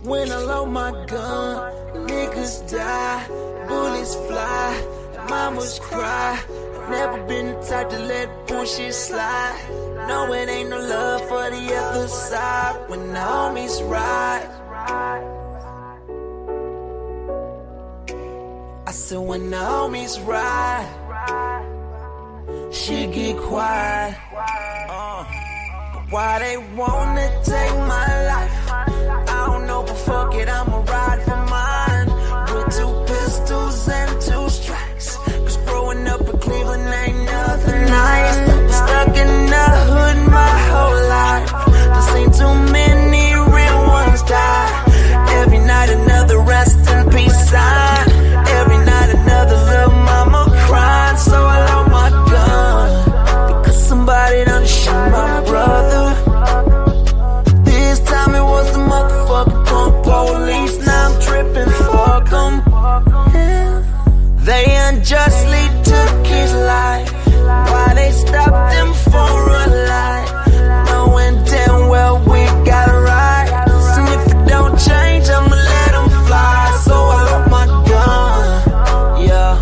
When I load my gun, niggas die, bullets fly, mamas cry. Never been the type to let bullshit slide. No, it ain't no love for the other side when the homies ride. I said when the homies ride, she get quiet. Why they wanna take my life? I don't know, but fuck it, I'ma ride for mine. With 2 pistols and 2 strikes. Cause growing up in Cleveland ain't nothing nice. Stuck in the hood my whole life. Done seen too many real ones die. Every night another rest in peace sign. Every night another little mama crying. So I load my gun because somebody done shot my brother. This time it was the motherfucking punk police. Now I'm tripping, fuck 'em. Yeah. They unjustly took his life. Why they stopped him for a life? Knowing damn well we got it right. And if it don't change, I'ma let him fly. So I load my gun. Yeah.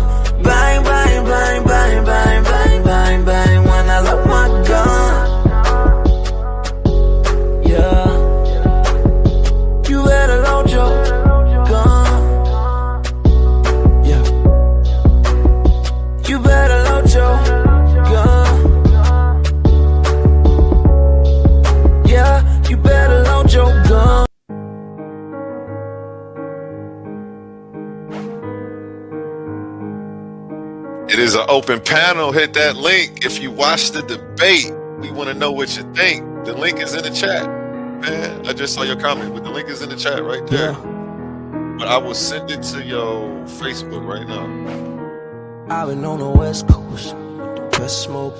Bang, bang, bang, bang, bang, bang, bang, bang. When I load my gun. Yeah. You better load your gun. Yeah. You better load your gun. Yeah, you better load your gun. It is an open panel. Hit that link if you watch the debate. We want to know what you think. The link is in the chat, man. I just saw your comment, but the link is in the chat right there. But I will send it to your Facebook right now. I've been on the West Coast with the best smoke,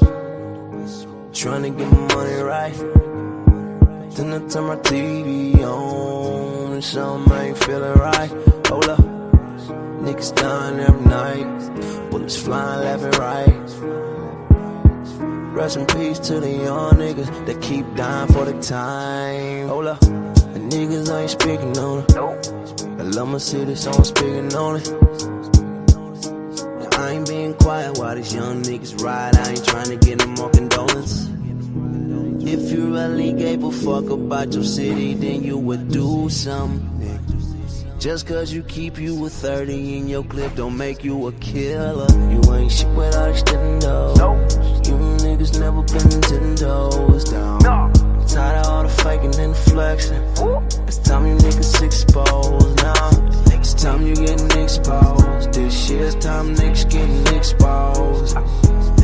trying to get my money right. Then I turn my TV on and something ain't feeling right. Hold up, niggas dying every night, bullets flying left and right. Rest in peace to the young niggas that keep dying for the time. Hold up, the niggas ain't speaking on it. I love my city, so I'm speaking on it. I ain't being quiet while these young niggas ride. I ain't trying to get no more condolence. If you really gave a fuck about your city, then you would do something. Just cause you keep you a 30 in your clip don't make you a killer. You ain't shit without extending those. You niggas never been 10 toes down. I'm tired of all the faking and the flexing. It's time you niggas exposed now. It's time you getting exposed. This shit's time niggas getting exposed.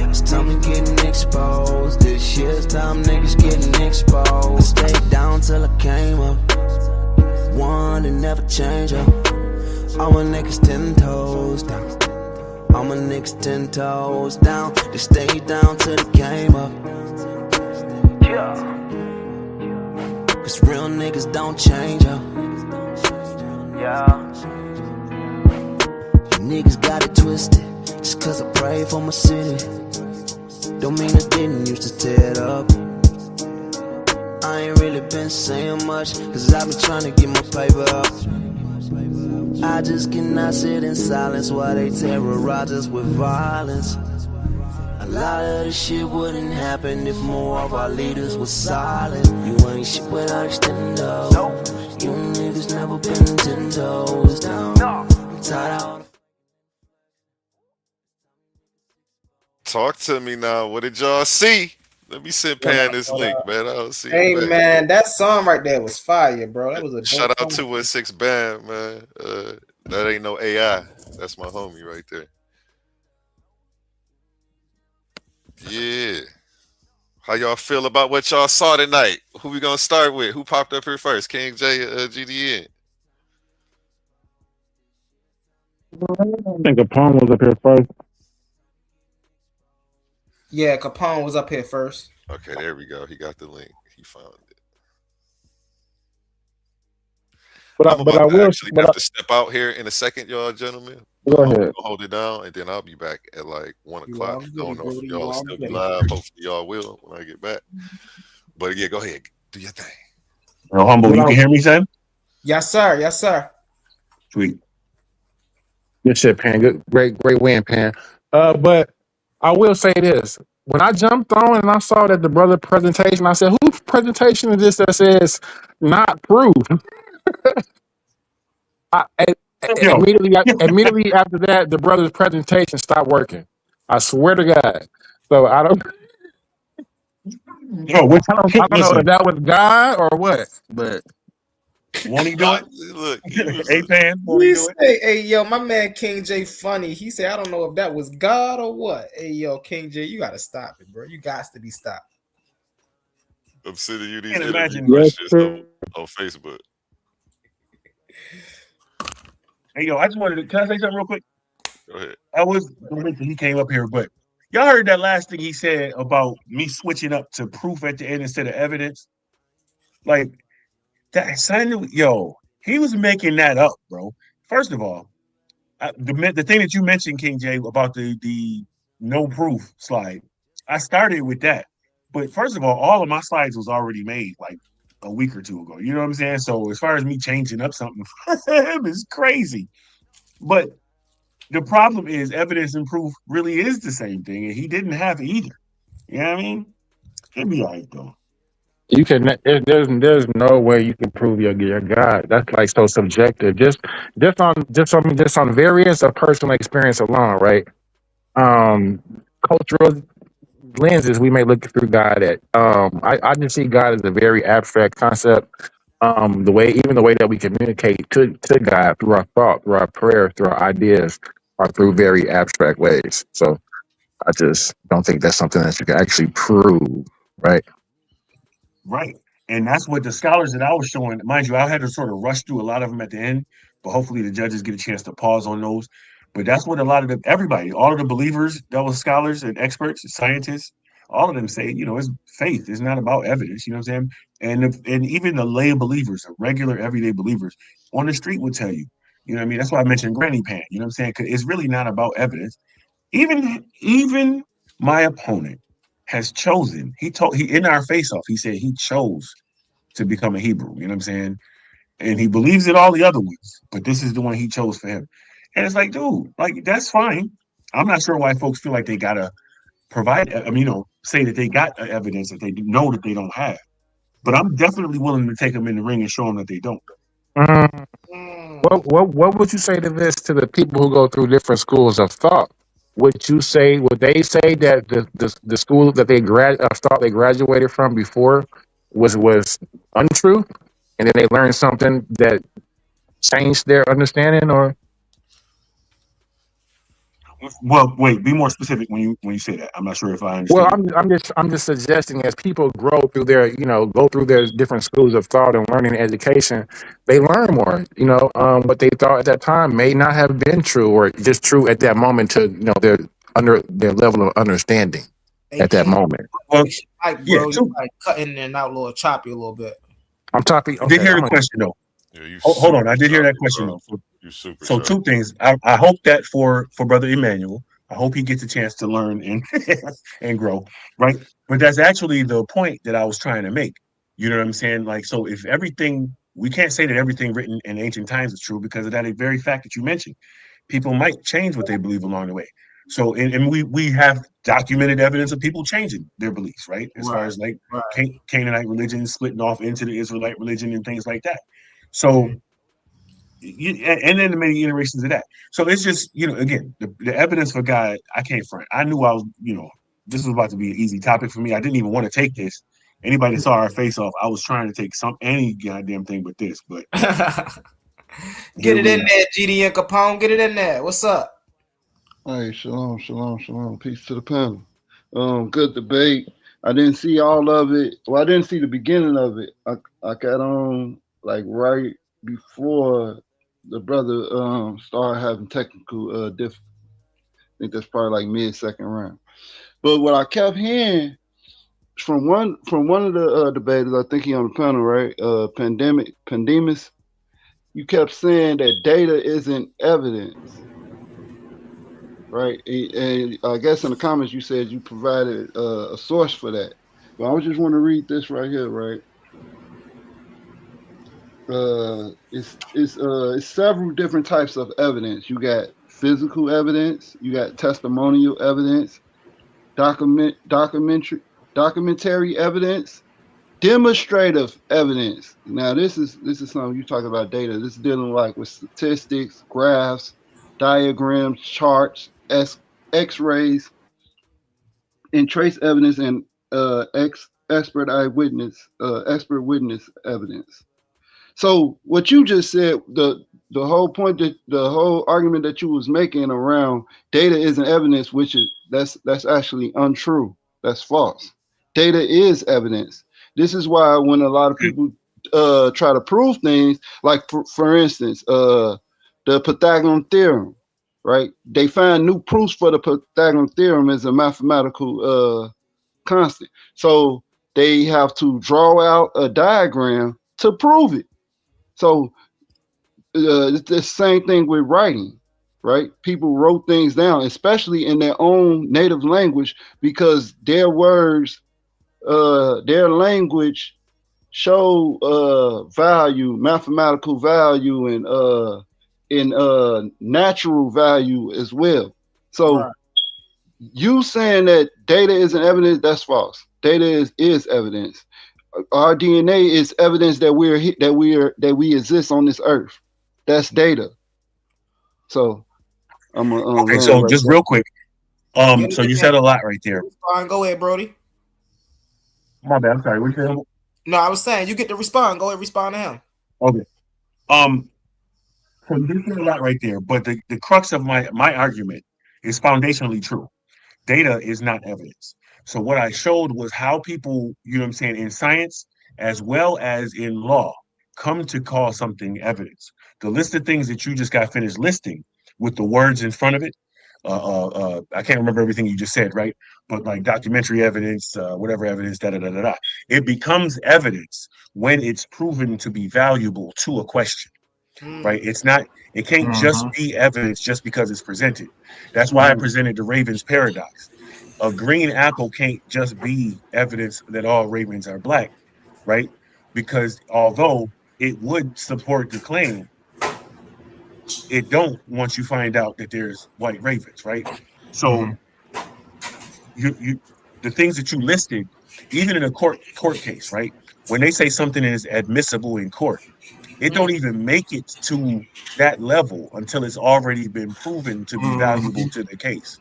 It's time you getting exposed. This shit's time niggas getting exposed. I stayed down till I came up. One and never change up. All my niggas 10 toes down. All my niggas 10 toes down. They stay down till the game up. Yeah. Cause real niggas don't change up. Yeah. You niggas got it twisted. Just cause I pray for my city don't mean I didn't used to tear it up. I ain't really been saying much, cause I've been trying to get my paper up. I just cannot sit in silence while they terrorize us with violence. A lot of this shit wouldn't happen if more of our leaders were silent. You ain't shit without extending those. You niggas never been 10 toes down. I'm tired of all the... Talk to me now. What did y'all see? Let me send Pan this link, man. I don't see. Hey, man, that song right there was fire, bro. That was a shout out 216 Band, man. That ain't no AI. That's my homie right there. Yeah. How y'all feel about what y'all saw tonight? Who we gonna start with? Who popped up here first? King J, GDN. I think Capone was up here first. Yeah, Capone was up here first. Okay, there we go. He got the link. He found it. But I will actually have to step out here in a second, y'all gentlemen. Go ahead. Hold it down, and then I'll be back at like 1 o'clock. I don't know if y'all will still be live. Hopefully y'all will when I get back. But yeah, go ahead. Do your thing. Humble, you can hear me, Sam? Yes, sir. Yes, sir. Sweet. Good shit, Pan. Good, great win, Pan. But I will say this: when I jumped on and I saw that the brother presentation, I said, "Whose presentation is this that says not proved?" I, I- Yo, immediately after that, the brother's presentation stopped working. I swear to God. So yo, what, I don't know if listen, that was God or what, but won't he do it? Look, he was. A-Pan, won't he He do it? say, "Hey, yo, my man King J funny." He said, "I don't know if that was God or what." Hey, yo, King J, you gotta stop it, bro. You got to be stopped. I'm sending you these Can't interview imagine. yes, questions sir. on Facebook. Hey, yo, I just wanted to, can I say something real quick? Go ahead. I was, he came up here, but y'all heard that last thing he said about me switching up to proof at the end instead of evidence? Like, that son, yo, he was making that up, bro. First of all, the thing that you mentioned, King J, about the no proof slide, I started with that. But first of all of my slides was already made like a week or two ago. You know what I'm saying? So as far as me changing up something for him is crazy. But the problem is evidence and proof really is the same thing, and he didn't have either. You know what I mean? It'd be all right though. You can. There's no way you can prove your God. That's like so subjective. Just on variance of personal experience alone, right? Cultural lenses we may look through God at. I just see God as a very abstract concept. The way that we communicate to God through our thought, through our prayer, through our ideas, are through very abstract ways. So I just don't think that's something that you can actually prove, right? Right. And that's what the scholars that I was showing, mind you, I had to sort of rush through a lot of them at the end, but hopefully the judges get a chance to pause on those. But that's what a lot of everybody, all of the believers that was scholars and experts, and scientists, all of them say, it's faith. It's not about evidence. You know what I'm saying? And even the lay believers, the regular everyday believers on the street would tell you. You know what I mean? That's why I mentioned Granny Pan. You know what I'm saying? 'Cause it's really not about evidence. Even my opponent has chosen. He in our face off. He said he chose to become a Hebrew. You know what I'm saying? And he believes in all the other ones, but this is the one he chose for him. And it's like, dude, like that's fine. I'm not sure why folks feel like they gotta provide. I mean, say that they got evidence that they know that they don't have. But I'm definitely willing to take them in the ring and show them that they don't. Mm, Mm. what would you say to this to the people who go through different schools of thought? Would they say that the school that they thought they graduated from before was untrue, and then they learned something that changed their understanding? Or Well, wait, be more specific when you say that. I'm not sure if I well, understand. I'm just suggesting as people grow through their go through their different schools of thought and learning and education, they learn more. What they thought at that time may not have been true or just true at that moment to their under their level of understanding Hey, at that King, moment. Well, fix your mic, yeah, bro. You two. like cutting in and out a little choppy a little bit. I'm talking. I did Okay, hear I'm the gonna. question though. Yeah, you Hold on, super I did hear that choppy, question bro. though. You super So choppy. two things. I hope that for brother Immanuel, I hope he gets a chance to learn and and grow, right? But that's actually the point that I was trying to make. You know what I'm saying? Like, so if everything, we can't say that everything written in ancient times is true because of that very fact that you mentioned. People might change what they believe along the way. So, and we have documented evidence of people changing their beliefs, right? As far Right, as like right. Canaanite religion splitting off into the Israelite religion and things like that. So and then the many iterations of that. So it's just, again, the evidence for God, I can't front. I knew I was, this was about to be an easy topic for me. I didn't even want to take this. Anybody that saw our face off, I was trying to take any goddamn thing but this. But Get here it we in are. there, GD and Capone. Get it in there. What's up? Hey, shalom, shalom, shalom. Peace to the panel. Good debate. I didn't see all of it. Well, I didn't see the beginning of it. I got on like right before the brother started having technical difficulties. I think that's probably like mid-second round. But what I kept hearing from one of the debaters, I think he on the panel, right? Pandemus. You kept saying that data isn't evidence. Right? And I guess in the comments you said you provided a source for that. But I just want to read this right here, right? It's several different types of evidence. You got physical evidence, you got testimonial evidence, documentary evidence, demonstrative evidence. Now this is something you talk about data. This is dealing like with statistics, graphs, diagrams, charts, X-rays, and trace evidence and expert witness evidence. So what you just said, the whole point that the whole argument that you was making around data isn't evidence, which is that's actually untrue. That's false. Data is evidence. This is why when a lot of people try to prove things, like for instance, the Pythagorean theorem, right? They find new proofs for the Pythagorean theorem as a mathematical constant. So they have to draw out a diagram to prove it. So it's the same thing with writing, right? People wrote things down, especially in their own native language, because their words, their language show value, mathematical value, and natural value as well. So Right. you saying that data isn't evidence, that's false. Data is evidence. Our DNA is evidence that we exist on this earth. That's data. So I'm gonna Okay, land so right just there. real quick. Yeah, So you said a lot right there. Respond. Go ahead, Brody. My bad. I'm sorry. What you said? No, I was saying you get to respond. Go ahead, respond to him. Okay. So you said a lot right there, but the crux of my argument is foundationally true. Data is not evidence. So what I showed was how people, you know what I'm saying, in science as well as in law, come to call something evidence. The list of things that you just got finished listing with the words in front of it, I can't remember everything you just said, right? But like documentary evidence, whatever evidence, da da da da da. It becomes evidence when it's proven to be valuable to a question, right? It can't just be evidence just because it's presented. That's why I presented the Ravens paradox. A green apple can't just be evidence that all ravens are black, right? Because although it would support the claim, it don't once you find out that there's white ravens, right? So you the things that you listed, even in a court case, right? When they say something is admissible in court, it don't even make it to that level until it's already been proven to be valuable to the case.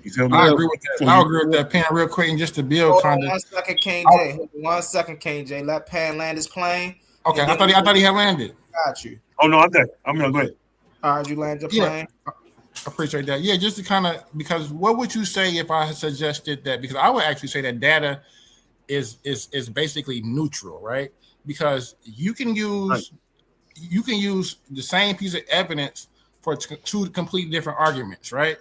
You feel me? I agree with that. So I agree with that, Pan, real quick, and just to build Hold kind on of. 1 second, KJ. Hold on 1 second, KJ. Let Pan land his plane. Okay, and I then thought he had landed. got you. Oh no, I'm done. I'm gonna go ahead. All right, you land your Yeah. plane. I appreciate that. Yeah, just to kind of, because what would you say if I suggested that? Because I would actually say that data is basically neutral, right? Because you can use the same piece of evidence for two completely different arguments, right?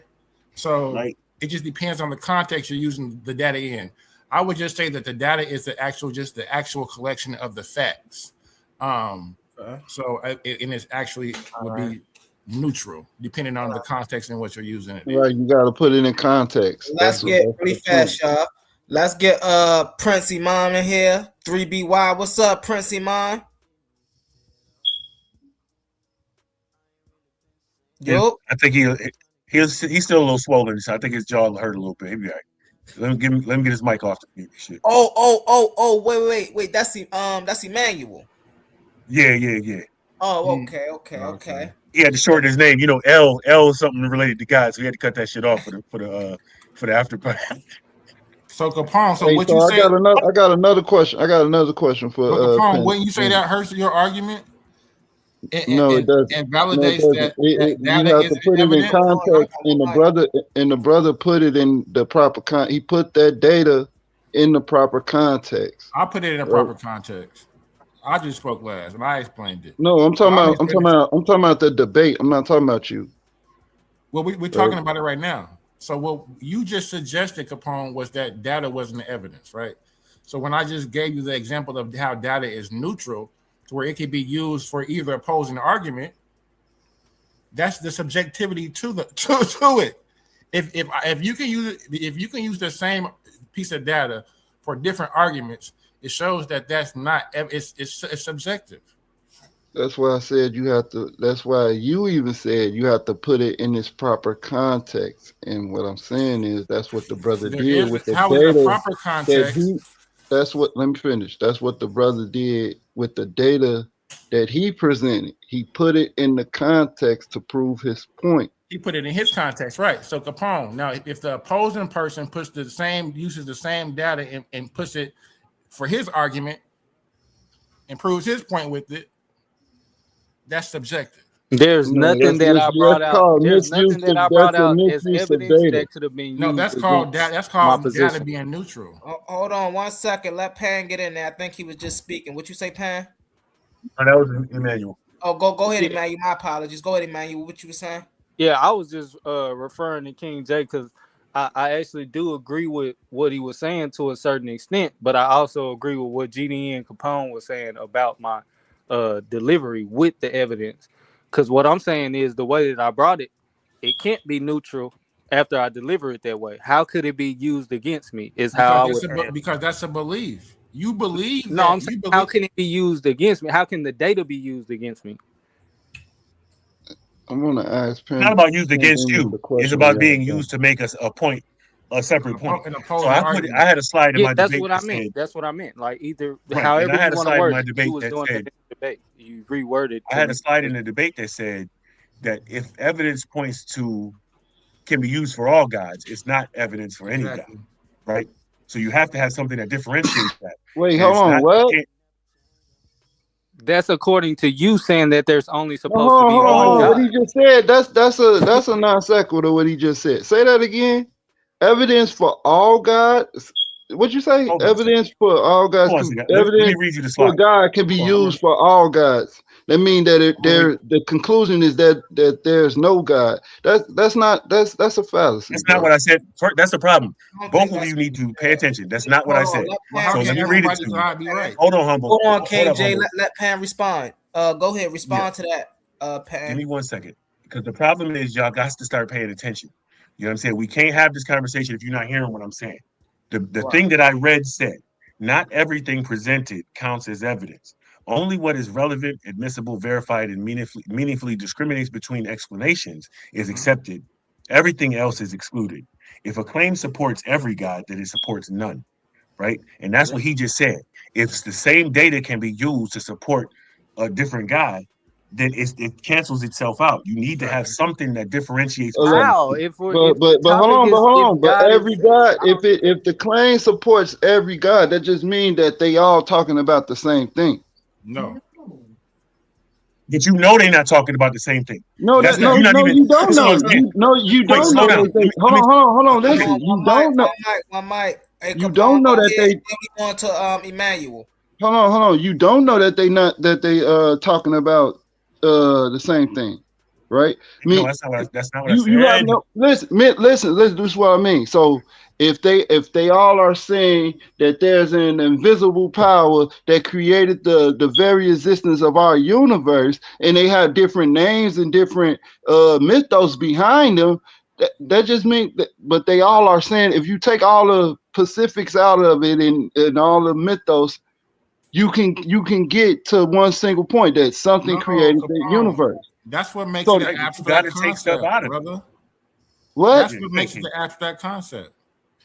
So it just depends on the context you're using the data in. I would just say that the data is the actual collection of the facts. So and it's actually would be neutral depending on the context in which you're using it. Right, you got to put it in context. Let's get really fast, y'all. Let's get Prince Imam in here. 3BY. What's up, Prince Imam? Yo. I think he's still a little swollen, so I think his jaw hurt a little bit. He'll be all right. Let him get his mic off the mute. Shit. Oh, wait. That's Immanuwel. Yeah. Oh, okay. He had to shorten his name. You know, L is something related to God, so he had to cut that shit off for the after party. So Capone, so what so you I say? got another question. I got another question for Capone. Wouldn't you say that hurts your argument? No, it doesn't. And validates that you have to put it in context, and the brother put it in the proper he put that data in the proper context. I put it in a proper context. I just spoke last and I explained it. No, I'm talking about the debate. I'm not talking about you. Well, we're talking about it right now. So what you just suggested, Capone, was that data wasn't the evidence, right? So when I just gave you the example of how data is neutral, to where it can be used for either opposing argument, that's the subjectivity to it. If you can use the same piece of data for different arguments, it shows that that's not it's subjective. That's why I said you have to. That's why you even said you have to put it in its proper context. And what I'm saying is that's what the brother There did is with the how is it a data proper that context? he. That's what. Let me finish. That's what the brother did with the data that he presented. He put it in the context to prove his point. He put it in his context, right? So Capone. Now, if the opposing person uses the same data and puts it for his argument and proves his point with it, that's subjective. There's No, nothing that I brought that's out. called There's misuse nothing that of. I That's brought a out as misuse of evidence data. that could have been No, used that's called against that's my called data position. being neutral. Hold on 1 second. Let Pan get in there. I think he was just speaking. What you say, Pan? Oh, that was Immanuel. Oh, go ahead, Yeah, Emmanuel. My apologies. Go ahead, Emmanuel. What you were saying? yeah, I was just referring to King J because I actually do agree with what he was saying to a certain extent, but I also agree with what GD and Capone was saying about my delivery with the evidence. Because what I'm saying is the way that I brought it, it can't be neutral after I deliver it that way. How could it be used against me? Is how I would answer. Because that's a belief. You believe No, I'm that saying you how believe. can it be used against me? How can the data be used against me? I'm gonna ask It's not Panda. about used against Panda you. the It's question about when being y'all used to make us a separate point. An So opposing argument. I had a slide in Yeah, my that's debate what I that meant. said That's what I meant. Like either right, and however I you had a want to slide in word my it, you debate was that doing that said in the debate. You reworded I to had a me. slide in the debate that said that if evidence points to can be used for all gods, it's not evidence for any god, Exactly. right? So you have to have something that differentiates that, Wait, and hold it's on. not. What? That's according to you saying that there's only No, supposed to be one hold on. What Oh, he God. just said? That's a non sequitur. What he just said. Say that again. Evidence for all gods. What you say? hold on a second. Evidence for all gods. Hold on a second. Let me Evidence read you the for slide. God can be Hold on, used for all gods. That means that I'm gonna read. the conclusion is that there's no God. That's a fallacy, That's not bro. what I said. That's the problem. I don't Both think of that's you what need he to pay said. attention. That's not what I Hold on. said. Let Well, Pan how So can let me respond. read it everybody's to you. God be right? Hold on, humble. Hold on, Hold King up, J. humble. Let Pan respond. Go ahead. Yeah. Respond to that, Give Pan. me 1 second. Because the problem is y'all got to start paying attention. You know what I'm saying? We can't have this conversation if you're not hearing what I'm saying. The Right. thing that I read said, not everything presented counts as evidence. Only what is relevant, admissible, verified, and meaningfully discriminates between explanations is Mhm. accepted. Everything else is excluded. If a claim supports every God, then it supports none, right? And that's what he just said. If the same data can be used to support a different God, then it cancels itself out. You need to have Exactly. something that differentiates Okay. between How? the two. If the But hold topic on, is if but God every exists, God, I don't see that. if the claim supports every God, that just means that they all talking about the same thing. No. But you know they're not talking about the same thing. No, That's that not no, you're not no, even you don't this is what know. I'm saying. You Wait, don't slow know down. that they hold on, Hold listen. on. You don't know One mic. Hey, you Capone, don't know go that ahead. they And then we going to Emmanuel. hold on. You don't know that they talking about the same thing, right? I No, mean, that's not what I you have said. no listen, this is what I mean. So if they all are saying that there's an invisible power that created the very existence of our universe, and they have different names and different mythos behind them, that just means that, but they all are saying if you take all the Pacifics out of it and all the mythos, you can get to one single point that something No, created the Capone. universe. That's what makes it So an Right, but you abstract gotta take stuff concept, out of it. brother. what? That's Yeah, what thank makes it you. the abstract concept.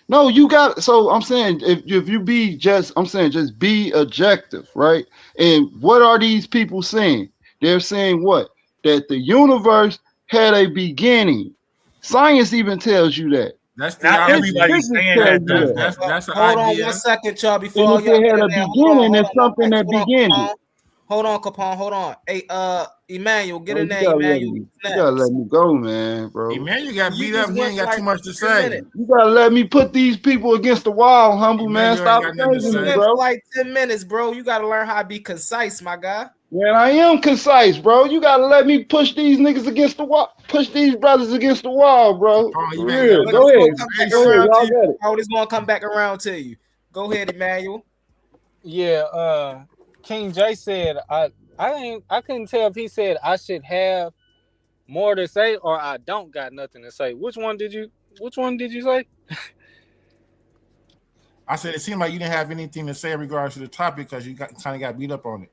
No, you got. So I'm saying if you be just, I'm saying just be objective, right? And what are these people saying? They're saying what? That the universe had a beginning. Science even tells you that. That's Not theology. everybody's Physics saying tells that you though. that. That's an Hold on 1 idea. second, y'all. And Before if y'all it get had in a there, beginning, hold it's on, one something mic. that began it. Hold on, Capone. Hold on. Hey, Emmanuel, get Oh, in there. Emmanuel, you gotta let next. me go, man, bro. Emmanuel got You beat up. just He went ain't for got like too much to 10 say. minutes. You gotta let me put these people against the wall, humble man. Emmanuel ain't Stop got nothing You to just saving me, say. went for bro. like 10 minutes, bro. You got to learn how to be concise, my guy. Man, I am concise, bro. You gotta let me push these niggas against the wall, push these brothers against the wall, bro. Capone, For you ain't got real. But no Go it's going ahead. to come back Go ahead. patience. around to Y'all you. got it. Bro. It's going to come back around to you. Go ahead, Emmanuel. Yeah, King J said I couldn't tell if he said I should have more to say or I don't got nothing to say. Which one did you say? I said it seemed like you didn't have anything to say in regards to the topic because you kind of got beat up on it.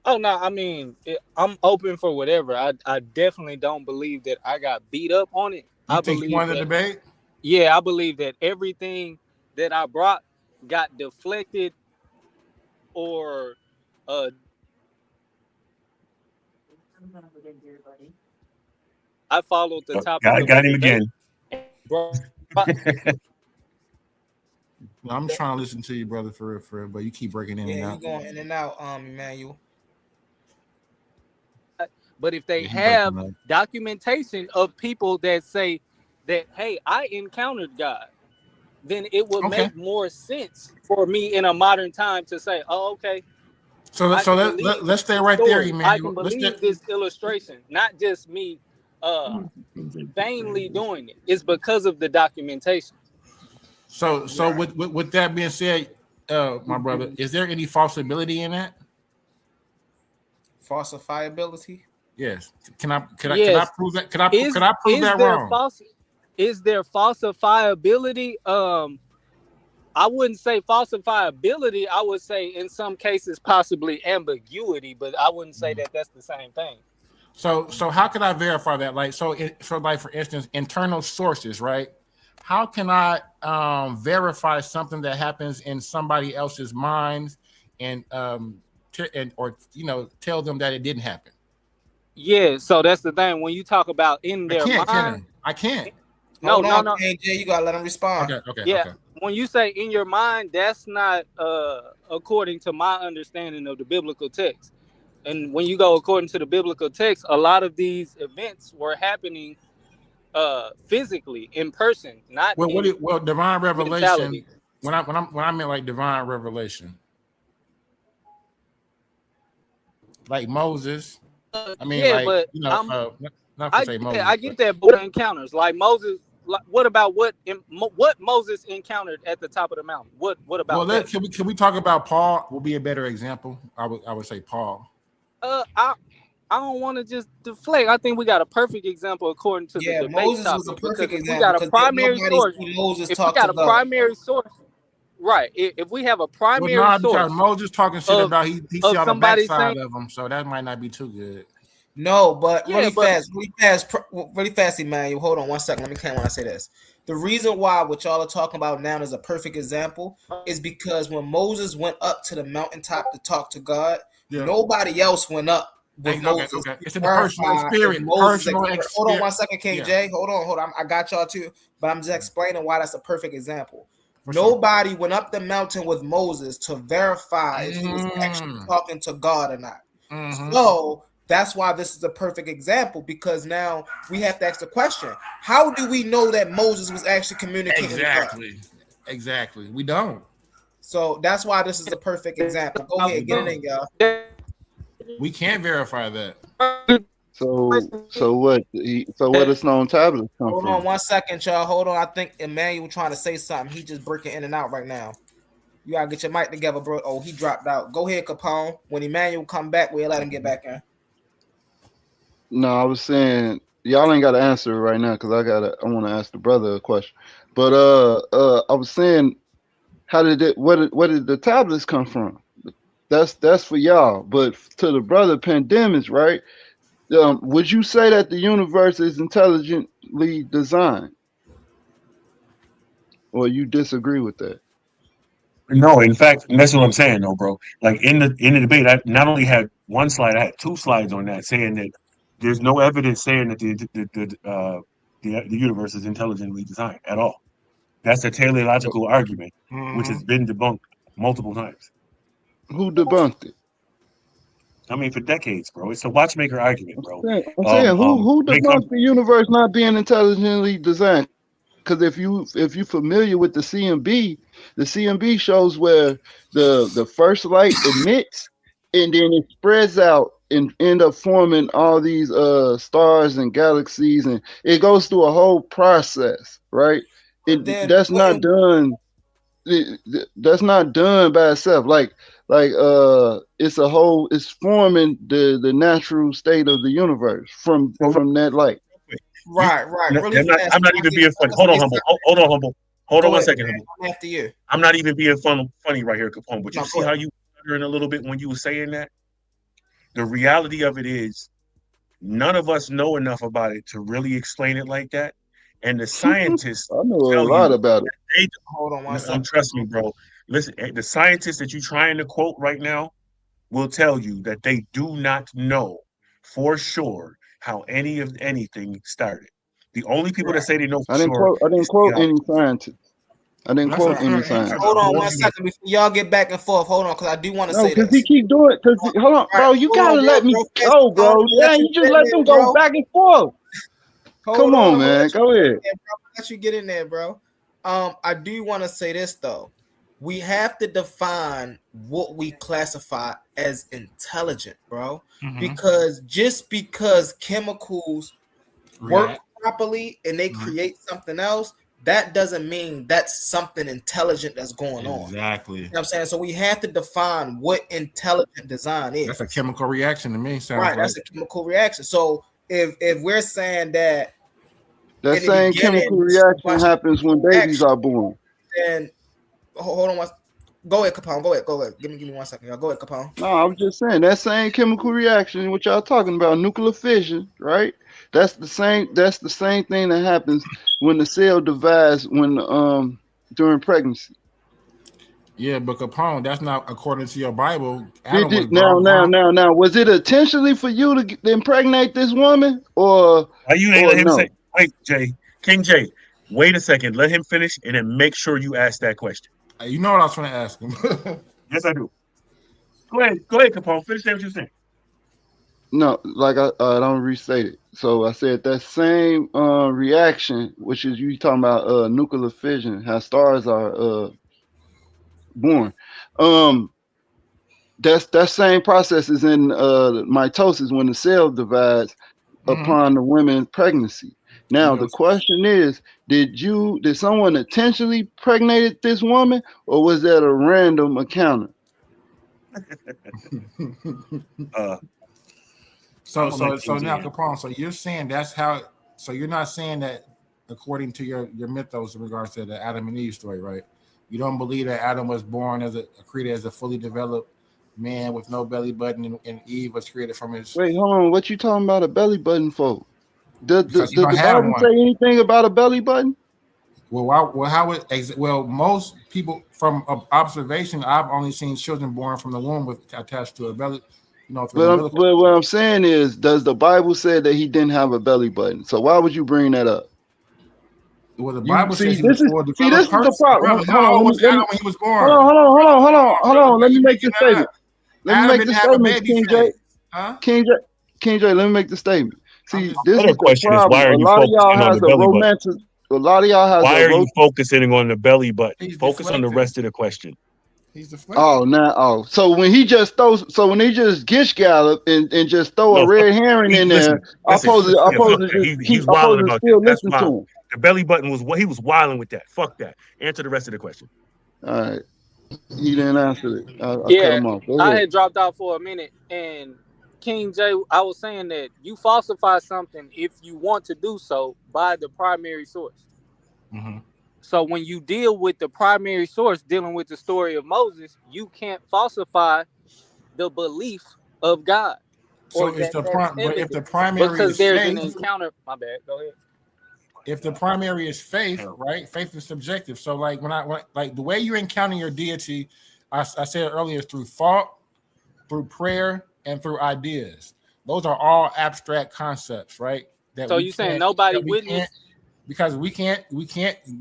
Oh no, I mean, I'm open for whatever. I definitely don't believe that I got beat up on it. You I think you believe won the that, debate? yeah, I believe that everything that I brought got deflected or uh I followed the topic of the Got him debate. again. Brought, No, I'm trying to listen to you, brother, for real, but you keep breaking in and Yeah, you out. going in and out, Immanuel. but if they Yeah, he breaking have up. documentation of people that say that, hey, I encountered God, then it would Okay. make more sense for me in a modern time to say, oh, okay, So I can believe let's stay this right there, story. I can Emmanuel. believe this illustration, not just me vainly doing it. It's because of the documentation. So with that being said, my brother, is there any falsibility in that? Falsifiability. Yes. Can I Yes. prove that? Could I prove Is that there wrong? falsifiability? I wouldn't say falsifiability. I would say in some cases possibly ambiguity, but I wouldn't say that that's the same thing. So how can I verify that? Like like for instance, internal sources, right? How can I verify something that happens in somebody else's minds and or tell them that it didn't happen? Yeah, so that's the thing. When you talk about in I their can't, can mind, I? I can't. no, Hold no, on, no. KJ, you gotta let him respond. Okay. Yeah, when you say in your mind, that's not according to my understanding of the biblical text. And when you go according to the biblical text, a lot of these events were happening physically in person, not in Divine revelation. mentality. When I meant like divine revelation, like Moses. I mean, Yeah, like but not to say Moses. I get that, but encounters like Moses. Like, what about what Moses encountered at the top of the mountain? What about that? Can we talk about Paul? Will be a better example. I would say Paul. I don't want to just deflect. I think we got a perfect example according to the debate Moses was a topic, because perfect if we example got a because primary nobody source, see Moses if we talk got to a God. primary source, right? If we have a Well, primary not because source Moses talking shit of about he see on the somebody saying, backside of him, so that might not be too good. No, but yeah, but really fast, Emmanuel. Hold on 1 second. Let me count when I say this. The reason why what y'all are talking about now is a perfect example is because when Moses went up to the mountaintop to talk to God, nobody else went up with Moses. Okay. It's in the personal experience. Hold on 1 second, KJ. Yeah. Hold on. I got y'all too, but I'm just explaining why that's a perfect example. For Nobody went up the mountain with Moses to verify if he was actually talking to God or not. So that's why this is a perfect example, because now we have to ask the question: how do we know that Moses was actually communicating with God? Exactly. We don't. So that's why this is a perfect example. Go ahead, get it in, y'all. We can't verify that. So what? So where the stone tablets come Hold from? on 1 second, y'all. Hold on. I think Immanuel trying to say something. He just breaking in and out right now. You gotta get your mic together, bro. Oh, he dropped out. Go ahead, Capone. When Immanuel come back, we'll let him get back in. No, I was saying y'all ain't got to answer it right now because I want to ask the brother a question. But I was saying, where did the tablets come from? That's for y'all. But to the brother Pandemus, right? Would you say that the universe is intelligently designed, or you disagree with that? No, in fact, and that's what I'm saying, though, bro. Like in the debate, I not only had one slide, I had two slides on that saying that there's no evidence saying that the universe is intelligently designed at all. That's a teleological argument, which has been debunked multiple times. Who debunked it? I mean, for decades, bro. It's a watchmaker argument, bro. I'm saying who debunked the universe not being intelligently designed? Because if you're familiar with the CMB shows where the first light emits and then it spreads out and end up forming all these stars and galaxies, and it goes through a whole process, right? That's not done. That's not done by itself. It's forming the natural state of the universe from that light. Right. Really I'm not even being funny. Hold on, Humble. Hold on 1 second, Humble. After you. I'm not even being funny right here, Capone. But you see how you stuttering a little bit when you were saying that? the reality of it is, none of us know enough about it to really explain it like that. And the scientists I know a tell lot you about it. they Hold on one second. trust me, bro. Listen, the scientists that you're trying to quote right now will tell you that they do not know for sure how any of anything started. The only people that say they know for sure I didn't is quote any theology. scientists. I didn't That's a quote any fair scientists. answer, Hold though. on one second before y'all get back and forth. Hold on, because I do want to No, say because he this. keep doing. Hold on, bro. You Hold on, gotta let me Face, go, bro. let Yeah, you you just get in let there, them go bro. back and forth. Hold Come on, I'm gonna man. let you Go get in ahead. there, bro. Let you get in there, bro. I do want to say this though. We have to define what we classify as intelligent, bro. Because just because chemicals work React. properly and they create something else, that doesn't mean that's something intelligent that's going on. Exactly. You know what I'm saying? So we have to define what intelligent design is. That's a chemical reaction to me. Sounds right. like. That's a chemical reaction. So if we're saying that That in the same beginning, chemical reaction happens when babies are born. then hold on. Go ahead, Capone. Go ahead. Give me 1 second, y'all. Go ahead, Capone. No, I was just saying that same chemical reaction, what y'all talking about, nuclear fission, right? That's the same. That's the same thing that happens when the cell divides during pregnancy. Yeah, but Capone, that's not according to your Bible. Adam was Now, was it intentionally for you to impregnate this woman, or You ain't let him no? say. Wait, Jay, King Jay. Wait a second. Let him finish, and then make sure you ask that question. You know what I was trying to ask him. Yes, I do. Go ahead, Capone. Finish what you're saying. No, like I don't restate it. So I said that same reaction, which is you talking about nuclear fission, how stars are born. That same process is in mitosis when the cell divides upon the woman's pregnancy. Now the question is, did someone intentionally impregnated this woman, or was that a random encounter? So now, Capone, so you're saying that's how, so you're not saying that according to your mythos in regards to the Adam and Eve story, right? You don't believe that Adam was born as a created as a fully developed man with no belly button, and Eve was created from his. Wait, hold on. What you talking about a belly button for? Does the have Bible one. say anything about a belly button? Well, most people from observation, I've only seen children born from the womb with attached to a belly. But what I'm saying is, does the Bible say that he didn't have a belly button? So why would you bring that up? Well, the Bible says this is the problem. Brother, how old was Adam when he was born? Hold on. Let me make this statement. King J, let me make the statement. See, this is the problem. A lot of y'all has a romantic. A lot of y'all has. Why are you focusing on the belly button? Focus on the rest of the question. He's deflecting. So when he just gish gallop and just throw a red herring in there, I'm supposed to he's wilding about still that. That's listen to him. The belly button was what he was wilding with that. Fuck that. Answer the rest of the question. All right. He didn't answer it. I cut him off. I had dropped out for a minute, and King J, I was saying that you falsify something if you want to do so by the primary source. Mm-hmm. So when you deal with the primary source, dealing with the story of Moses, you can't falsify the belief of God. So if the primary because is there's faith, an encounter. My bad. Go ahead. If the primary is faith, right? Faith is subjective. So like when the way you encounter your deity, I said earlier, is through thought, through prayer, and through ideas. Those are all abstract concepts, right? So you're saying nobody witnessed? Because we can't.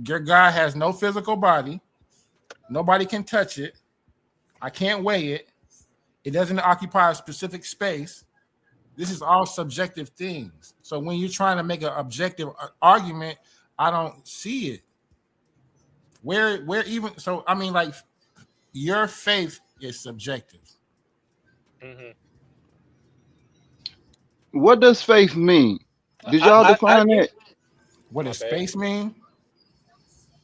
Your God has no physical body. Nobody can touch it. I can't weigh it. It doesn't occupy a specific space. This is all subjective things. So when you're trying to make an objective argument, I don't see it. Where even so, I mean, like your faith is subjective. Mm-hmm. What does faith mean? Did y'all define it? What does space mean?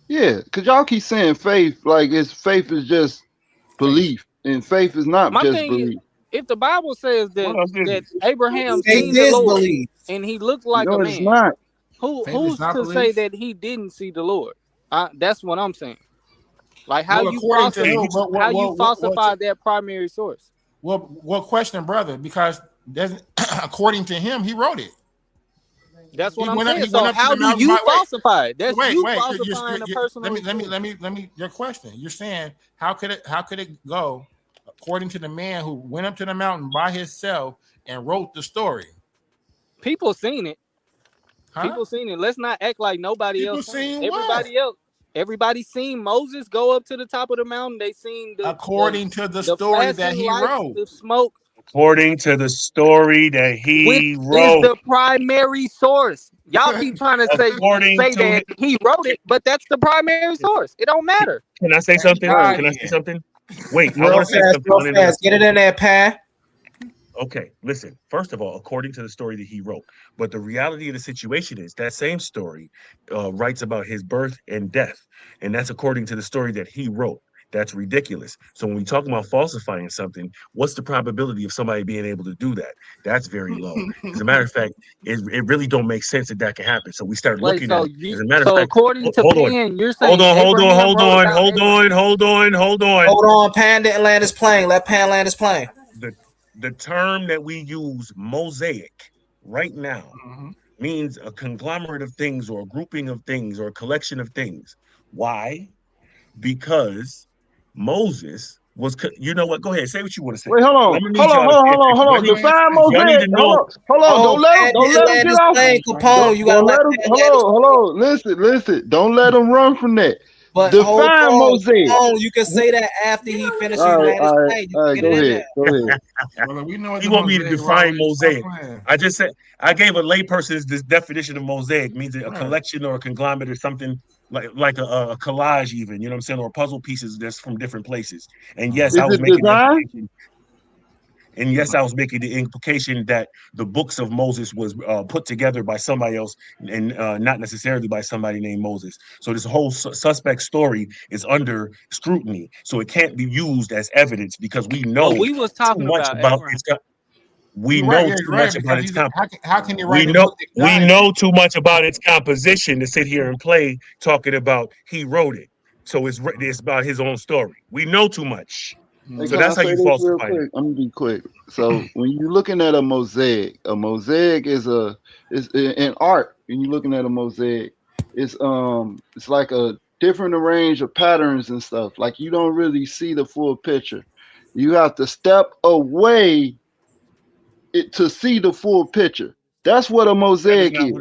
Yeah, because y'all keep saying faith like faith is just belief, and faith is not just belief. If the Bible says that Abraham seen the Lord and he looked like a man, it's not. Who's to say that he didn't see the Lord? That's what I'm saying. Like how you falsify that primary source. Well, question, brother, because according to him, he wrote it. That's what I'm saying. So how do you falsify it? That's you falsifying a personal. Let me. Your question. You're saying how could it go according to the man who went up to the mountain by himself and wrote the story? People seen it. Huh? People seen it. Let's not act like nobody People else seen everybody what? else. Everybody seen Moses go up to the top of the mountain. They seen according to the story that he wrote. The smoke. According to the story that he wrote. Is the primary source. Y'all keep trying to say that he wrote it, but that's the primary source. It don't matter. Can I say something? Can I say something? Wait, I want to say something. Get it in there, Pat. Okay, listen. First of all, according to the story that he wrote, but the reality of the situation is that same story writes about his birth and death, and that's according to the story that he wrote. That's ridiculous. So when we talk about falsifying something, what's the probability of somebody being able to do that? That's very low. As a matter of fact, it really don't make sense that can happen. So we start looking at it. As a matter of fact, according to Pan, you're saying hold on. Hold on, Pan didn't land his plane. Let Pan land his plane. The term that we use, mosaic, right now means a conglomerate of things or a grouping of things or a collection of things. Why? Because Moses was, you know what? Go ahead, say what you want to say. Wait, hold on. Define mosaic. Hold on. Don't let him get off. Capone, you gotta let him. Hold on. Listen. Don't let him run from that. But define mosaic. You can say that after he finishes. All right, go ahead. Well, we know you want me to define mosaic? I just said I gave a layperson's this definition of mosaic means a collection or a conglomerate or something like a collage, even, you know what I'm saying, or puzzle pieces that's from different places. And yes, I was making the implication that the books of Moses was put together by somebody else and not necessarily by somebody named Moses. So this whole suspect story is under scrutiny. So it can't be used as evidence because we know we was talking too much about its. We know too much about its composition. How can you write we know too much about its composition to sit here and play talking about he wrote it. So it's about his own story. We know too much. So that's how you falsify it. I'm gonna be quick. So when you're looking at a mosaic is in art. When you're looking at a mosaic, it's like a different arrange of patterns and stuff. Like you don't really see the full picture. You have to step away to see the full picture. That's what a mosaic is.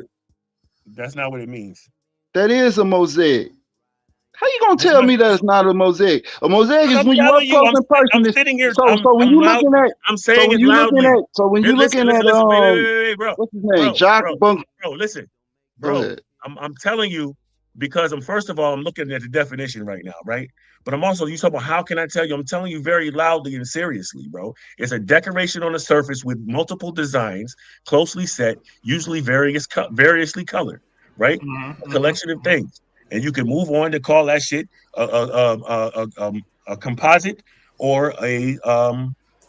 That's not what it means. That is a mosaic. How you gonna tell me that it's not a mosaic? A mosaic is when you up close and personal. I'm sitting here. So when you're looking at, I'm saying it loudly. When you're looking at, bro, what's his name? Bro, listen, bro. I'm telling you because first of all, I'm looking at the definition right now, right? But I'm also, you talk about how can I tell you? I'm telling you very loudly and seriously, bro. It's a decoration on the surface with multiple designs, closely set, usually variously colored, right? A collection of things. And you can move on to call that shit a composite or a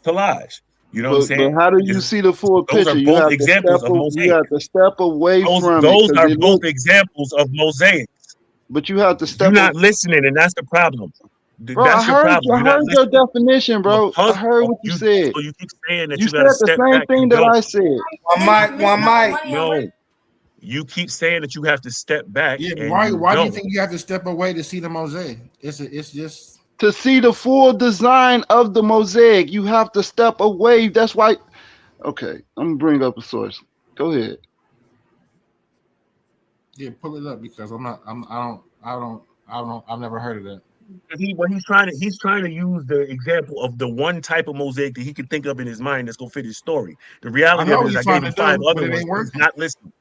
collage. You know what I'm saying? But how do you see the full picture? Those are both examples of mosaic. You have to step away from it. Those are both examples of mosaics. But you have to step. You're not listening, and that's the problem. Bro, I heard your definition, bro. I heard what you said. So you keep saying that you said the same thing that I said. One mic. No. You keep saying that you have to step back. Yeah, why do you think you have to step away to see the mosaic? It's just to see the full design of the mosaic. You have to step away. That's why. Okay, I'm gonna bring up a source. Go ahead. Yeah, pull it up because I've never heard of that. He's trying to use the example of the one type of mosaic that he can think of in his mind that's gonna fit his story. The reality of it is I gave him 5 other ones. He's not listening.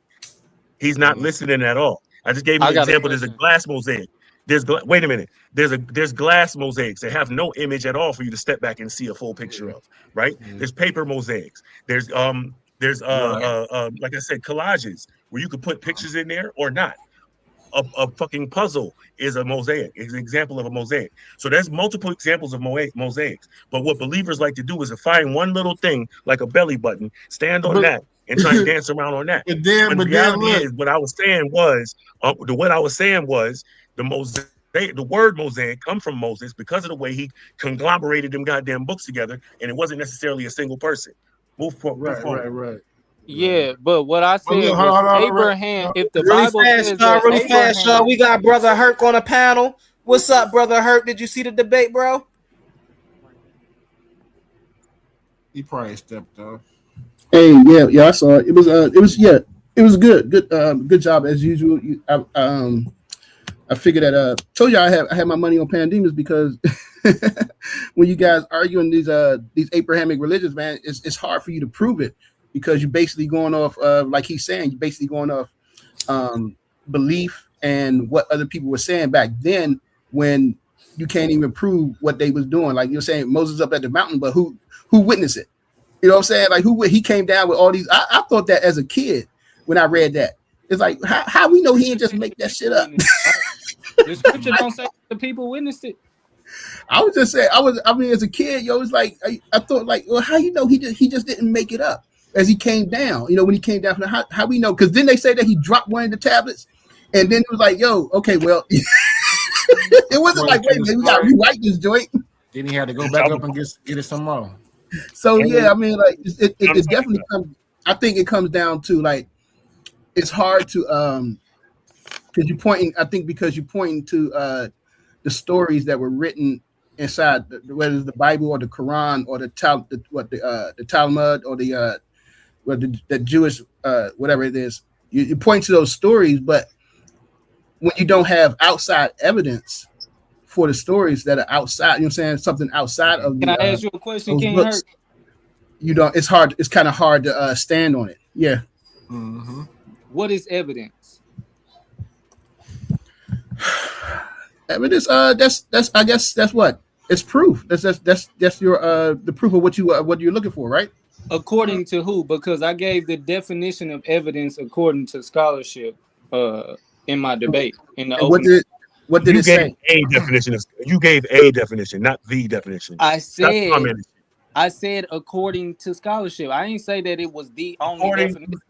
He's not listening at all. I just gave him an example. There's a glass mosaic. Wait a minute. There's glass mosaics that have no image at all for you to step back and see a full picture of, right? There's paper mosaics. There's like I said, collages where you could put pictures in there or not. A fucking puzzle is a mosaic. It's an example of a mosaic. So there's multiple examples of mosaics. But what believers like to do is to find one little thing like a belly button, stand on that, and try to dance around on that. What I was saying was the mosaic The word Mosaic come from Moses because of the way he conglomerated them goddamn books together, and it wasn't necessarily a single person. Move forward. Right. Yeah, but what I Well, said look, was hold on, Abraham. If the Really Bible fast, says y'all. that Really fast, y'all. Abraham, We got brother Herc on the panel. What's up, brother Herc? Did you see the debate, bro? He probably stepped up. Hey, yeah, I saw it. It was good. Good job as usual. I figured that told you I had my money on Pandemus because when you guys arguing these Abrahamic religions, man, it's hard for you to prove it because you're basically going off like he's saying, you're basically going off belief and what other people were saying back then when you can't even prove what they was doing. Like you're saying Moses up at the mountain, but who witnessed it? You know what I'm saying? Like he came down with all these. I thought that as a kid when I read that. It's like how we know he didn't just make that shit up. The scripture don't say the people witnessed it. I was just saying, I mean, as a kid, yo, it's like I thought, like, well, how you know he just didn't make it up as he came down? You know, when he came down from how we know? Because then they say that he dropped one of the tablets, and then it was like, yo, okay, well, it wasn't like, wait a minute, we got to rewrite this joint. Then he had to go back up and get it some more. So yeah, I mean, like, it definitely comes. I think it comes down to like, it's hard to because you're pointing. I think because you're pointing to the stories that were written inside, whether it's the Bible or the Quran or the Talmud or the Jewish whatever it is. You point to those stories, but when you don't have outside evidence for the stories that are outside, you know what I'm saying, something outside of Can I ask you a question, King books, you don't. It's hard. It's kind of hard to stand on it. Yeah. Mm-hmm. What is evidence? Evidence. That's. I guess that's what. It's proof. That's your the proof of what you're looking for, right? According to who? Because I gave the definition of evidence according to scholarship in my debate in the open. What did it say? You gave a definition, not the definition. I said according to scholarship. I didn't say that it was the only definition.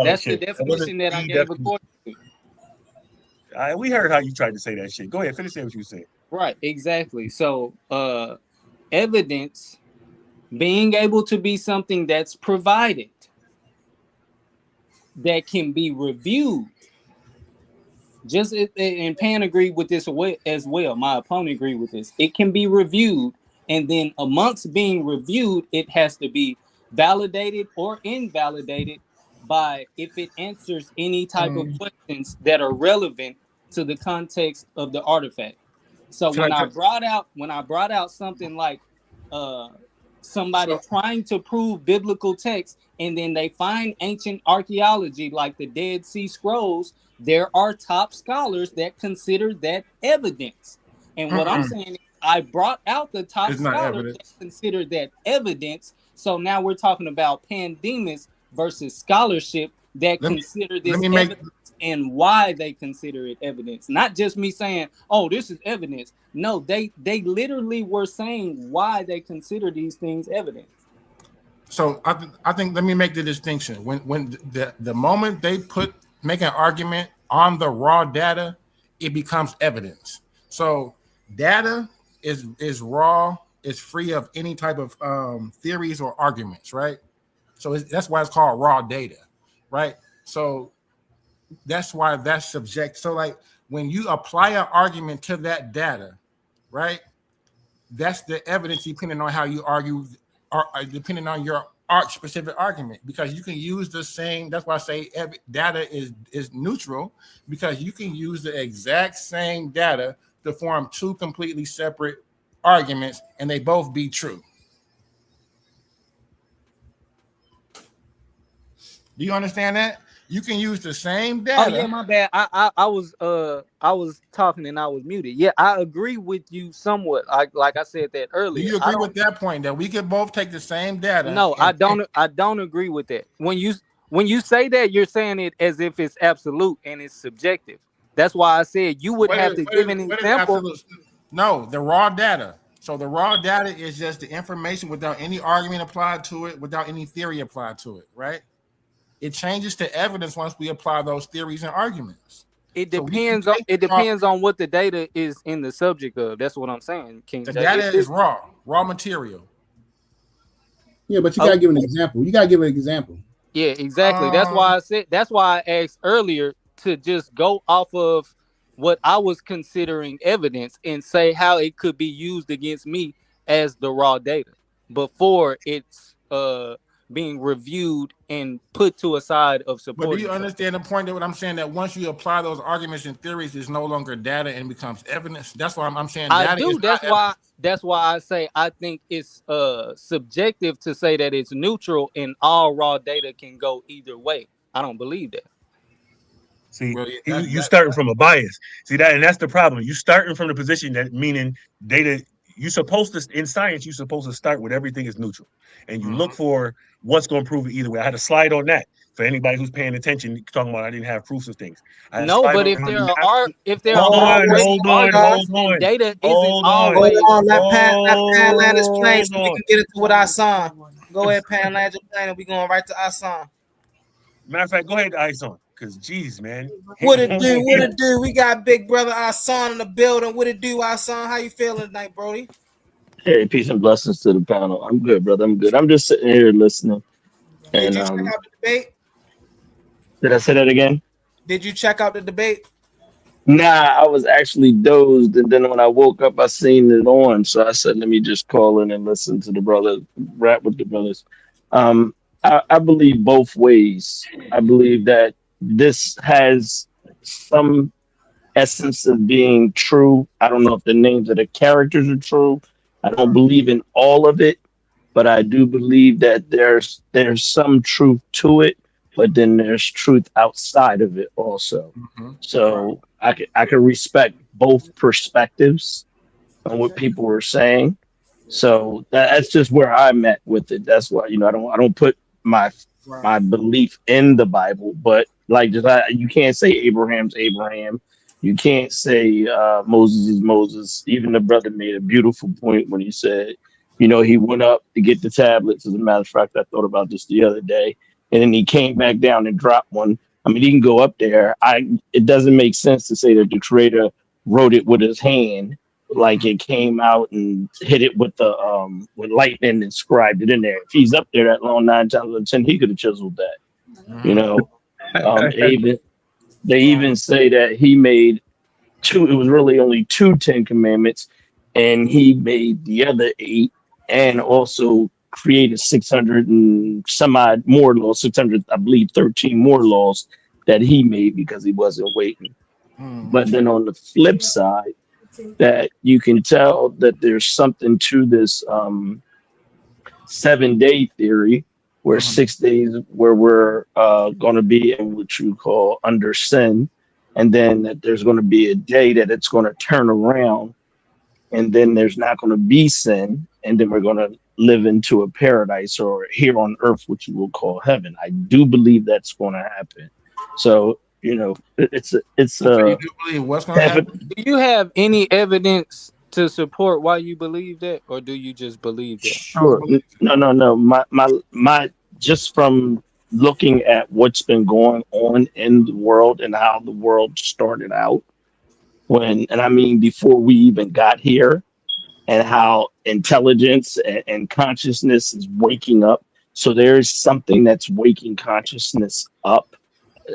That's the definition that I gave according to. We heard how you tried to say that shit. Go ahead, finish saying what you said. Right, exactly. So evidence being able to be something that's provided that can be reviewed. Just and Pan agreed with this as well. My opponent agreed with this. It can be reviewed, and then amongst being reviewed, it has to be validated or invalidated by if it answers any type of questions that are relevant to the context of the artifact. So when I brought out something like somebody trying to prove biblical text, and then they find ancient archaeology like the Dead Sea Scrolls, there are top scholars that consider that evidence. And what I'm saying is I brought out the top scholars that consider that evidence. So now we're talking about Pandemus versus scholarship that consider this evidence and why they consider it evidence. Not just me saying, oh, this is evidence. No, they literally were saying why they consider these things evidence. So I think let me make the distinction. When the moment they make an argument on the raw data, it becomes evidence. So data is raw, is free of any type of theories or arguments, right? So that's why it's called raw data, right? So that's why that's subject. So like when you apply an argument to that data, right? That's the evidence depending on how you argue, or depending on your specific argument, because you can use the same. That's why I say data is neutral, because you can use the exact same data to form two completely separate arguments, and they both be true. Do you understand that? You can use the same data. Oh yeah, my bad. I was talking and I was muted. Yeah, I agree with you somewhat. Like I said that earlier. Do you agree with that point that we can both take the same data? No, I don't agree with that. When you say that, you're saying it as if it's absolute and it's subjective. That's why I said you would have to give an example. No, the raw data. So the raw data is just the information without any argument applied to it, without any theory applied to it, right? It changes to evidence once we apply those theories and arguments. It So depends on what the data is in the subject of. That's what I'm saying, King the J. data is raw material. Yeah, but you gotta give an example. You gotta give an example. Yeah, exactly. That's why I asked earlier to just go off of what I was considering evidence and say how it could be used against me as the raw data before it's being reviewed and put to a side of support. But do you understand the point of what I'm saying? That once you apply those arguments and theories, it's no longer data and becomes evidence. That's why I'm saying I data do. is not That's why I say I think it's subjective to say that it's neutral and all raw data can go either way. I don't believe that. See, you starting from a bias. See that, and that's the problem. You starting from the position that meaning data. You supposed to in science. You supposed to start with everything is neutral, and you look for what's going to prove it either way. I had a slide on that for anybody who's paying attention. Talking about I didn't have proofs of things. I had a No, slide but on if there that. are Hold on, data isn't hold always. on. Let Pan land his plane so we on. can get into what I saw. Go ahead, Pan, land your plane, and we going right to our song. Matter of fact, go ahead, Ice on, because geez, man. What it do? What it do? We got big brother Asan in the building. What it do, Asan? How you feeling tonight, Brody? Hey, peace and blessings to the panel. I'm good, brother. I'm good. I'm just sitting here listening. Did And you check out the debate? did I say that again? Did you check out the debate? Nah, I was actually dozed, and then when I woke up, I seen it on. So I said, let me just call in and listen to the brother rap with the brothers. I believe both ways. I believe that this has some essence of being true. I don't know if the names of the characters are true. I don't believe in all of it, but I do believe that there's some truth to it, but then there's truth outside of it also. So I can respect both perspectives on what people were saying. So that's just where I'm at with it. That's why I don't put my belief in the Bible, but like you can't say Abraham's Abraham. You can't say Moses is Moses. Even the brother made a beautiful point when he said, he went up to get the tablets. As a matter of fact, I thought about this the other day, and then he came back down and dropped one. I mean, he can go up there. It doesn't make sense to say that the creator wrote it with his hand, like it came out and hit it with with lightning and scribed it in there. If he's up there that long, 9 times out of 10, he could have chiseled that. They even say that he made two. It was really only 2 Ten Commandments, and he made the other 8, and also created 600 and some odd more laws. 600, I believe, 13 more laws that he made because he wasn't waiting. But then on the flip side, that you can tell that there's something to this 7-day theory, where 6 days where we're going to be in what you call under sin, and then that there's going to be a day that it's going to turn around, and then there's not going to be sin, and then we're going to live into a paradise, or here on earth, which you will call heaven. I do believe that's going to happen. So it's So you do believe what's going to happen? Do you have any evidence to support why you believe that, or do you just believe that? Sure. No. My just from looking at what's been going on in the world and how the world started out and I mean before we even got here, and how intelligence and consciousness is waking up. So there's something that's waking consciousness up,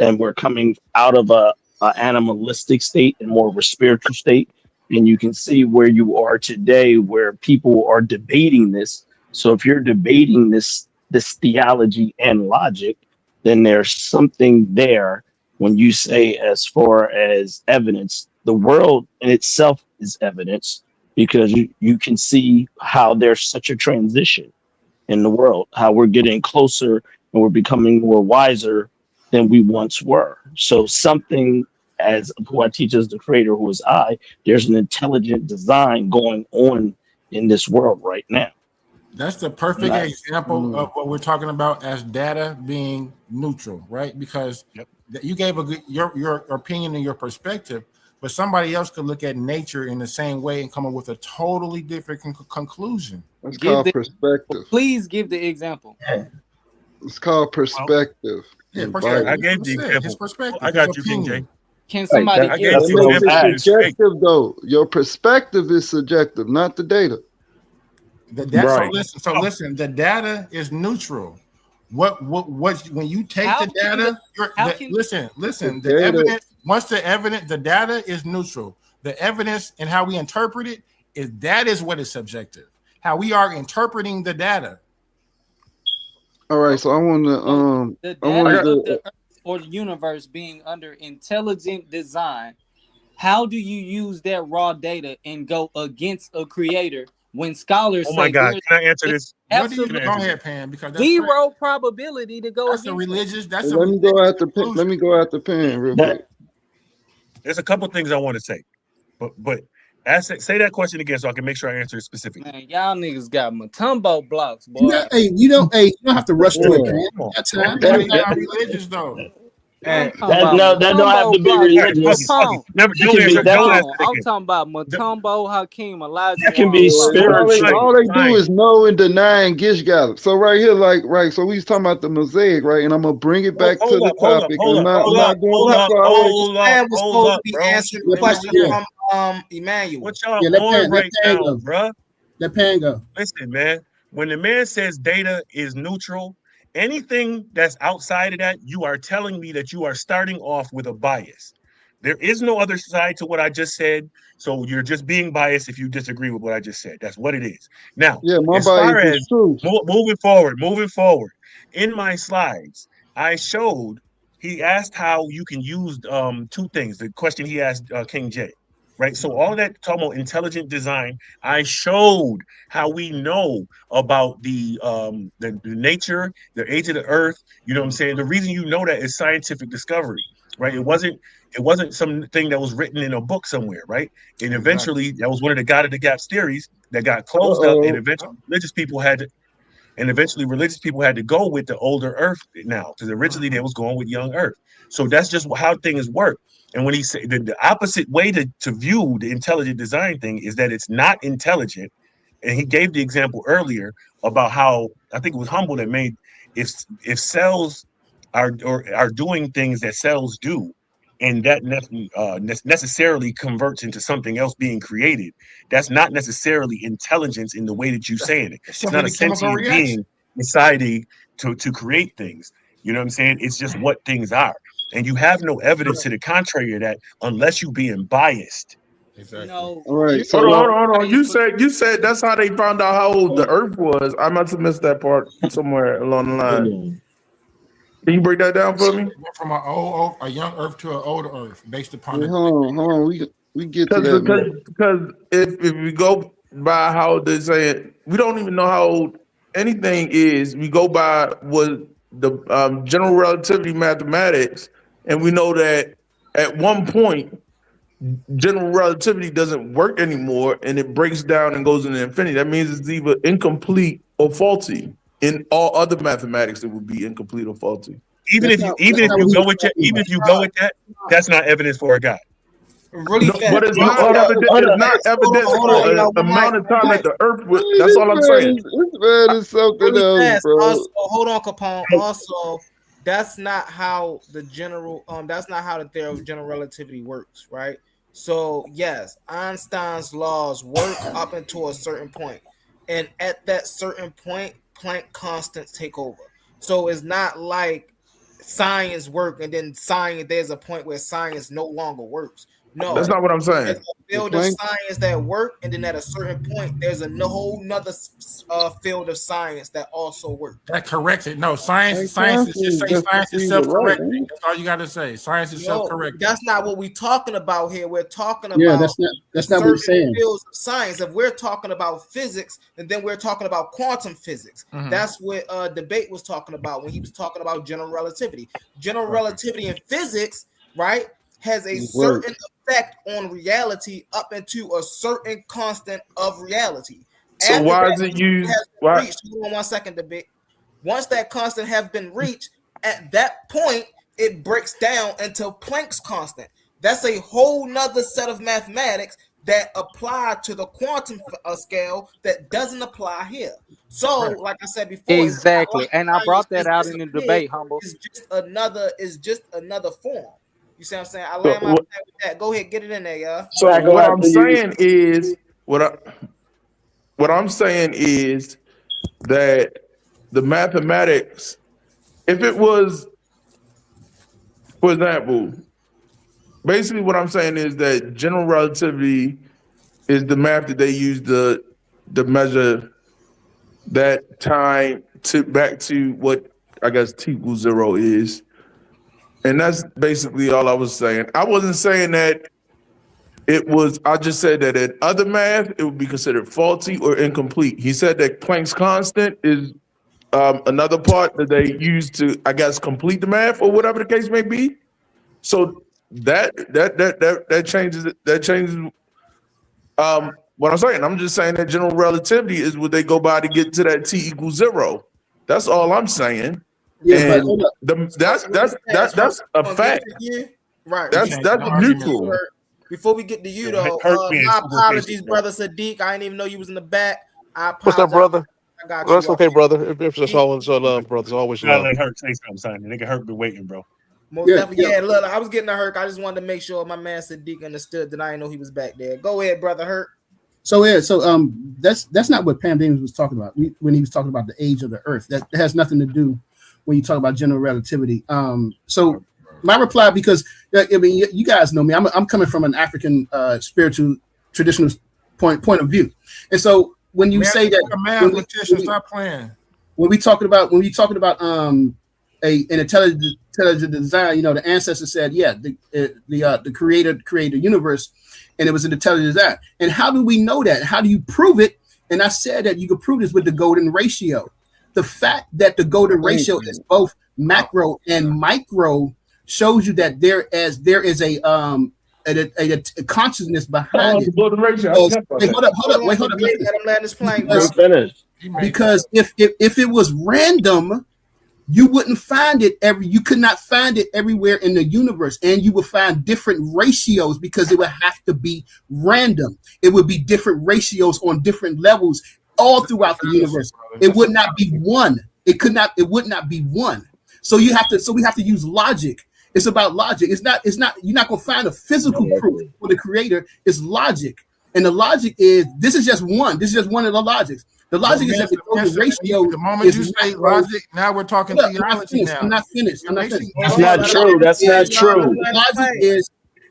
and we're coming out of a animalistic state and more of a spiritual state. And you can see where you are today, where people are debating this. So if you're debating this theology and logic, then there's something there. When you say, as far as evidence, the world in itself is evidence, because you can see how there's such a transition in the world, how we're getting closer and we're becoming more wiser than we once were. So something, as who I teach as the creator, who is there's an intelligent design going on in this world right now. That's the perfect example of what we're talking about as data being neutral, right? Because you gave your opinion and your perspective, but somebody else could look at nature in the same way and come up with a totally different conclusion. That's called perspective. Please give the example. It's called perspective. Yeah, I gave the example. His perspective. I got you, King J. Can somebody That, give gave That that's you what I makes was it examples in the asking. debate. subjective, though. Your perspective is subjective, not the data. So Right. listen. The data is neutral. What when you take how the can the data, how can listen. The The data, evidence once the data is neutral. The evidence and how we interpret it is what is subjective. How we are interpreting the data. all right. So I want to, so the I data wanted of to, the earth or the universe being under intelligent design? How do you use that raw data and go against a creator when scholars Oh my say God, there's can I answer this? What do you Can I absolutely go answer this? ahead, Pam? Because that's crazy. zero probability to go That's a against that? religious. That's a let me go religious after, let conclusion. me go after Pan real quick. That There's a couple things I want to say, but say that question again so I can make sure I answer it specifically. Man, y'all niggas got Matumbo blocks, boy. You don't have to rush through it, Yeah. man. Come on, That bro. time. Why that you that, not religious though? I'm And talking about that don't have Matumbo to be blocks. All right, fuck it, religious. fuck it. Capone, Never, That can be that don't can answer Capone. it I'm again. talking about Matumbo, Hakeem, Elijah that can Wan, be like spiritual. All they do Fine. is know and deny and gish gallop. So right here, right. So we was talking about the mosaic, right? And I'm gonna bring it back to the topic. I'm not going too far away. man was supposed to be bro. answering the Let Pan, question yeah, from Immanuel. What y'all let on Pan right now, go. bruh? Let Pan go. Listen, man. When the man says data is neutral, anything that's outside of that, you are telling me that you are starting off with a bias. There is no other side to what I just said. So you're just being biased if you disagree with what I just said. That's what it is. Now, Yeah, my as bias far as is truth. moving forward, in my slides, I showed he asked how you can use two things. The question he asked King J, right? So all of that talking about intelligent design, I showed how we know about the nature, the age of the earth. You know what I'm saying? The reason you know that is scientific discovery, right? It wasn't something that was written in a book somewhere, right? And Exactly. eventually that was one of the God of the Gap theories that got closed up, and Uh-oh. eventually religious people had to go with the older earth now, because originally they was going with young earth. So that's just how things work. And when he said the opposite way to view the intelligent design thing is that it's not intelligent. And he gave the example earlier about how I think it was Humble that made if cells are doing things that cells do, and that necessarily converts into something else being created. That's not necessarily intelligence in the way that you're saying it. It's It's simply not a the chemical sentient reaction. being deciding to create things. You know what I'm saying? It's just what things are. And you have no evidence to the contrary of that unless you being biased. Exactly. no, All right. you So can Hold on, be hold well, on, hold on. biased, but You said that's how they found out how old the Earth was. I must have missed that part somewhere along the line. Can you break that down for me? Went from a young Earth to an older Earth based upon yeah, the. hold on. We get to that, man. Because if we go by how they say it, we don't even know how old anything is. We go by what the general relativity mathematics, and we know that at one point general relativity doesn't work anymore, and it breaks down and goes into infinity. That means it's either incomplete or faulty. In all other mathematics, it would be incomplete or faulty. Even if you what he go was with that, talking even about. if you go with that, that's not evidence for a God. Really No, fast. but it's Really not fast. evidence. It's not evidence Hold on. for Hey, an y'all, amount of time that Mike. the Earth would. Hey, That's all I'm saying. this man is something Really else, fast. bro. Also, hold on, Capone. Also, that's not how the general that's not how the theory of general relativity works, right? So yes, Einstein's laws work up until a certain point, and at that certain point, Planck constants take over. So it's not like science work and then science there's a point where science no longer works. That's No, not what I'm there's saying. a The field of Planck, science that work, and then at a certain point, there's a whole nother field of science that also work. That corrects it. No, science. Planck Science is just constant say is just to science is see the right, self-correcting. ain't it? That's all you got to say. Science is No, self-correcting. that's not what we're talking about here. We're talking Yeah, about that's not what he's certain saying. fields of science. If we're talking about physics, and then we're talking about quantum physics. Mhm. That's what debate was talking about when he was talking about general relativity. General relativity in physics, right, has a It works. certain effect on reality up into a certain constant of reality. So After why that is it used? has been Why? reached, hold on 1 second, debate. Once that constant has been reached, at that point, it breaks down into Planck's constant. That's a whole nother set of mathematics that apply to the quantum scale that doesn't apply here. So, Right. like I said before, it's not exactly. like And I science brought that just out in the disappeared. debate, humble. It's just another form. You see what I'm saying? I So land my plane with that. Go ahead, get it in there, y'all. So Flacco what I'm after you. saying is what I'm saying is that the mathematics, if it was, for example, basically what I'm saying is that general relativity is the math that they use to measure that time to back to what I guess t equals 0 is. And that's basically all I was saying. I wasn't saying that it was, I just said that in other math, it would be considered faulty or incomplete. He said that Planck's constant is another part that they use to, I guess, complete the math or whatever the case may be. So that changes it. That changes what I'm saying. I'm just saying that general relativity is what they go by to get to that t equals 0. That's all I'm saying. Yeah, but And hold up. that's a fact. Right. That's neutral. Before we get to you though, being my super apologies, patient, brother Sadiq. I didn't even know you was in the back. I apologize. What's up, brother? I got Well, that's you. okay, brother. If that's always love, brother, it's always Gotta love. let Hurt say something, son. Nigga Hurt been waiting, bro. Most definitely. Yeah, look, I was getting a Hurt. I just wanted to make sure my man Sadiq understood that I didn't know he was back there. Go ahead, brother Hurt. So that's not what Pandemus was talking about when he was talking about the age of the Earth. That has nothing to do when you talk about general relativity. So my reply, because I mean you guys know me, I'm coming from an African spiritual traditional point of view, and so when you say that, mathematician, stop playing. When we talking about an intelligent design, the ancestors said, yeah, the creator created the universe, and it was an intelligent design. And how do we know that? How do you prove it? And I said that you could prove this with the golden ratio. The fact that the golden ratio is both macro and micro shows you that there is a consciousness behind it. Golden ratio. Wait, hold up. Let him land his plane. Because if it was random, you wouldn't find it you could not find it everywhere in the universe, and you would find different ratios because it would have to be random. It would be different ratios on different levels all throughout the universe. It would not be one. It would not be one. So we have to use logic. It's about logic. It's not, you're not going to find a physical proof for the creator. It's logic. And the logic is, this is just one of the logics. The logic is that the ratio. The moment you say logic, now we're talking theology. I'm not finished. That's not true. That's not true.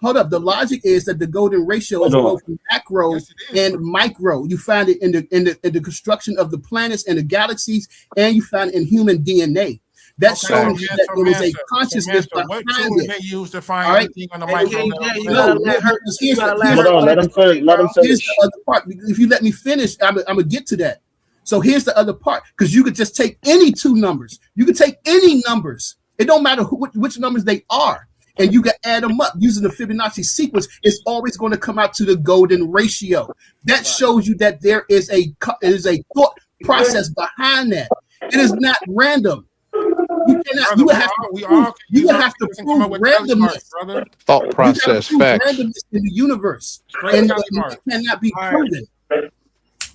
The logic is that the golden ratio is both macro and micro. You find it in the construction of the planets and the galaxies, and you find it in human DNA. That shows you that there is a consciousness behind it. They use to find anything on the micro level. Hold on, let him finish. Here's the other part. If you let me finish, I'm gonna get to that. So here's the other part, because you could just take any two numbers. You could take any numbers. It don't matter which numbers they are, and you can add them up using the Fibonacci sequence. It's always going to come out to the golden ratio. That shows you that there is a thought process behind that. It is not random. You cannot. You have to prove randomness. Thought process, facts. Randomness in the universe, and it cannot be proven.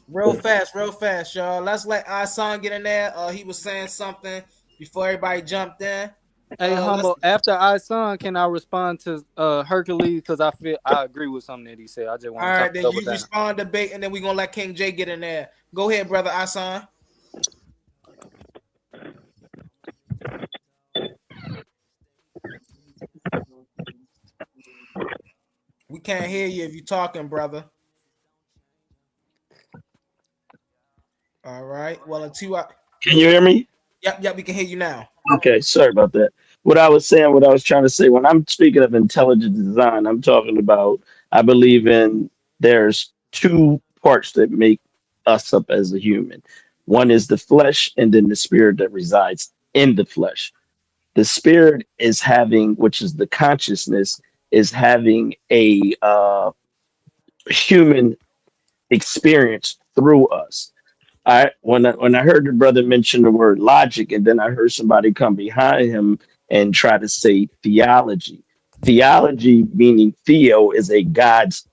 Real fast, y'all. Let's let our son get in there. He was saying something before everybody jumped in. Hey, Humble, after our son, can I respond to Hercules? Because I agree with something that he said. I just want to all right, then you respond, debate, and then we're gonna let King J get in there. Go ahead, brother Asan. We can't hear you if you're talking, brother. All right. Well, until can you hear me? Yep, we can hear you now. Okay, sorry about that. What I was trying to say, when I'm speaking of intelligent design, I'm talking about, I believe there's two parts that make us up as a human. One is the flesh, and then the spirit that resides in the flesh. The spirit is which is the consciousness, is having a human experience through us. When I heard the brother mention the word logic, and then I heard somebody come behind him and try to say theology. Theology, meaning theo, is a God's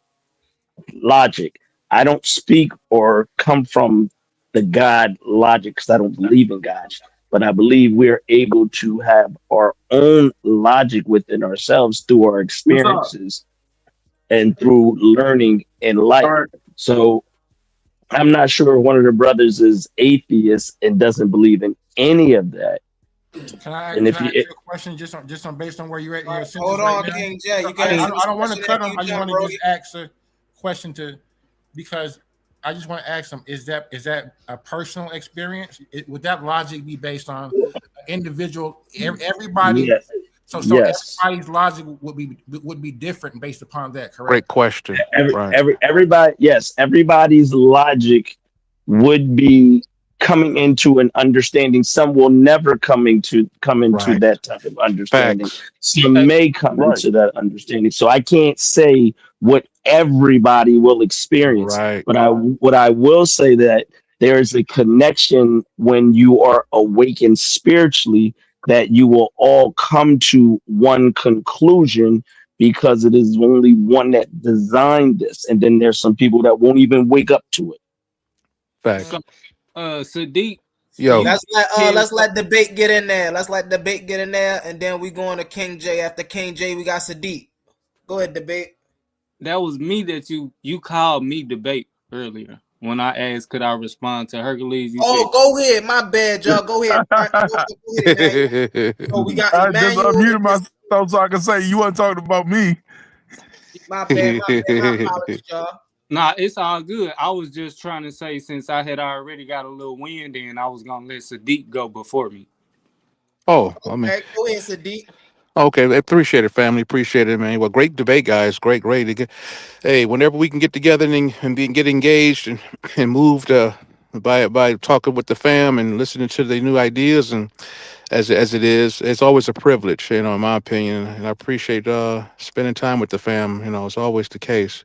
logic. I don't speak or come from the God logic because I don't believe in God. but I believe we're able to have our own logic within ourselves through our What's up? experiences and through learning in All life. right. So I'm not sure if one of the brothers is atheist and doesn't believe in any of that. And Can if I you, ask you a question just on based on where you're at in your Hold sentence right on, now? King J. You I, can I, answer don't- this I don't want to question cut after him. you I just done, want to bro. just ask a question because I just want to ask him: Is that a personal experience? Would that logic be based on individual? Everybody. yes, So yes. everybody's logic would be different based upon that, Great correct? question. Right. Everybody, yes, everybody's logic would be coming into an understanding. Some will never come into Right. that type of understanding. Facts. Some may come Right. into that understanding. So I can't say what everybody will experience, Right. but what I will say that there is a connection when you are awakened spiritually that you will all come to one conclusion because it is only one that designed this. And then there's some people that won't even wake up to it. Facts. Sadiq, Yo. you Let's said let debate get in there. Let's let debate get in there, and then we going to King J. After King J, we got Sadiq. Go ahead, debate. that was me that you called me debate earlier when I asked could I respond to Hercules. You said Go ahead. My bad, y'all. Go ahead. Go ahead, Emmanuel. So we got I just Emmanuel unmuted and this. myself so I can say you weren't talking about me. My bad. My apologies, y'all. nah, it's all good. I was just trying to say since I had already got a little wind in, I was gonna let Sadiq go before me. Oh, I mean, Okay, go ahead, Sadiq. okay. Appreciate it, family. Appreciate it, man. Well, great debate, guys. Great. Hey, whenever we can get together get engaged and moved by talking with the fam and listening to the new ideas and as it is, it's always a privilege, in my opinion. And I appreciate spending time with the fam. It's always the case.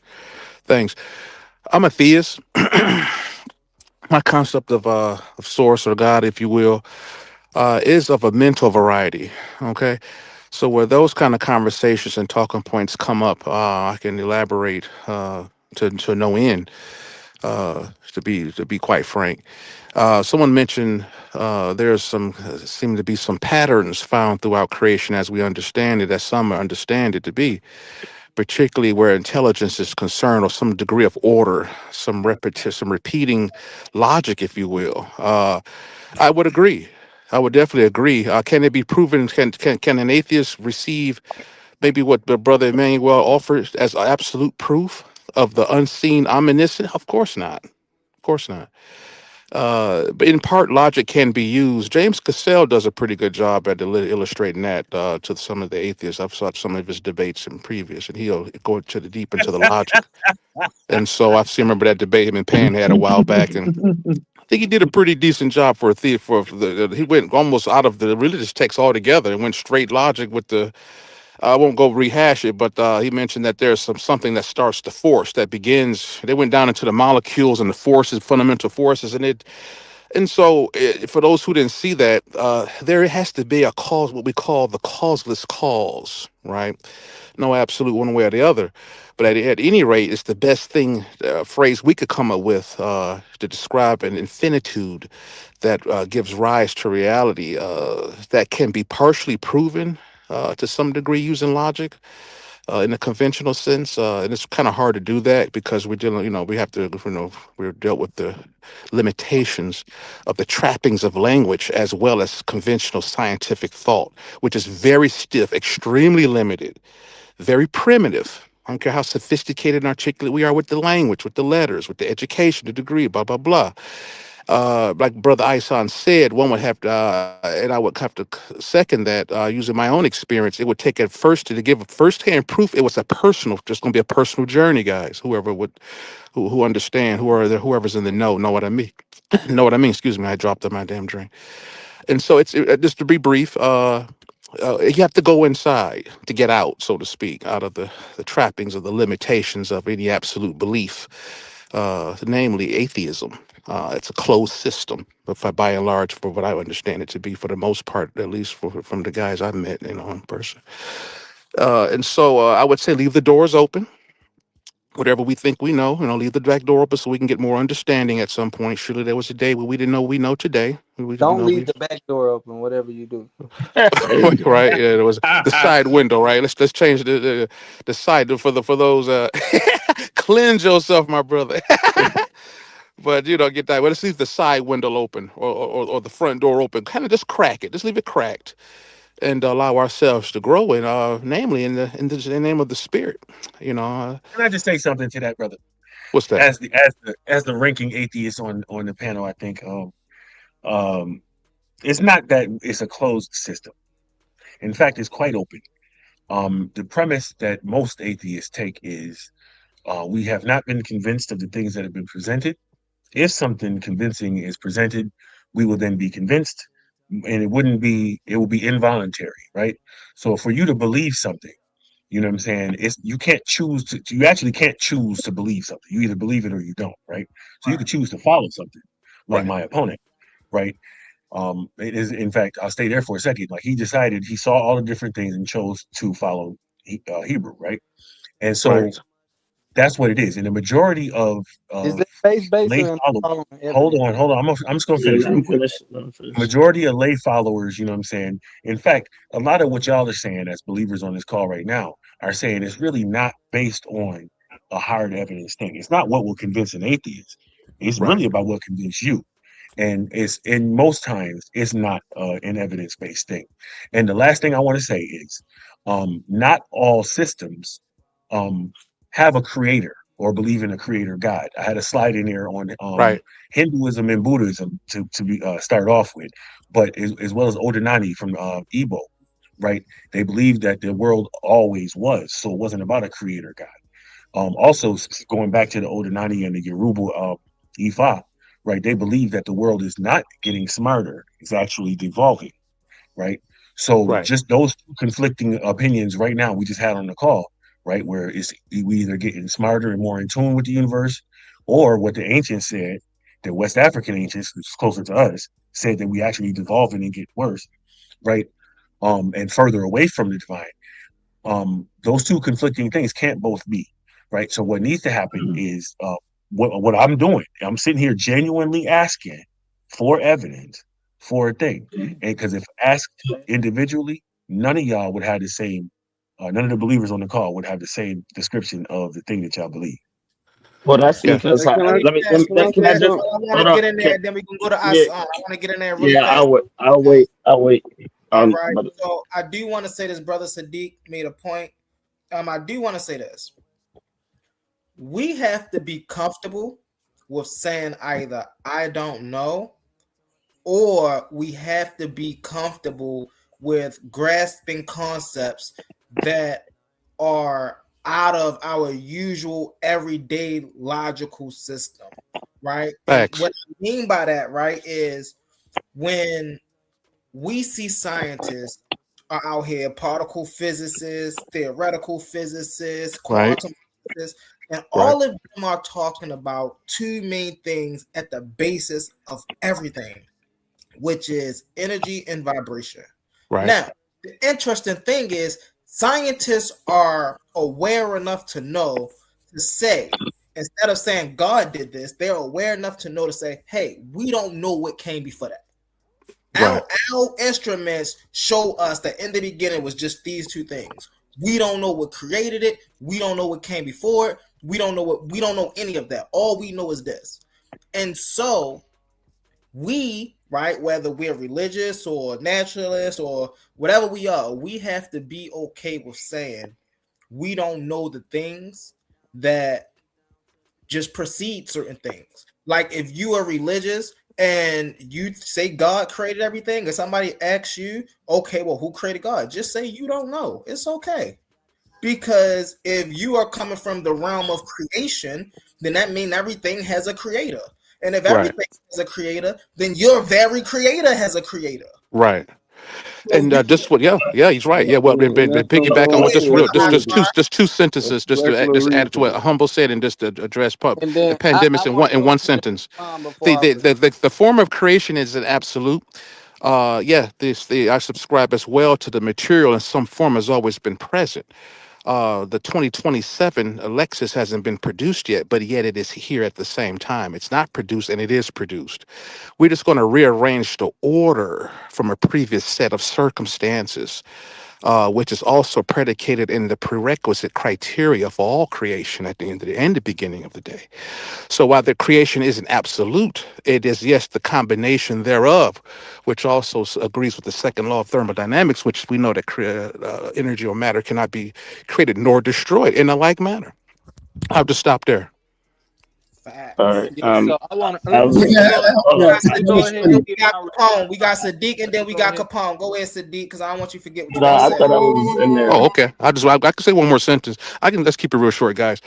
Thanks. I'm a theist. My concept of source or God, if you will, is of a mental variety. Okay, so where those kind of conversations and talking points come up, I can elaborate to no end. To be quite frank, someone mentioned there's seem to be some patterns found throughout creation as we understand it, as some understand it to be, particularly where intelligence is concerned, or some degree of order, some repeating logic, if you will. I would agree. I would definitely agree. Can it be proven? Can an atheist receive maybe what the brother Immanuel offers as absolute proof of the unseen omniscient? Of course not. Of course not. But in part, logic can be used. James Cassell does a pretty good job at illustrating that to some of the atheists. I've saw some of his debates in previous, and he'll go to the deep into the logic. And so I see remember that debate him and Pan had a while back, and I think he did a pretty decent job for a thief. He went almost out of the religious text altogether and went straight logic with the. I won't go rehash it, but he mentioned that there's something that starts the force that begins. They went down into the molecules and the forces, fundamental forces, and so, for those who didn't see that, there has to be a cause, what we call the causeless cause, right? No absolute one way or the other. But at any rate, it's the best thing, phrase we could come up with to describe an infinitude that gives rise to reality that can be partially proven to some degree using logic in a conventional sense. And it's kind of hard to do that because we're dealing, we have to, we're dealt with the limitations of the trappings of language as well as conventional scientific thought, which is very stiff, extremely limited, very primitive. I don't care how sophisticated and articulate we are with the language, with the letters, with the education, the degree, blah, blah, blah. Like Brother Isan said, one would have to, and I would have to second that using my own experience. It would take at first to give firsthand proof. It was a personal, just going to be a personal journey, guys. Who understand, whoever's in the know what I mean. Know what I mean? Excuse me, I dropped on my damn drink. And so just to be brief. You have to go inside to get out, so to speak, out of the trappings of the limitations of any absolute belief, namely atheism. It's a closed system, but by and large, for what I understand it to be, for the most part, at least from the guys I've met, in person. And so I would say leave the doors open. whatever we think we know, leave the back door open so we can get more understanding at some point. Surely there was a day where we didn't know what we know today. Don't leave the back door open, whatever you do. Right? Yeah, there was the side window. Right? Let's change the side for those. Cleanse yourself, my brother. But get that. Well, let's leave the side window open or the front door open. Kind of just crack it. Just leave it cracked and allow ourselves to grow namely in the name of the Spirit. Can I just say something to that, brother? What's that? As the ranking atheist on the panel, I think it's not that it's a closed system. In fact, it's quite open. The premise that most atheists take is we have not been convinced of the things that have been presented. If something convincing is presented, we will then be convinced, and it will be involuntary, right? So for you to believe something, you know what I'm saying? You can't choose you actually can't choose to believe something. You either believe it or you don't, right? So you could choose to follow something, like my opponent, right? It is, in fact, I'll stay there for a second. Like he decided, he saw all the different things and chose to follow Hebrew, right? And so that's what it is. And the majority of is that faith-based lay or followers. Hold on. I'm just gonna finish real quick. Majority of lay followers, you know what I'm saying? In fact, a lot of what y'all are saying as believers on this call right now are saying it's really not based on a hard evidence thing. It's not what will convince an atheist. It's really about what convinces you. And most times it's not an evidence-based thing. And the last thing I want to say is not all systems have a creator or believe in a creator God. I had a slide in there on Hinduism and Buddhism to start off with, but as well as Odinani from Igbo, right? They believe that the world always was, so it wasn't about a creator God. Also, going back to the Odinani and the Yoruba Ifa, right? They believe that the world is not getting smarter; it's actually devolving, right? So just those conflicting opinions right now we just had on the call, right? Where we either getting smarter and more in tune with the universe, or what the ancients said, the West African ancients, which is closer to us, said that we actually devolving and get worse, right? And further away from the divine. Those two conflicting things can't both be, right? So what needs to happen is what I'm doing. I'm sitting here genuinely asking for evidence for a thing, and because if asked individually, none of y'all would have the same. None of the believers on the call would have the same description of the thing that y'all believe. Well, that's because Can I just I want to get in there, then we can go to us. I want to get in there really fast. I'll wait. All right. So I do want to say this. Brother Sadiq made a point. I do want to say this. We have to be comfortable with saying either I don't know, or we have to be comfortable with grasping concepts that are out of our usual everyday logical system, right? And what I mean by that, right, is when we see scientists are out here, particle physicists, theoretical physicists, quantum physicists, and all of them are talking about two main things at the basis of everything, which is energy and vibration. Now, the interesting thing is scientists are aware enough to know to say, instead of saying God did this, they're aware enough to know to say, hey, we don't know what came before that. Our instruments show us that in the beginning was just these two things. We don't know what created it. We don't know what came before it. We don't know any of that. All we know is this. And so we, right, whether we're religious or naturalist or whatever we are, we have to be okay with saying we don't know the things that just precede certain things. Like if you are religious and you say God created everything, and somebody asks you, okay, well, who created God? Just say you don't know. It's okay. Because if you are coming from the realm of creation, then that means everything has a creator. And if everything has a creator, then your very creator has a creator. Right. And just what? Yeah, he's right. Yeah, well, piggyback on what just two sentences, just to add to what Humble said, and just to address the Pandemus in one sentence. The form of creation is an absolute. I subscribe as well to the material in some form has always been present. The 2027 Lexus hasn't been produced yet, but yet it is here at the same time. It's not produced and it is produced. We're just going to rearrange the order from a previous set of circumstances, which is also predicated in the prerequisite criteria for all creation at the end of the beginning of the day. So while the creation isn't absolute, it is, yes, the combination thereof, which also agrees with the second law of thermodynamics, which we know that energy or matter cannot be created nor destroyed in a like manner. I'll just stop there. All right. Yeah, so I want to I was, let me go. Sadiq, Go ahead and then and we get got my Capone. We got Sadiq, and then we Go got ahead. Capone. Go ahead, Sadiq, because I don't want you to forget what you no, got I to say. thought I was in there. Oh, okay. I can say one more sentence. Let's keep it real short, guys.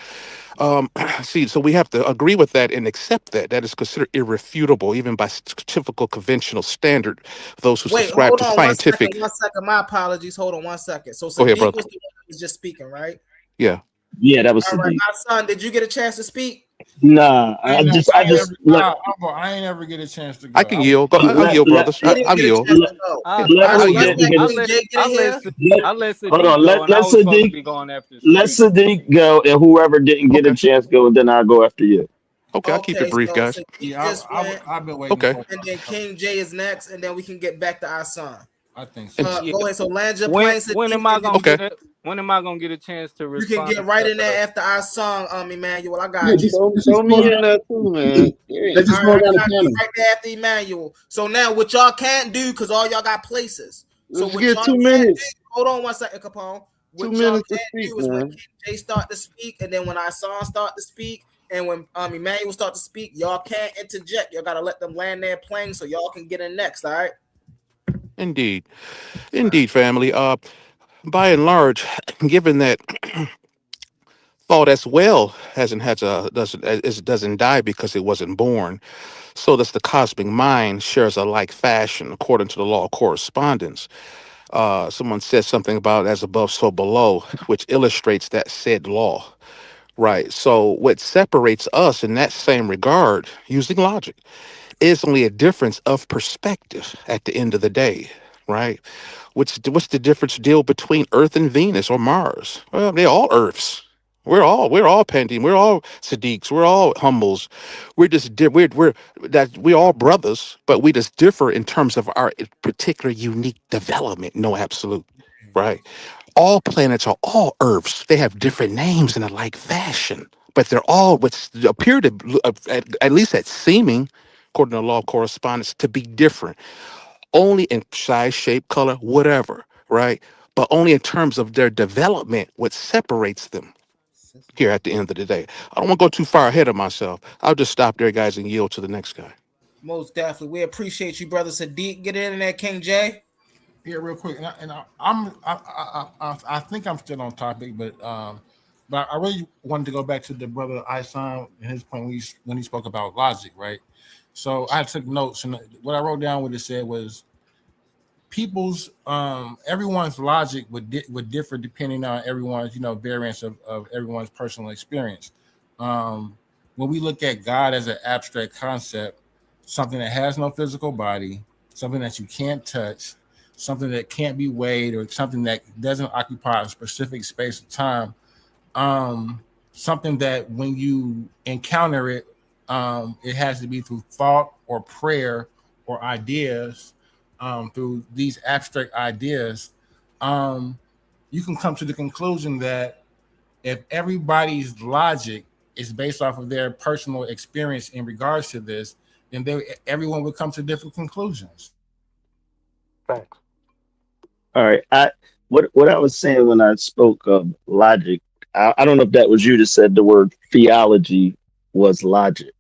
See, so we have to agree with that and accept that. That is considered irrefutable, even by typical conventional standard. Those who Wait, subscribe hold to on one second. scientific. 1 second. My apologies. Hold on 1 second. So Go ahead, Sadiq brother. was the one who was just speaking, right? Yeah. Yeah, that was All right, Sadiq. my son, did you get a chance to speak? Nah, I just I ain't ever get a chance to I go. can yield. I'll let, yield, let, brothers. He didn't I'll get a yield. chance to go. Yeah, let All right, who so let's didn't let get King J get in here. I let hold Sadiq on, go, and I was supposed to be going after let Sadiq. Sadiq go, and whoever didn't get a chance go, and then I'll go after you. Okay, I'll keep it Okay, brief, so guys. Sadiq just went, I've been waiting Okay. for. and then King J is next, and then we can get back to our son. I think so. Yeah. Go ahead. So land your When plane, Sadiq, when am I and then gonna Okay. get it? When am I gonna get a chance to you can respond? get right in there after our song, Immanuel. I Yeah, got you. Throw me in there too, man. Yeah. let's just All go right, around I the got you panel. right there after Emmanuel. So now what y'all can't do, because all y'all got places. So Let's what get y'all 2 can't minutes. do, hold on 1 second, Capone. 2 What y'all minutes to can't speak, do is when man. King J start to speak, and then when our song start to speak, and when Emmanuel start to speak, y'all can't interject. Y'all gotta let them land their plane so y'all can get in next, all right? Indeed, family. By and large, given that thought as well doesn't die because it wasn't born, so does the cosmic mind shares a like fashion according to the law of correspondence. Someone said something about as above, so below, which illustrates that said law. Right. So what separates us in that same regard, using logic, is only a difference of perspective at the end of the day. Right. What's the difference deal between Earth and Venus or Mars? Well, they're all Earths. We're all Pandemus. We're all Sadiqs. We're all Humbles. We're just we're all brothers, but we just differ in terms of our particular unique development. No absolute, right? All planets are all Earths. They have different names in a like fashion, but they're all what appear to, at least at seeming, according to the law of correspondence, to be different only in size, shape, color, whatever, right? But only in terms of their development, what separates them here at the end of the day. I don't want to go too far ahead of myself. I'll just stop there, guys, and yield to the next guy. Most definitely. We appreciate you, brother Sadiq. Get in there, King J. Yeah, real quick, I think I'm still on topic, but I really wanted to go back to the brother Isan and his point when he spoke about logic, right? So I took notes, and what I wrote down, what it said was everyone's logic would differ depending on everyone's variance of everyone's personal experience. When we look at God as an abstract concept, something that has no physical body, something that you can't touch, something that can't be weighed, or something that doesn't occupy a specific space of time, something that when you encounter it, it has to be through thought or prayer or ideas. Through these abstract ideas, you can come to the conclusion that if everybody's logic is based off of their personal experience in regards to this, then everyone would come to different conclusions. Facts. All right. What I was saying when I spoke of logic, I don't know if that was you that said the word theology was logic.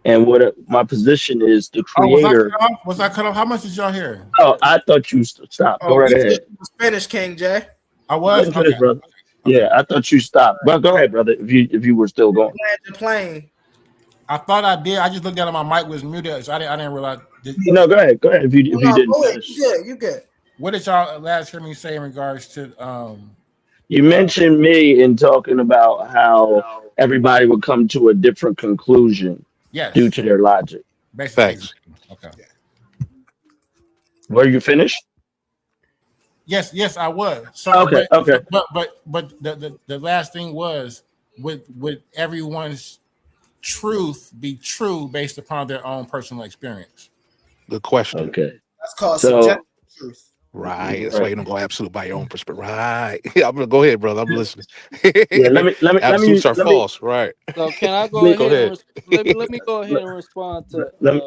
And my position is the Oh, creator. Was I cut off? How much did y'all hear? Oh, I thought you stopped. Go right ahead. Finish, King J. I was. Let me finish, brother. Yeah, I thought you stopped. But go ahead, brother. If you were still going. Land your plane. I thought I did. I just looked at it, my mic was muted, so I didn't realize. No, go ahead. Go ahead. If you didn't go ahead. finish. You good. What did y'all last hear me say in regards to You mentioned me in talking about how everybody would come to a different conclusion due yes, to their logic. basically. Facts. Okay. Were you finished? Yes, I was. So, Okay, okay. but the last thing was, would everyone's truth be true based upon their own personal experience? Good question. Okay. That's called subjective So truth. Right. That's why right. you don't go absolute by your own perspective. Right. I'm gonna go ahead, brother. I'm listening. Yeah, Absolutes are false. Right. So can I let go me Go ahead and ahead. let me go ahead and respond to let me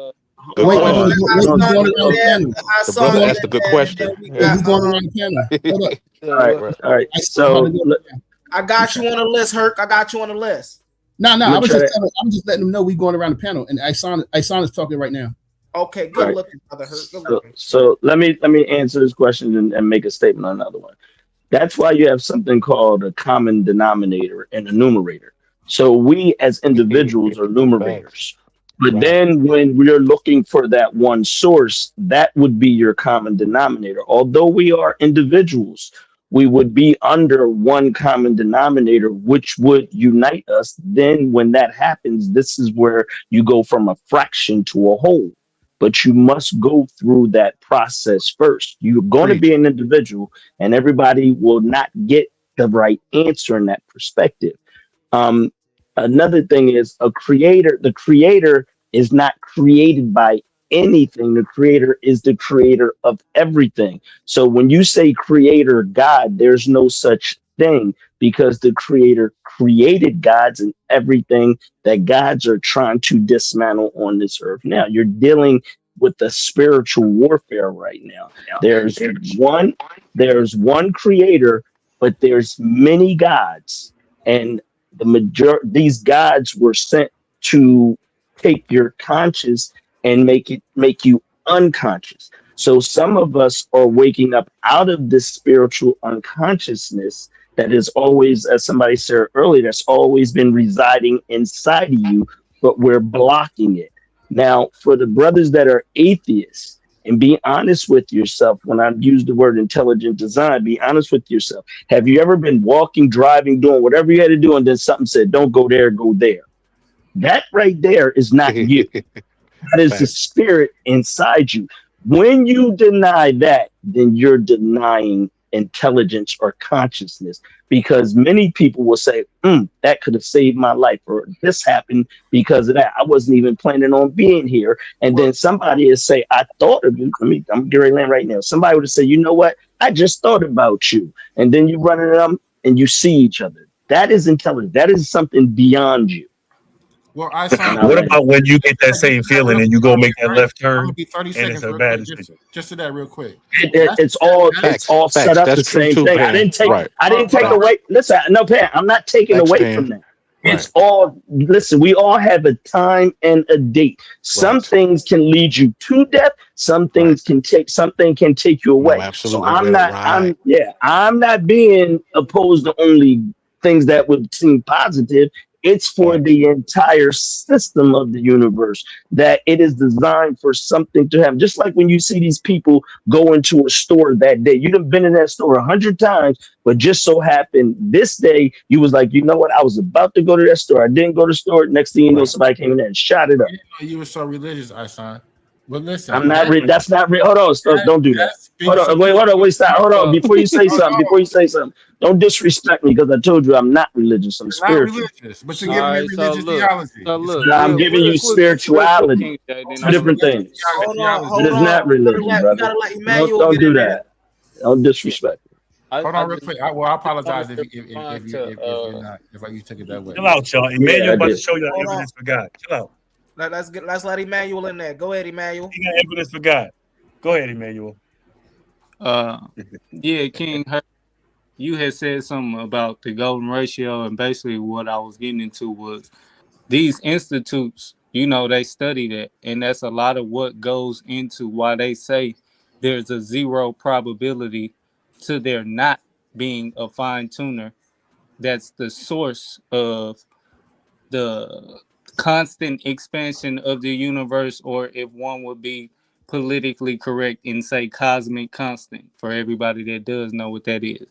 Good hold Wait, on. question. Our Hold we on. son going in around the there, panel. our The son brother in Hold asked a good there, and then question. we Hey, got we going around the panel. Hold up. All right. Right. All right. I about to So go. I got you on the list, Herc. I got you on the list. No, I'm I gonna was try just to I'm just letting them know we going around the panel, and Isan is talking right now. Okay, all good right. looking, brother Herc. Good So, looking. so let me answer this question and make a statement on another one. That's why you have something called a common denominator and a numerator. So we as individuals are Facts. numerators. But Right. then when we're looking for that one source, that would be your common denominator. Although we are individuals, we would be under one common denominator, which would unite us. Then when that happens, this is where you go from a fraction to a whole. But you must go through that process first. You're going to Preach. be an individual, and everybody will not get the right answer in that perspective. Um, Another thing is the creator is not created by anything. The creator is the creator of everything. So when you say creator God, there's no such thing because the creator created gods and everything that gods are trying to dismantle on this earth. Now you're dealing with the spiritual warfare right now. There's one, there's one creator, but there's many gods. And these gods were sent to take your conscious and make you unconscious. So some of us are waking up out of this spiritual unconsciousness that is always, as somebody said earlier, that's always been residing inside of you, but we're blocking it. Now, for the brothers that are atheists, and be honest with yourself. When I use the word intelligent design, be honest with yourself. Have you ever been walking, driving, doing whatever you had to do, and then something said, don't go there, go there? That right there is not you. That is the Facts. spirit inside you. When you deny that, then you're denying intelligence or consciousness because many people will say, that could have saved my life, or this happened because of that. I wasn't even planning on being here. And then somebody will say, I thought of you. I'm getting land right now. Somebody would say, you know what? I just thought about you. And then you run into them and you see each other. That is intelligence. That is something beyond you. Well, I saw. And I What land. about when you get that Just same to that real feeling and quick, you go make that left I'm gonna turn be 30 and it's seconds a real bad quick. decision? Just to that real quick. It's Facts. all set Facts. up That's the true same too, thing. Pam. Right. I didn't take Hold on. Facts. away. Listen, no, Pam, I'm not taking Facts, away from Pam. that. Right. It's all, listen, we all have a time and a date. Some Right. things can lead you to death. Right. Something can take you No, away. So absolutely, Will. Right. I'm not being opposed to only things that would seem positive. It's for Facts. the entire system of the universe that it is designed for something to happen. Just like when you see these people go into a store that day, you've been in that store 100 times, but just so happened this day you was like, you know what? I was about to go to that store. I didn't go to the store. Next thing you know, Right. somebody came in there and shot it I up. didn't know you were so religious, Isan. But I'm listen, not. That's not. Hold on. Stop. Don't do that that. Hold speaks on. Wait. Hold on. Wait. Stop. Hold on. Uh, Before you say hold something. on. Before you say something. Don't disrespect me because I told you I'm not religious. I'm You're not spiritual. religious, but you're So giving me all right, religious theology. so It's look, I'm religious, giving you real quick, spirituality. King J, then Two I'm it's gonna different let religious things. theology. It is not religion, We brother. gotta let Don't Immanuel don't get in do there. that. Don't yeah. disrespect me. Hold I on, real just quick. I wanted apologize if to you respond if you're not if you took it that way. Chill out, y'all. Yeah, Emmanuel I about to did. show y'all Hold on. evidence for God. Chill out. Let's let Immanuel in there. Go ahead, Immanuel. He got evidence for God. Go ahead, Emmanuel. yeah, King. You had said something about the golden ratio, and basically what I was getting into was these institutes, they study that, and that's a lot of what goes into why they say there's a zero probability to there not being a fine tuner that's the source of the constant expansion of the universe, or if one would be politically correct and say cosmic constant for everybody that does know what that is.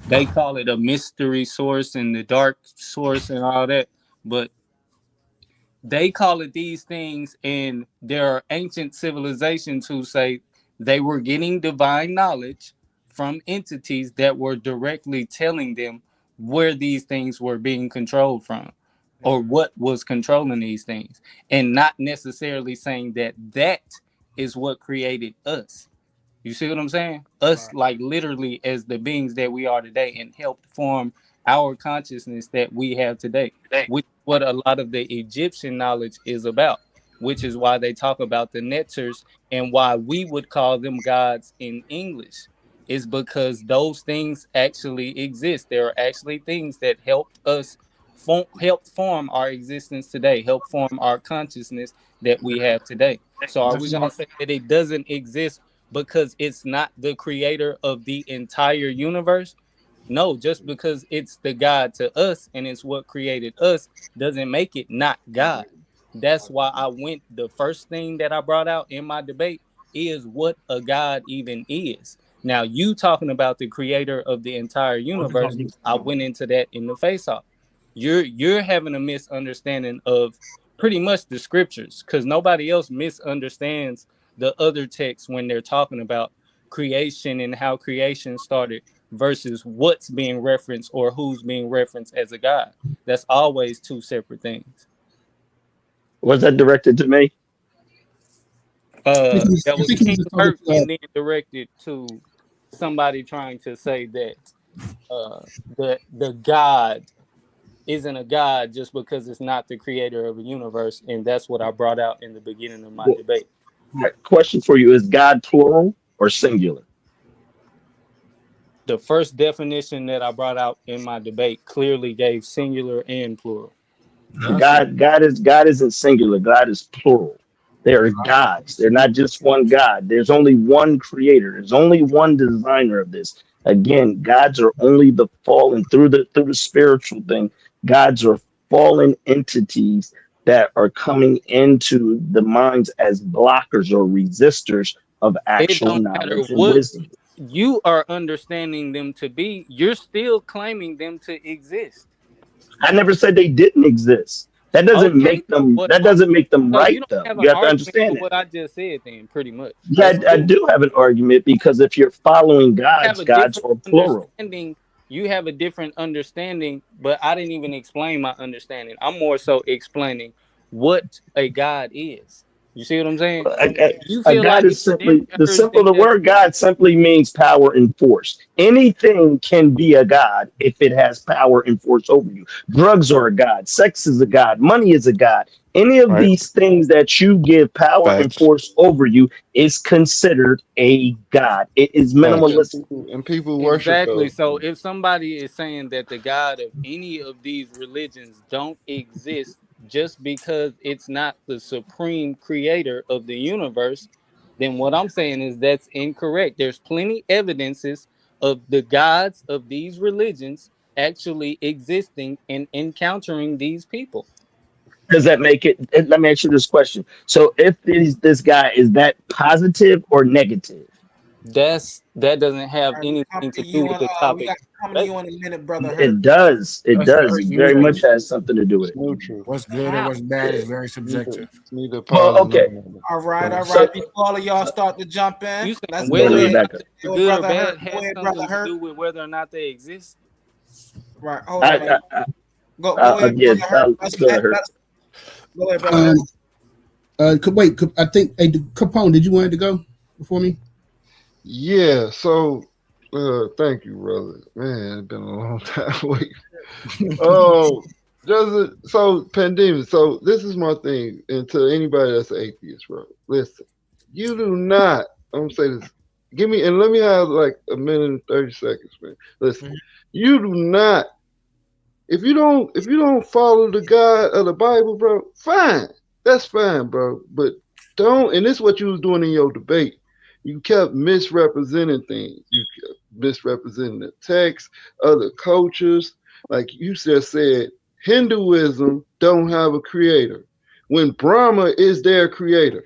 They call it a mystery source and the dark source and all that, but they call it these things, and there are ancient civilizations who say they were getting divine knowledge from entities that were directly telling them where these things were being controlled from, or what was controlling these things, and not necessarily saying that that is what created us. You see what I'm saying? Us, like literally, as the beings that we are today, and helped form our consciousness that we have today, which is what a lot of the Egyptian knowledge is about, which is why they talk about the Netzers, and why we would call them gods in English, is because those things actually exist. There are actually things that helped us help form our existence today, help form our consciousness that we have today. So are we going to say that it doesn't exist because it's not the creator of the entire universe? No, just because it's the God to us and it's what created us doesn't make it not God. That's why the first thing that I brought out in my debate is what a God even is. Now, you talking about the creator of the entire universe, I went into that in the face off. You're having a misunderstanding of pretty much the scriptures, because nobody else misunderstands the other texts when they're talking about creation and how creation started versus what's being referenced or who's being referenced as a God. That's always two separate things. Was that directed to me? That was King Kurt, and then directed to somebody trying to say that the God isn't a God just because it's not the creator of a universe, and that's what I brought out in the beginning of my debate. Question for you: is God plural or singular? The first definition that I brought out in my debate clearly gave singular and plural. God isn't singular. God is plural. They are gods. They're not just one God. There's only one creator. There's only one designer of this. Again, gods are only the fallen through the spiritual thing. Gods are fallen entities that are coming into the minds as blockers or resistors of actual knowledge and wisdom. You are understanding them to be, you're still claiming them to exist. I never said they didn't exist. That doesn't make them. That doesn't make them so right, you don't though. have You have to argument understand with that. what I just said, then, pretty much. Yeah, I do have an argument, because if you're following gods, gods are plural. You have a different understanding, but I didn't even explain my understanding. I'm more so explaining what a God is. You see what I'm saying? You A feel God like is simply the word God simply means power and force. Anything can be a God if it has power and force over you. Drugs are a God. Sex is a God. Money is a God. Any of these things that you give power and force over you is considered a God. It is minimalistic. And people worship Exactly. those. So if somebody is saying that the God of any of these religions don't exist just because it's not the supreme creator of the universe, then what I'm saying is that's incorrect. There's plenty evidences of the gods of these religions actually existing and encountering these people. Does that make it? Let me ask you this question. So if this guy, is that positive or negative? That doesn't have anything to do with the We topic. got to come to you in a minute, brother. It does. It does. It very much has something to do with it. Neutral. What's good or what's bad is very subjective. Well, okay. All right. So- Before all of y'all start to jump in, You let's saying go whether or ahead. not they're good or Brother bad Hurt. Go has ahead, something Brother to Hurt. do with whether or not they exist? Right. Hold on. Go ahead, yes, Brother Hurt. go ahead. Go ahead, Brother Hurt. Wait, I think Capone, did you want to go before me? Yeah, so thank you, brother. Man, it's been a long time waiting. So Pandemus. So this is my thing, and to anybody that's an atheist, bro, listen. You do not. I'm gonna say this. Let me have like a minute and 30 seconds, man. Listen, you do not. If you don't follow the God of the Bible, bro, fine. That's fine, bro. But don't. And this is what you was doing in your debate. You kept misrepresenting things. You kept misrepresenting the text, other cultures. Like you just said, Hinduism don't have a creator when Brahma is their creator.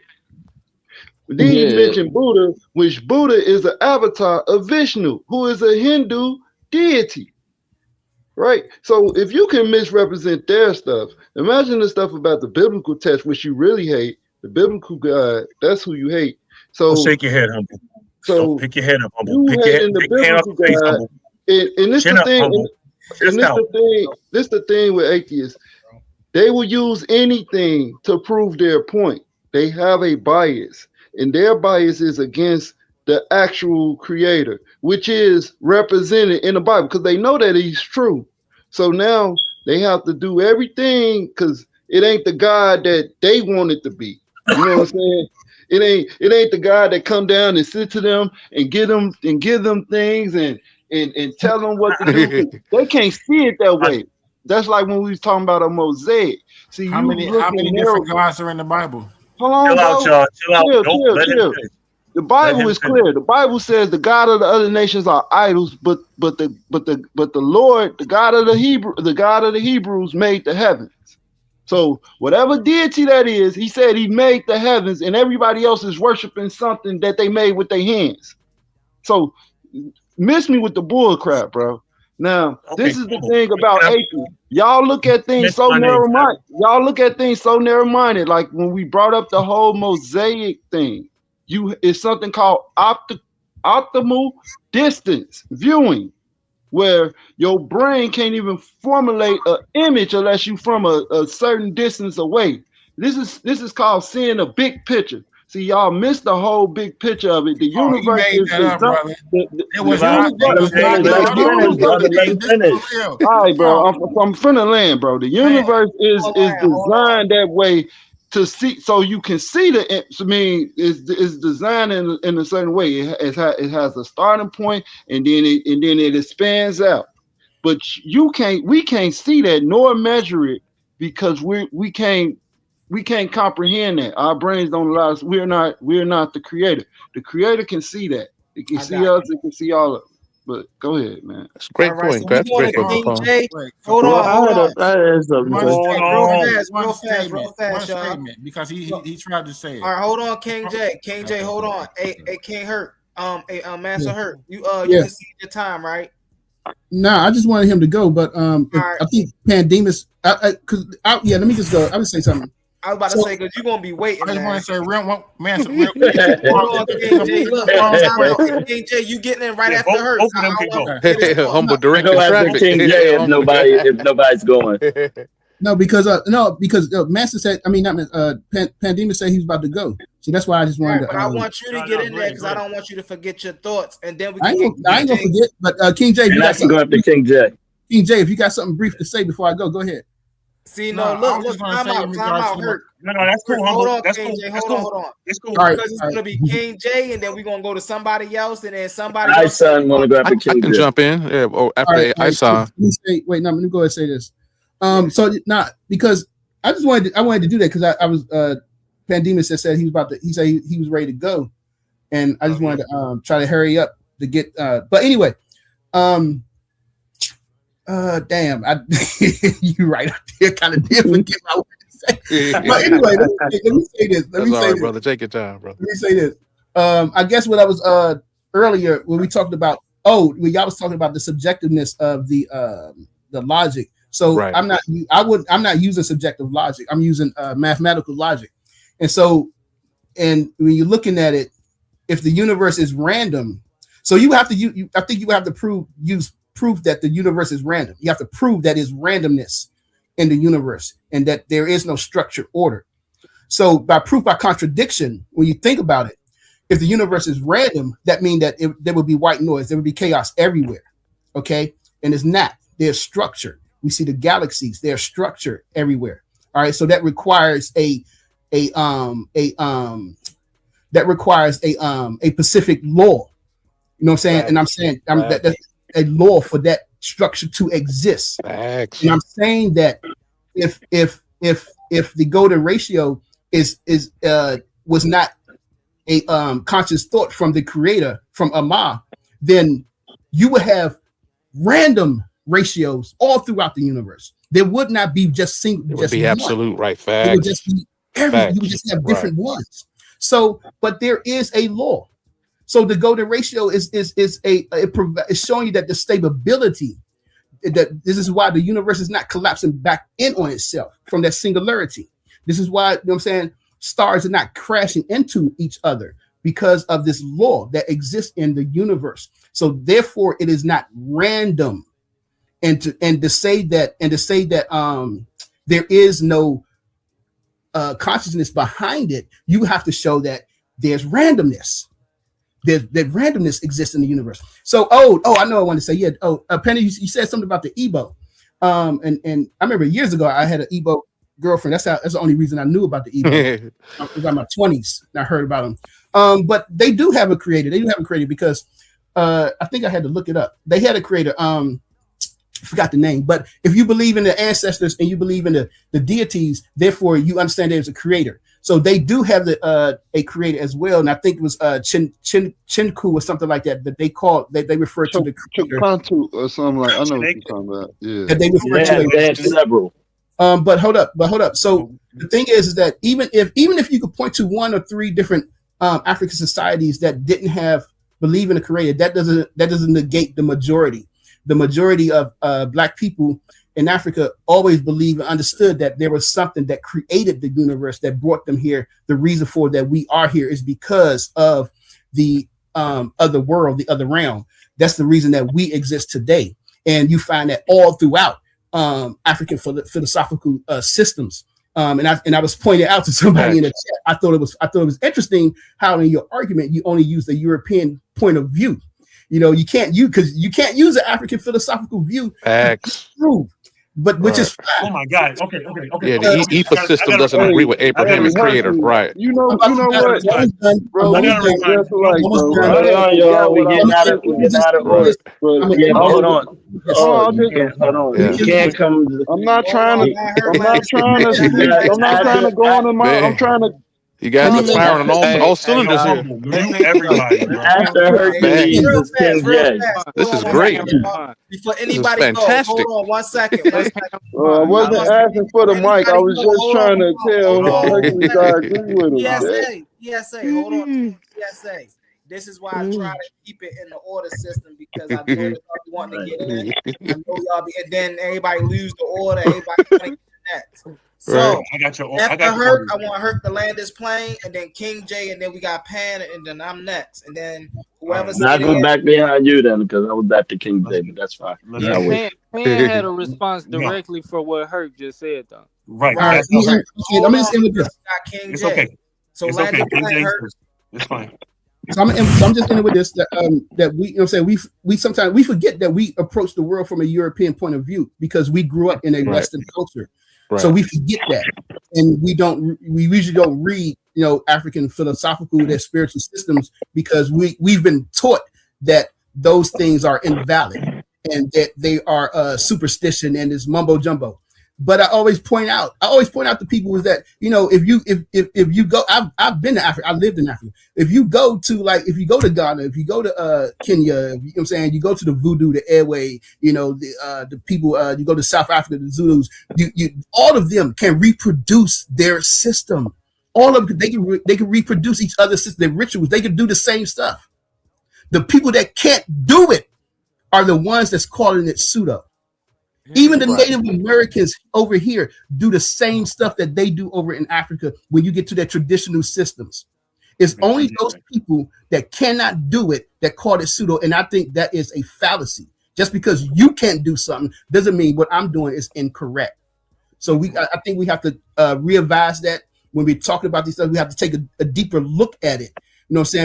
Then you mentioned Buddha, which Buddha is an avatar of Vishnu, who is a Hindu deity. Right? So if you can misrepresent their stuff, imagine the stuff about the biblical text, which you really hate, the biblical God, that's who you hate. So Don't shake your head, Humphrey. So pick your head up, humble. you Pick your head, hating the take your hand off biblical your face, God, humble. and this Chin the up, thing. humble. And Just this out. the thing. This the thing with atheists. They will use anything to prove their point. They have a bias, and their bias is against the actual creator, which is represented in the Bible, because they know that he's true. So now they have to do everything because it ain't the God that they want it to be. You know what I'm saying? It ain't the God that come down and sit to them and give them things and tell them what to do. They can't see it that way. That's like when we was talking about a mosaic. See, How you many looking narrow. different gods are in the Bible? Hold on, Chill out, bro. y'all. Chill out. Don't let him Chill. finish. The Let Bible him is finish. clear. The Bible says the God of the other nations are idols, but the Lord, the God of the Hebrews made the heavens. So whatever deity that is, he said he made the heavens, and everybody else is worshiping something that they made with their hands. So miss me with the bull crap, bro. Now, Okay, this is the humble. thing about atheists. Y'all look at things Mention so my name. narrow-minded. Y'all look at things so narrow-minded. Like when we brought up the whole mosaic thing, it's something called optimal distance viewing, where your brain can't even formulate an image unless you from a certain distance away. This is called seeing a big picture. See, y'all missed the whole big picture of it. The Oh, he universe made is that up, designed. brother. The It was Chill out. not. It Let him was not. finish. Let him Hold on, finish, brother. Let this him is finish. for real. All right, bro. No, I'm finna land, bro. The man. universe is Hold on, hold on. designed that way to see, so you can see the. I mean, it's designed in a certain way. It has a starting point, and then it expands out. But we can't see that nor measure it because we can't comprehend that. Our brains don't allow us. We're not the creator. The creator can see that. It can I see got us. It can see all of it. But go ahead, man. That's a All great right, point. so we That's a going great to point, King Capone. J. Wait, Hold Well, on. that is one something. Hold Real on. fast, one real fast, one y'all. statement, because he tried to say All it. right, hold on, King J. King J, hold on. Hey, King Hurt. Master Yeah. Hurt. You Yeah. can see your time, right? Nah, I just wanted him to go, but right. I think Pandemus. Let me just go. I would say something. I was about to say because you're gonna be waiting, I just man. want to say real Hold on, King J. Look, King J, you getting in right Yeah, after her. both of them can go. Humble Go directing after traffic. King J if nobody's going. No, because Master said. I mean, not Pandemus said he was about to go. So that's why I just wanted Right, to. but I want you to get in there because I don't want you to forget your thoughts, and then we I can ain't get gonna forget. But King J, if you And I got can go something, after King J. King J, if you got something brief to say before I go ahead. See, No, no, I was just look, gonna say in time regards out, to Hurt. No, that's cool, Hold humble. on, That's King cool. J, That's hold cool. on. It's cool. All right, Because it's gonna be King J, and then we're gonna go to somebody else, and then somebody My else. son want to go after I King can J. jump in. Yeah, or all after right. I saw. Let me say. Wait, no. Let me go ahead and say this. So not because I wanted to do that because I was Pandemus said he was about to. He said he was ready to go, and I just wanted to try to hurry up to get. But anyway, damn, you right up there. Kind of did forget my. But anyway, let me say this. That's all right, brother. Take your time, brother. Let me say this. I guess what I was earlier when we talked about when y'all was talking about the subjectiveness of the logic. So right. I'm not using subjective logic. I'm using mathematical logic. And so, and when you're looking at it, if the universe is random, so you have to I think you have to use proof that the universe is random. You have to prove that it's randomness in the universe and that there is no structured order. So by proof by contradiction, when you think about it, if the universe is random, that means that there would be white noise, there would be chaos everywhere. Okay, and it's not. There's structure. We see the galaxies. There's structure everywhere. All right, so that requires a specific law. You know what I'm saying? Right. And I'm saying that's a law for that structure to exist. Facts. And I'm saying that if the golden ratio was not a conscious thought from the creator, from Amma, then you would have random ratios all throughout the universe. There would not be just single. It would be absolute, one. right? Facts. It would just be everything. You would just have different ones. So, but there is a law. So the golden ratio is showing you that the stability, that this is why the universe is not collapsing back in on itself from that singularity. This is why, you know what I'm saying, stars are not crashing into each other, because of this law that exists in the universe. So therefore, it is not random. And to say that there is no consciousness behind it, you have to show that there's randomness. That randomness exists in the universe. So I know I want to say Penny, you said something about the Igbo, and I remember years ago I had an Igbo girlfriend. That's the only reason I knew about the Igbo. I was in my 20s and I heard about them. But they do have a creator. They do have a creator because I think I had to look it up. They had a creator. I forgot the name, but if you believe in the ancestors and you believe in the deities, therefore you understand there's a creator. So they do have a creator as well, and I think it was Chinku or something like that they call they refer to the creator. Chikantu or something like I know what you're talking about. Yeah, that they refer to they have several. But hold up. So the thing is that even if you could point to 1 or 3 different African societies that didn't believe in a creator, that doesn't negate the majority. The majority of Black people in Africa always believed and understood that there was something that created the universe that brought them here. The reason for that we are here is because of the other world, the other realm. That's the reason that we exist today. And you find that all throughout African philosophical systems. And I was pointing out to somebody in the chat. I thought it was interesting how in your argument you only use the European point of view. You can't use the African philosophical view. Facts. But which is fine. Oh my God. Okay. Yeah, the EPA system doesn't agree with Abraham as creator, right? You know what, bro? Hold on. You can't come. I'm not trying to go on in my. I'm trying to. You guys are firing on all cylinders here. Everybody, bro. After Hercules is King J. This is great. Before anybody goes, fantastic. hold on 1 second. I wasn't asking for the mic. I was just trying to tell Hercules I agree with him. PSA, hold on. PSA. This is why I try to keep it in the order system because I know that y'all want to get in. I know y'all be, and then everybody lose the order. Everybody want to get next. So I got your. After I Herc, I want Herc to land this plane, and then King J, and then we got Pan, and then I'm next, and then whoever's. Not go back behind you then, because I was back to King J, but that's fine. Pan had a response directly for what Herc just said, though. Right. I'm just in with this. King It's J. okay. So It's land okay. the plane, Herc. It's fine. So I'm just in with this that we sometimes we forget that we approach the world from a European point of view because we grew up in a Western culture. Right. So we forget that, and we usually don't read, African philosophical, their spiritual systems, because we've been taught that those things are invalid and that they are superstition and is mumbo jumbo. But I always point out to people is that, if you go, I've been to Africa, I lived in Africa. If you go to Ghana, if you go to Kenya, you go to the Voodoo, the Airway, the people, you go to South Africa, the Zulus, you all of them can reproduce their system. All of them, they can reproduce each other's system, their rituals. They can do the same stuff. The people that can't do it are the ones that's calling it pseudo. Even the Native Americans over here do the same stuff that they do over in Africa when you get to their traditional systems. It's only those people that cannot do it that call it pseudo, and I think that is a fallacy. Just because you can't do something doesn't mean what I'm doing is incorrect. So I think we have to readvise that when we're talking about these stuff. We have to take a deeper look at it.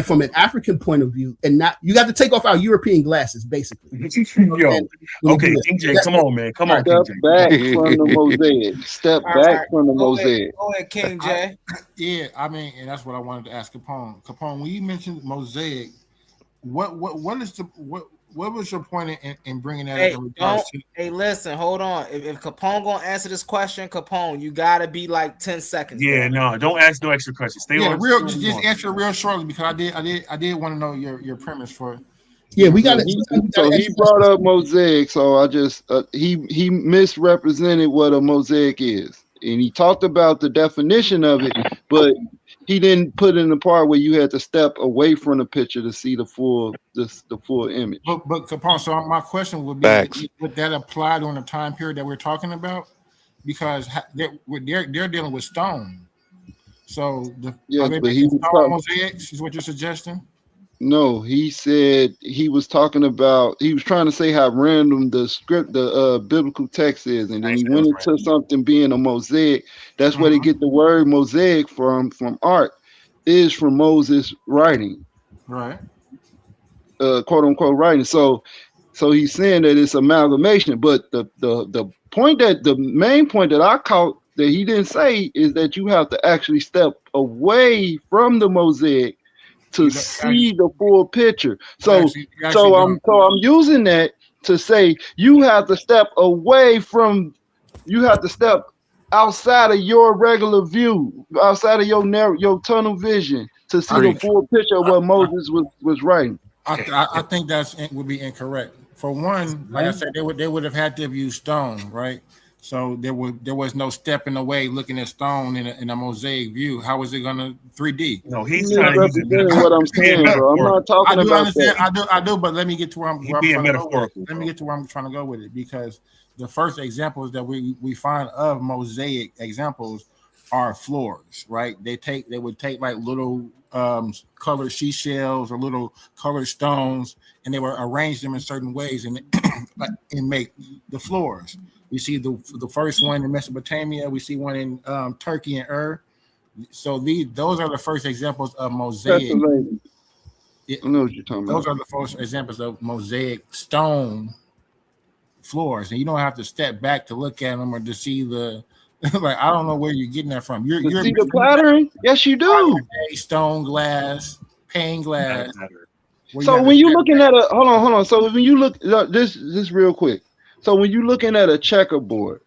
From an African point of view, and not you got to take off our European glasses, basically. Okay, King J, come on, man, come on. Step back from the mosaic. Step back from the mosaic. Go ahead, King J. And that's what I wanted to ask Capone. Capone, when you mentioned mosaic, what was your point in bringing that up? Hey, listen, hold on. If Capone gonna answer this question, Capone, you gotta be like 10 seconds. Yeah, no, don't ask no extra questions. Stay on. Just answer real shortly because I did want to know your premise for it. Yeah, we got it. So he brought up mosaic. So I just he misrepresented what a mosaic is, and he talked about the definition of it, but he didn't put in the part where you had to step away from the picture to see the full image. But Capone, so my question would be: would that apply during the time period that we're talking about? Because they're dealing with stone. So Yeah, are they but he making was stone talking. mosaics? Is what you're suggesting? No, he said he was talking about. He was trying to say how random the biblical text is, and I then ain't he say it went was into random. something being a mosaic. That's where they Mhm. get the word mosaic from art, is from Moses writing, Right. quote unquote writing. So he's saying that it's amalgamation, but the main point that I caught that he didn't say is that you have to actually step away from the mosaic to You don't see the full picture. So you actually don't. I'm using that to say you have to step away from, you have to step outside of your regular view, outside of your tunnel vision to see the Preach. full picture of what Moses was writing. I think would be incorrect. For one, like I Right? said, they would have had to have used stone, right? So there was no stepping away looking at stone in a mosaic view. How was it gonna 3D? No, You he's trying to use it. misrepresenting what I'm He's being saying, bro. I'm metaphorical. not talking I do about understand. that. I do. But let me get to He's where I'm being trying to go with it. metaphorical, Let me bro. get to where I'm trying to go with it because the first examples that we find of mosaic examples are floors, right? They would take like little colored seashells or little colored stones, and they would arrange them in certain ways and and make the floors. We see the first one in Mesopotamia. We see one in Turkey and Ur. So those are the first examples of That's the mosaic. lady. It, I know what you're talking those about. are the first examples of mosaic stone floors, and you don't have to step back to look at them or to see the like. I don't know where you're getting that from. To You're see the pattern? Yes, you do. stone glass, pane Doesn't glass, matter. where you So have to when you're step looking at a hold on. So when you look this real quick. So when you're looking at a checkerboard,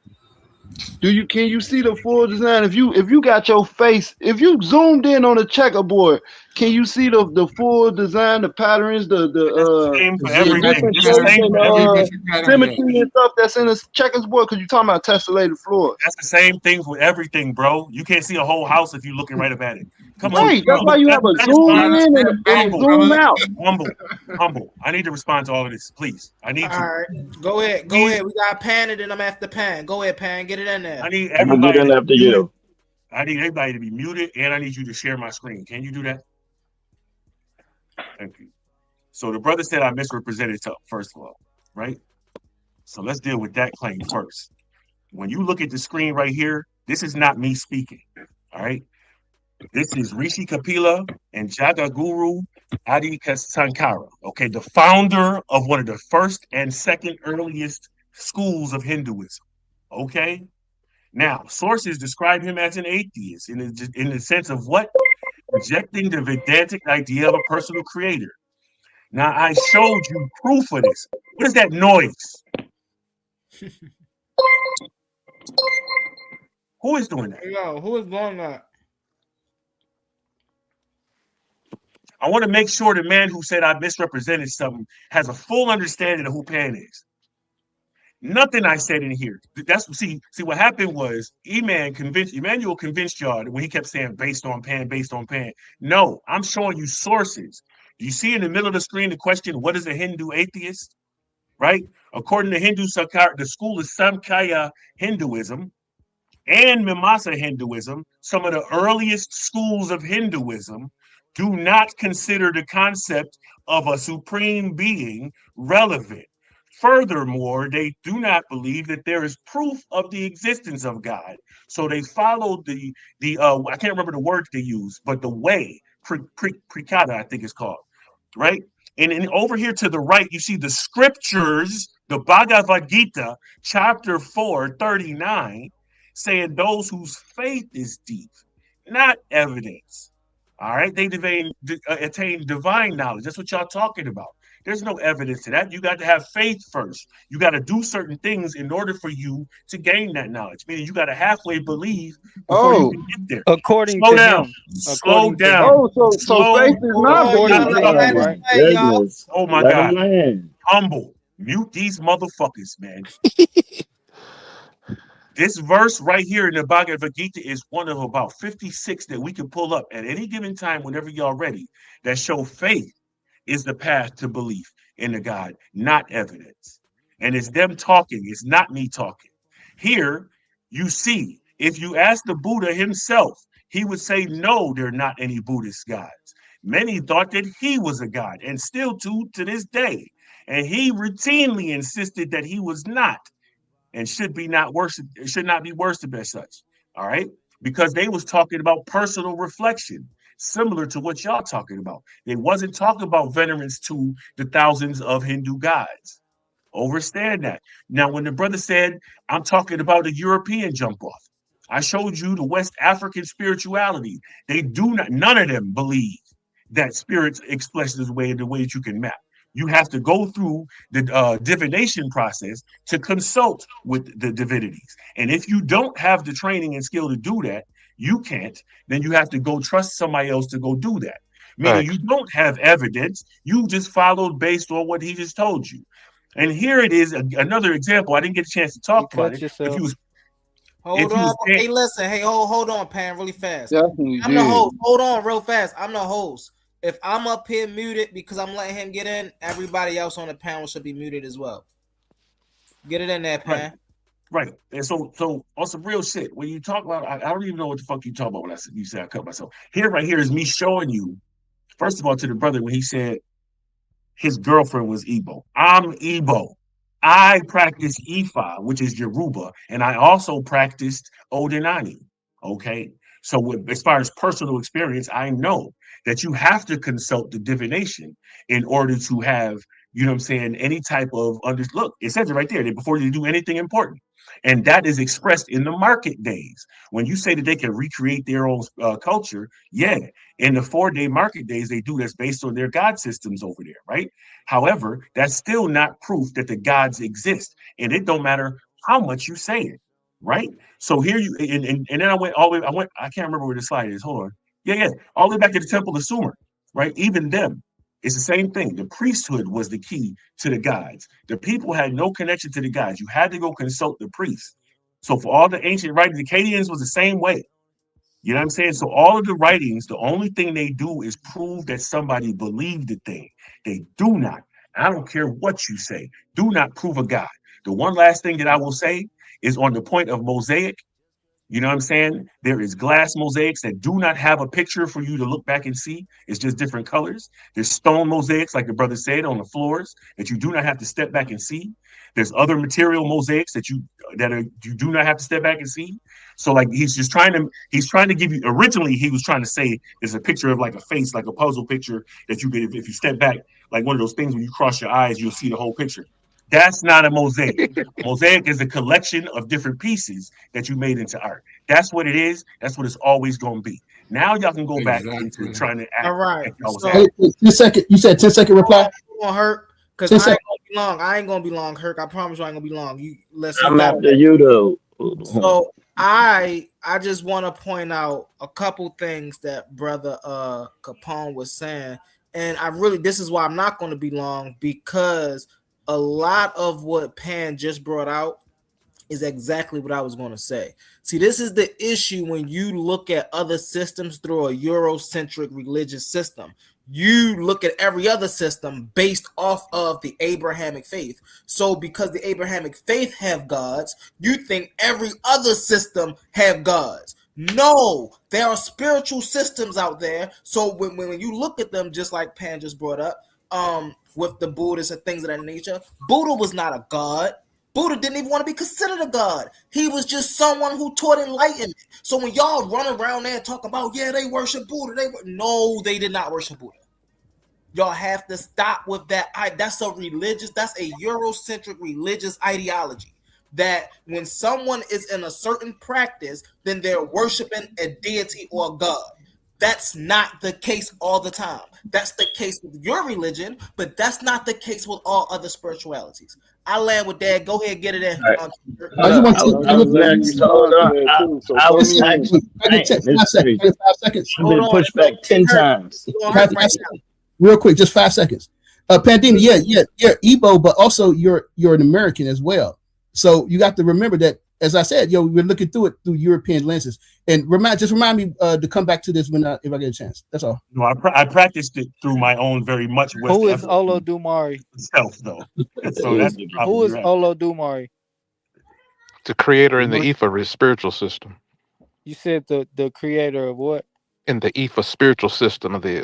can you see the full design? If you got your face, if you zoomed in on a checkerboard, can you see the full design, the patterns, And that's the same for the everything. different It's the shapes geometric same and for everything. pattern there. symmetry and stuff that's in a checkerboard? Because you're talking about tessellated floors. That's the same thing for everything, bro. You can't see a whole house if you're looking right up at it. Come on, Right. That's bro. why you have a Let zoom respond. in and a Humble, zoom out. humble. I need to respond to all of this, please. I need All to. right, go ahead. Go ahead. We got Pan and then I'm after Pan. Go ahead, Pan. Get it in there. I need I'm gonna get everybody in to after be muted. you. I need everybody to be muted, and I need you to share my screen. Can you do that? Thank you. So the brother said I misrepresented something, first of all, right? So let's deal with that claim first. When you look at the screen right here, this is not me speaking. All right. This is Rishi Kapila and Jagaguru Adi Sankara. Okay, the founder of one of the first and second earliest schools of Hinduism. Okay. Now, sources describe him as an atheist in the sense of what? Rejecting the Vedantic idea of a personal creator. Now, I showed you proof of this. What is that noise? Who is doing that? Yo, who is doing that? I want to make sure the man who said I misrepresented something has a full understanding of who Pan is. Nothing I said in here. That's see what happened was Immanuwel convinced y'all that when he kept saying based on Pan, based on Pan. No, I'm showing you sources. You see in the middle of the screen the question, what is a Hindu atheist? Right? According to Hindu Sakar, the school is Samkhya Hinduism and Mimasa Hinduism, some of the earliest schools of Hinduism, do not consider the concept of a supreme being relevant. Furthermore, they do not believe that there is proof of the existence of God. So they followed the I can't remember the word they use, but the way Prikada, I think it's called, right? And over here to the right, you see the scriptures, the Bhagavad Gita, chapter 4, 39, saying those whose faith is deep, not evidence. All right, they attain divine knowledge. That's what y'all talking about. There's no evidence to that. You got to have faith first. You got to do certain things in order for you to gain that knowledge. Meaning you got to halfway believe before you can get there. According Slow to down. him. Slow According to down. him. So faith is not According believing. to him, right? Goodness. Oh my Let him God. land. Humble. Mute these motherfuckers, man. This verse right here in the Bhagavad Gita is one of about 56 that we can pull up at any given time whenever y'all ready that show faith is the path to belief in the God, not evidence. And it's them talking, it's not me talking. Here, you see, if you ask the Buddha himself, he would say, no, there are not any Buddhist gods. Many thought that he was a god, and still to this day. And he routinely insisted that he was not, and should not be worshipped as such. All right, because they was talking about personal reflection, similar to what y'all talking about. They wasn't talking about venerance to the thousands of Hindu gods. Understand that. Now, when the brother said, I'm talking about a European jump off, I showed you the West African spirituality. They do not, none of them believe that spirits express the way that you can map. You have to go through the divination process to consult with the divinities. And if you don't have the training and skill to do that, you can't, then you have to go trust somebody else to go do that. Meaning you don't have evidence, you just followed based on what he just told you. And here it is, another example. I didn't get a chance to talk about it. If you was, hold on. Hey, listen. Hey, hold on, Pan, really fast. Definitely I'm the host. Hold on, real fast. I'm the host. If I'm up here muted because I'm letting him get in, everybody else on the panel should be muted as well. Get it in there, Pan. Right. And so on some real shit, when you talk about, I don't even know what the fuck you talk about when you said I cut myself. Right here is me showing you, first of all, to the brother when he said his girlfriend was Igbo. I'm Igbo. I practice Ifa, which is Yoruba, and I also practiced Odinani. Okay. So as far as personal experience, I know that you have to consult the divination in order to have, you know what I'm saying, any type of look, it says it right there that before you do anything important. And that is expressed in the market days. When you say that they can recreate their own culture, yeah, in the 4-day market days, they do. That's based on their god systems over there, right? However, that's still not proof that the gods exist. And it don't matter how much you say it, right? So here you, and then I went all the way, I can't remember where the slide is. Hold on. Yeah. All the way back to the Temple of Sumer, right? Even them. It's the same thing. The priesthood was the key to the gods. The people had no connection to the gods. You had to go consult the priests. So for all the ancient writings, the Akkadians was the same way. You know what I'm saying? So all of the writings, the only thing they do is prove that somebody believed the thing. They do not. I don't care what you say. Do not prove a God. The one last thing that I will say is on the point of mosaic. You know what I'm saying? There is glass mosaics that do not have a picture for you to look back and see. It's just different colors. There's stone mosaics, like the brother said, on the floors that you do not have to step back and see. There's other material mosaics that you do not have to step back and see. So like he's trying to give you. Originally, he was trying to say it's a picture of like a face, like a puzzle picture that you could, if you step back, like one of those things when you cross your eyes, you'll see the whole picture. That's not a mosaic. Mosaic is a collection of different pieces that you made into art. That's what it is. That's what it's always going to be. Now y'all can go back into trying to act. All right. So, 10 second. You said 10-second reply. Gonna hurt because I ain't gonna be long. I ain't gonna be long, Herc. I promise you I ain't gonna be long. You listen. I'm after you though. So I just want to point out a couple things that brother Capone was saying, and this is why I'm not going to be long, because a lot of what Pan just brought out is exactly what I was going to say. See, this is the issue when you look at other systems through a Eurocentric religious system. You look at every other system based off of the Abrahamic faith. So because the Abrahamic faith have gods, you think every other system have gods. No, there are spiritual systems out there. So when you look at them, just like Pan just brought up, with the Buddhists and things of that nature, Buddha was not a god. Buddha didn't even want to be considered a god. He was just someone who taught enlightenment. So when y'all run around there and talk about, yeah, they worship Buddha, no, they did not worship Buddha. Y'all have to stop with that. That's a Eurocentric religious ideology. That when someone is in a certain practice, then they're worshiping a deity or a god. That's not the case all the time. That's the case with your religion, but that's not the case with all other spiritualities. I land with that. Go ahead, get it in. I was actually 5 seconds. I've been pushed back 10 times. Real quick, just 5 seconds. Pandemus, you're Igbo, but also you're an American as well. So you got to remember that, as I said, we're looking through it through European lenses. And remind me to come back to this if I get a chance. That's all. No, I practiced it through my own very much. Who is Olodumare? Self though. So that's who is Olodumare? The creator in the Ifa spiritual system. You said the creator of what? In the Ifa spiritual system of the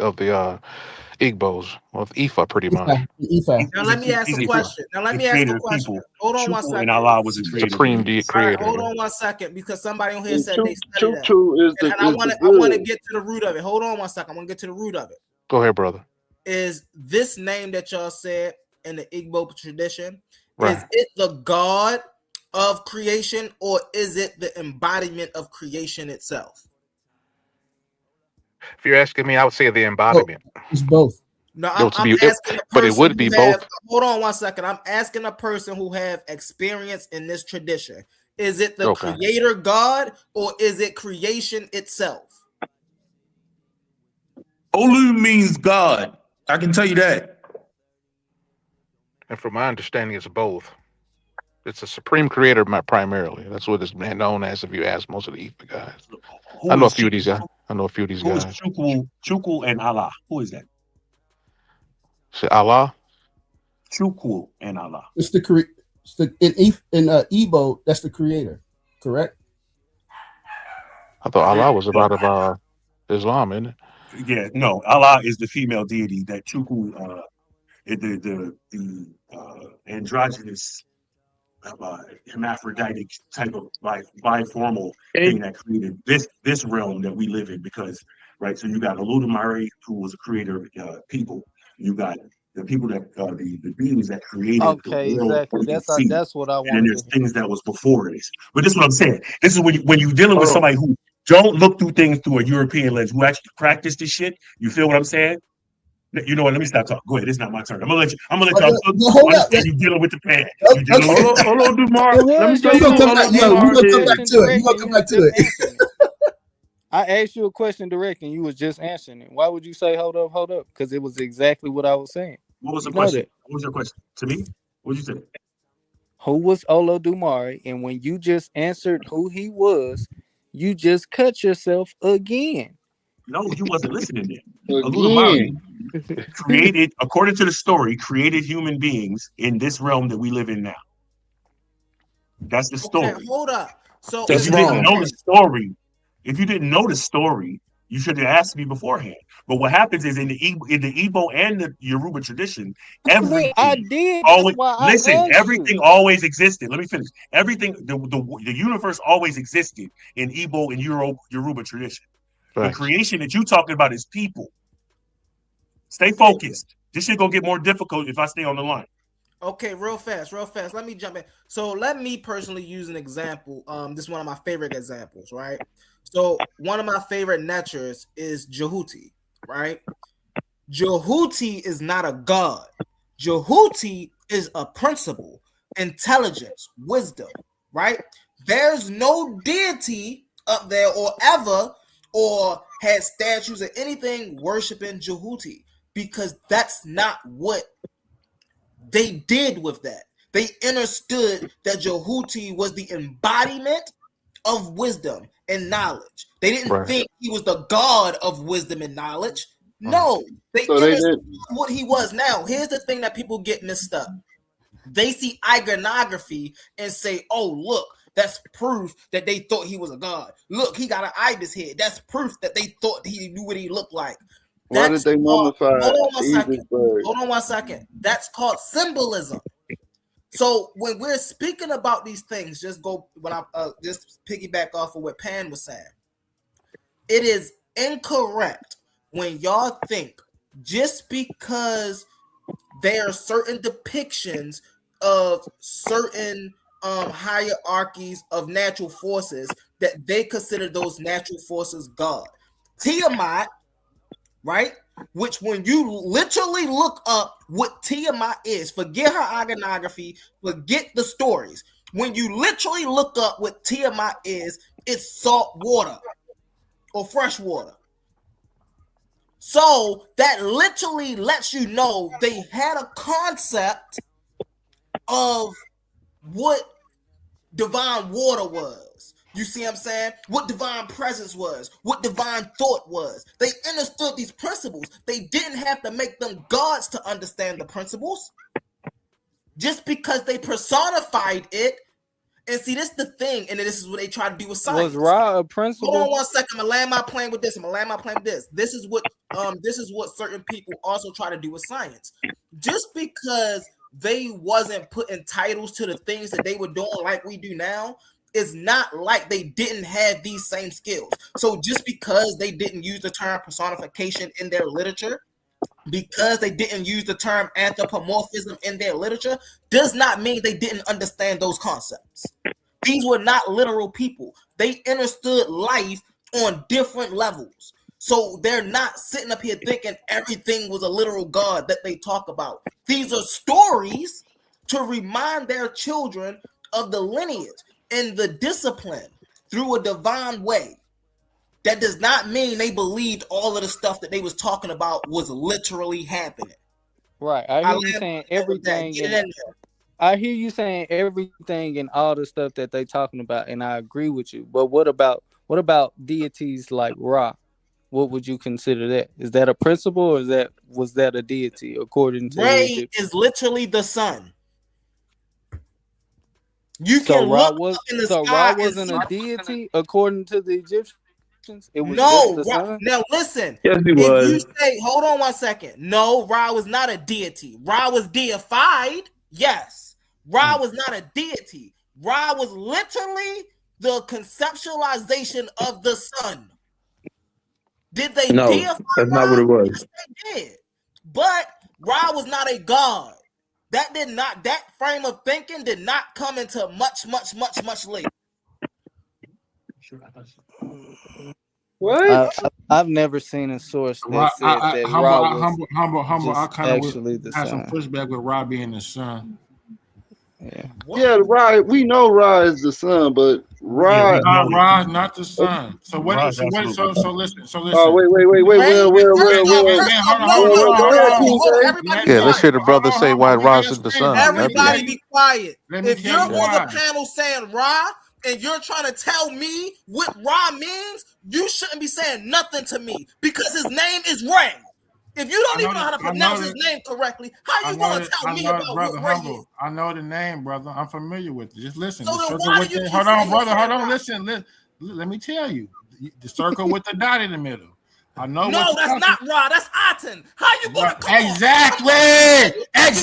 Igbos, of Ifa, pretty much. Ifa. Now let me ask a question. People. Hold on one Chuku and second. Allah was the creator. Supreme creator. Hold on one second, because somebody on here And said they studied that. Chuku is And I want to good. get to the root of it. Hold on one second. I want to get to the root of it. Go ahead, brother. Is this name that y'all said in the Igbo tradition, Right. is it the God of creation, or is it the embodiment of creation itself? If you're asking me, I would say the embodiment. It's both. No, I'm asking a but it would person be who both. hold on one second. I'm asking a person who have experience in this tradition. Is it the creator God, or is it creation itself? Olu means God. I can tell you that. And from my understanding, it's both. It's a supreme creator, primarily. That's what it's known as. If you ask most of the Ifa guys, I know a few of these guys. Who is Chuku and Allah? Who is that? Say Allah. Chuku and Allah. It's in Igbo, that's the creator, correct? I thought Allah was about Islam, isn't it? Yeah, no. Allah is the female deity that Chuku, the androgynous, hermaphroditic type of biformal thing that created this realm that we live in. Because so you got Oludumare, who was a creator of people. You got the people that the beings that created Okay, the world. exactly. That's what I wanted. And then there's things that was before this. But this is what I'm saying. This is when you're dealing with somebody who don't look through things through a European lens, who actually practice this shit. You feel what I'm saying? You know what? Let me stop talking. Go ahead. It's not my turn. I'm gonna let you. Hold up. You dealing with the pan. Hold on, Dumar. Let me tell you. We're gonna come back to it. We're gonna come back to it. I asked you a question direct, and you was just answering it. Why would you say hold up? Because it was exactly what I was saying. What was the question? What was your question to me? What did you say? Who was Olodumare? And when you just answered who he was, you just cut yourself again. No, you wasn't listening then. Oludumare created, according to the story, created human beings in this realm that we live in now. That's the story. Okay, hold up. So if you didn't know the story, you should have asked me beforehand. But what happens is in the Igbo and the Yoruba tradition, everything everything always existed. Let me finish. Everything, the universe always existed in Igbo and Yoruba tradition. Right. The creation that you're talking about is people. Stay focused. This shit gonna get more difficult if I stay on the line. Okay, real fast. Let me jump in. So let me personally use an example. This is one of my favorite examples, right? So one of my favorite natures is Jehuti, right? Jehuti is not a god. Jehuti is a principle, intelligence, wisdom, right? There's no deity up there or ever or had statues or anything worshiping Jehuti, because that's not what they did with that. They understood that Jehuti was the embodiment of wisdom and knowledge. They didn't think he was the god of wisdom and knowledge. No, they understood what he was. Now, here's the thing that people get mixed up. They see iconography and say, oh, look, that's proof that they thought he was a god. Look, he got an ibis head. That's proof that they thought he knew what he looked like. Why did they mummify? Hold on one second. That's called symbolism. So when we're just piggyback off of what Pan was saying. It is incorrect when y'all think just because there are certain depictions of certain hierarchies of natural forces that they consider those natural forces God. Tiamat, right? Which when you literally look up what Tiamat is, forget her iconography, forget the stories. When you literally look up what Tiamat is, it's salt water or fresh water. So that literally lets you know they had a concept of what divine water was. You see what I'm saying? What divine presence was, what divine thought was. They understood these principles. They didn't have to make them gods to understand the principles. Just because they personified it And see, this is the thing, and this is what they try to do with science. Was Ra a principle? Hold on 1 second. I'm gonna land my plane with this. This is what certain people also try to do with science. Just because they wasn't putting titles to the things that they were doing like we do now, it's not like they didn't have these same skills. So just because they didn't use the term personification in their literature, because they didn't use the term anthropomorphism in their literature, does not mean they didn't understand those concepts. These were not literal people. They understood life on different levels. So they're not sitting up here thinking everything was a literal God that they talk about. These are stories to remind their children of the lineage and the discipline through a divine way. That does not mean they believed all of the stuff that they was talking about was literally happening. Right. I hear you saying everything. I hear you saying everything and all the stuff that they talking about, and I agree with you. But what about deities like Ra? What would you consider that? Is that a principle, or was that a deity according to Ray is literally the sun. You can Ra look up in the sky. Ra wasn't a deity according to the Egyptians. It was no, just the sun? Now listen. Yes, he if was. You say, hold on 1 second. No, Ra was not a deity. Ra was deified. Yes. Ra was not a deity. Ra was literally the conceptualization of the sun. Did they No, deify that's Ra? not what it was. Yes, they did. But Ra was not a god. That frame of thinking did not come into much later. What? I've never seen a source that said that Ra was humble. I kind of actually the have some sun. pushback with Ra being the son. Yeah, Ra. We know Ra is the son, but Ra. Ra is not the son. So what? So listen. Oh wait. Yeah, let's hear the brother say why Ra's is the son. Everybody be quiet. If you're on the panel saying Ra and you're trying to tell me what Ra means, you shouldn't be saying nothing to me because his name is Ray. If you don't even know how to pronounce his name correctly, how you going to tell me about what Ray is? I know the name, brother. I'm familiar with it. Just listen. So hold on, brother. Hold on. Listen. Let me tell you. The circle with the dot in the middle. I know. No, that's not Ra. That's Aten. How you going to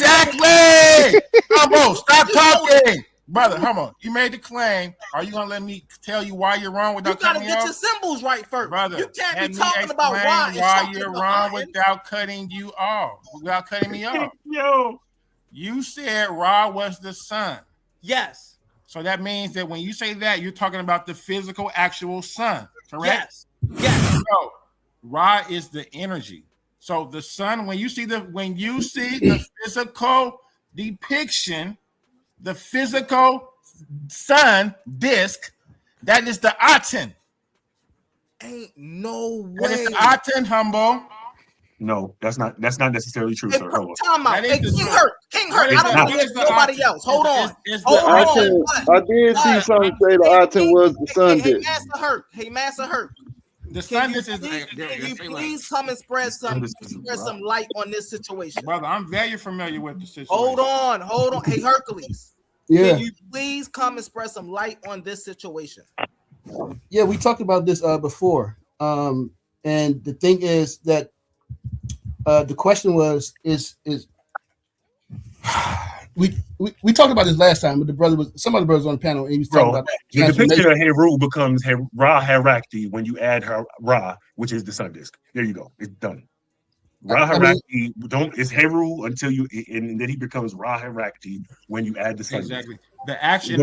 Exactly. Humble, stop talking. Brother, come on. You made the claim. Are you gonna let me tell you why you're wrong without cutting me off? You gotta get your symbols right first. Brother, you can't be talking about why you're wrong without cutting you off. Without cutting me off. Yo. You said Ra was the sun. Yes. So that means that when you say that, you're talking about the physical, actual sun, correct? Yes. So Ra is the energy. So the sun, when you see the physical depiction, the physical sun disk, that is the Aten. Ain't no way. That is the Aten, humble. No, that's not necessarily true, sir. Hold on. Time out. Hey, King Hurt. I don't know nobody else. Hold on. I did see something say the Aten was the sun disk. Hey, Master Hurt. The sun disk is. Can you please come and spread some light on this situation? Brother, I'm very familiar with the situation. Hold on. Hey, Hercules. Yeah. Can you please come and spread some light on this situation? Yeah, we talked about this before. And the thing is that the question was we talked about this last time, but some of the brothers on the panel, and he was talking about that. The depiction of Heru becomes Ra Herakti when you add her Ra, which is the sun disk. There you go. It's done. Ra Herakti it's Heru until and then he becomes Ra Herakti when you add the sun. Exactly. Disk. The actual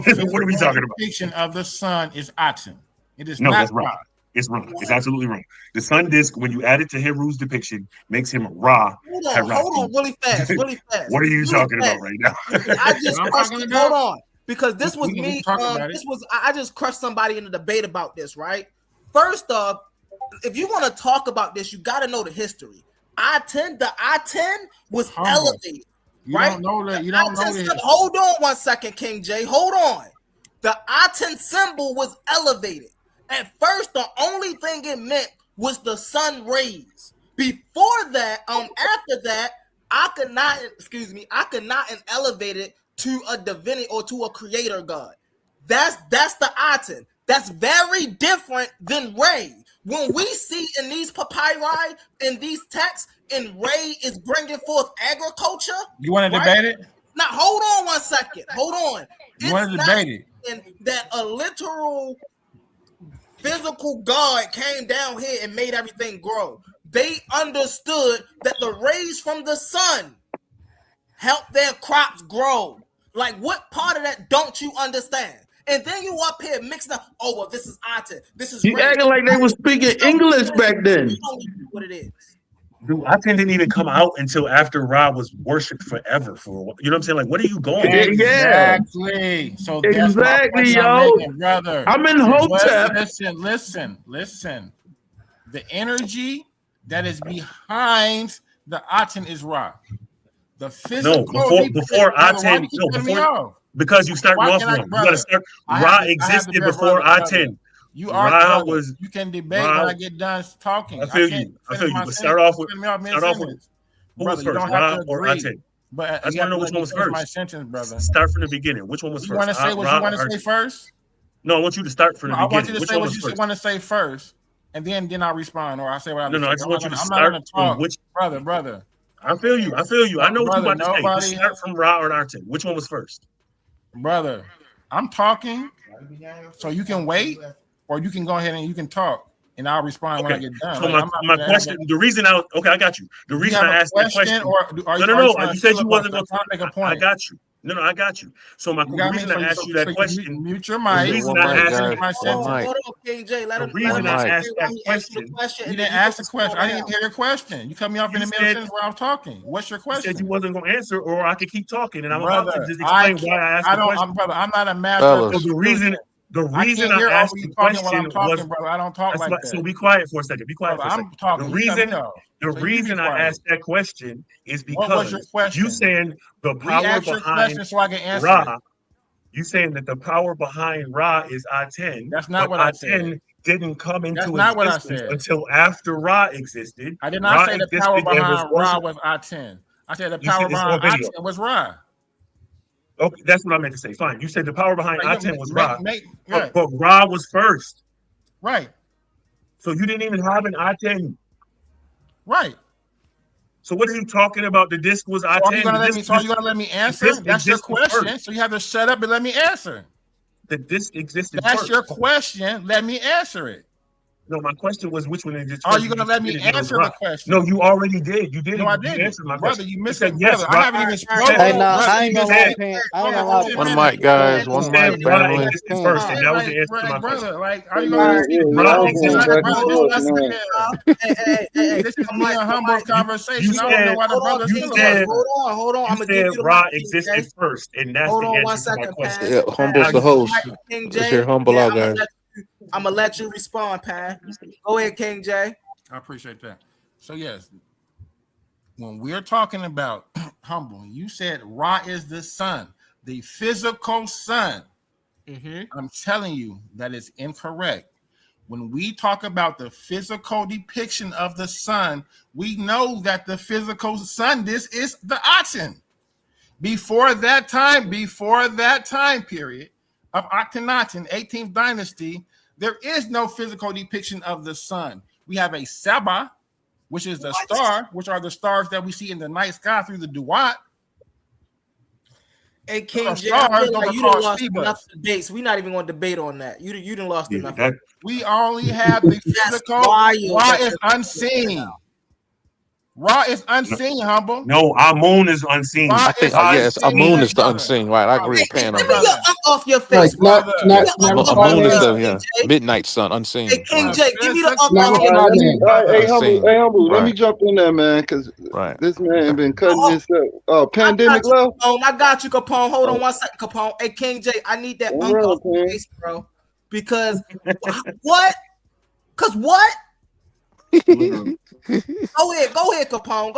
what are we talking about? Depiction of the sun is Aten. It is no, not that's wrong. It's wrong. It's absolutely wrong. The sun disk, when you add it to Heru's depiction, makes him Ra. Hold on, really fast. What are you talking about right now? Hold on, because this was me. I just crushed somebody in a debate about this. Right. First off, if you want to talk about this, you got to know the history. The Aten was elevated. You don't know that. You don't know that. Hold on 1 second, King J. Hold on. The Aten symbol was elevated. At first, the only thing it meant was the sun rays. Before that, after that, Akhenaten elevated to a divinity or to a creator God. That's the Aten. That's very different than Ray. When we see in these papyri, in these texts, and Ray is bringing forth agriculture. You want to debate it? Now, hold on 1 second. Hold on. You want to debate it? That a literal physical God came down here and made everything grow. They understood that the rays from the sun help their crops grow. Like, what part of that don't you understand? And then you up here mixing up, oh, well, this is Aten. This is You acting like they were speaking English back then. You don't know what it is. Dude, Aten didn't even come out until after Ra was worshipped forever. You know what I'm saying? Like, what are you going? Exactly. So that's exactly, yo, making, brother. I'm in Hotep. Listen. The energy that is behind the Aten is Ra. The physical. No, before Aten. No, before. Because you start off wrong. You gotta start. Ra existed before Aten. You are was. You can debate when I get done talking. I feel you. But start off with. Who was first, Ra or Aten? But I just want to know which one was first. My sentence, brother. Start from the beginning. Which one was first? You want to say what you want to say first? No, I want you to start from the beginning. I want you to say what you want to say first, and then I'll respond, or I say what I. No, I just want you to start from which. Brother. I feel you. I know what you about to say. Just start from Ra or Aten. Which one was first? Brother, I'm talking, so you can wait, or you can go ahead and you can talk, and I'll respond when I get done. So my question, the reason I got you. The reason I asked that question, no, you said you wasn't going to make a point. I got you. No, I got you. So the reason I asked you that question, mute your mic. The reason I asked my sentence. Hold on, King J. Let him ask that question. You didn't ask the question. I didn't hear your question. You cut me off in the middle of sentence while I'm talking. What's your question? You said you wasn't going to answer, or I could keep talking, and I'm about to just explain why I asked the question. Brother, I'm not a master. So the reason I asked the question was, brother. I don't talk like that. So be quiet for a second. Be quiet for a second. I'm talking. The reason I asked that question is because you saying the power behind so I can answer Ra. You saying that the power behind Ra is Aten. That's not what I said. Aten didn't come into existence until after Ra existed. I did not say the power behind Ra was Aten. I said the power behind Aten was Ra. Okay, that's what I meant to say. Fine. You said the power behind Aten was Ra. But Ra was first. Right. So you didn't even have an Aten. Right. So what are you talking about? The disc was Aten. So you're gonna let me answer? That's your question. First. So you have to shut up and let me answer. The disc existed That's first. Your question. Let me answer it. No, my question was which one existed. Are you going to let me answer the question? No, you already did. You didn't. No, I didn't. You answered my brother, question. you missed said it. Yes, brother. I haven't even spoken. Hey, no, I ain't gonna lie. One mic, guys. One mic, family. First, and that was the answer to my question. Like, are you going to Hey, this is me and Humble's conversation. I don't know why the brother said. Hold on. I'm gonna give you Ra existed first, and that's the answer to my question. Yeah, Humble's the host. Let's hear Humble out, guys. I'm gonna let you respond, Pan. Go ahead, King J. I appreciate that. So yes, when we're talking about Humble, you said Ra is the sun, the physical sun. I'm telling you that is incorrect. When we talk about the physical depiction of the sun, we know that the physical sun, this is the Aten. Before that time period of Akhenaten, 18th dynasty, there is no physical depiction of the sun. We have a Saba, which is the star, which are the stars that we see in the night sky through the Duat. Hey, King J, I feel like you done lost enough debates. We're not even going to debate on that. You done lost enough. We only have the physical. Ra is unseen. Ra is unseen, Humble. No, Amun is unseen. I think, yes, Amun is the unseen. Right, I agree with Pan on that. Off your face, brother. Amun is the midnight sun, unseen. Hey, King J, give me the up off your face. Hey, Humble, let me jump in there, man, because this man been cutting this up. Pandemic love. I got you, Capone. Hold on 1 second, Capone. Hey, King J, I need that off your face, bro. Because what? Because what? Go ahead, Capone.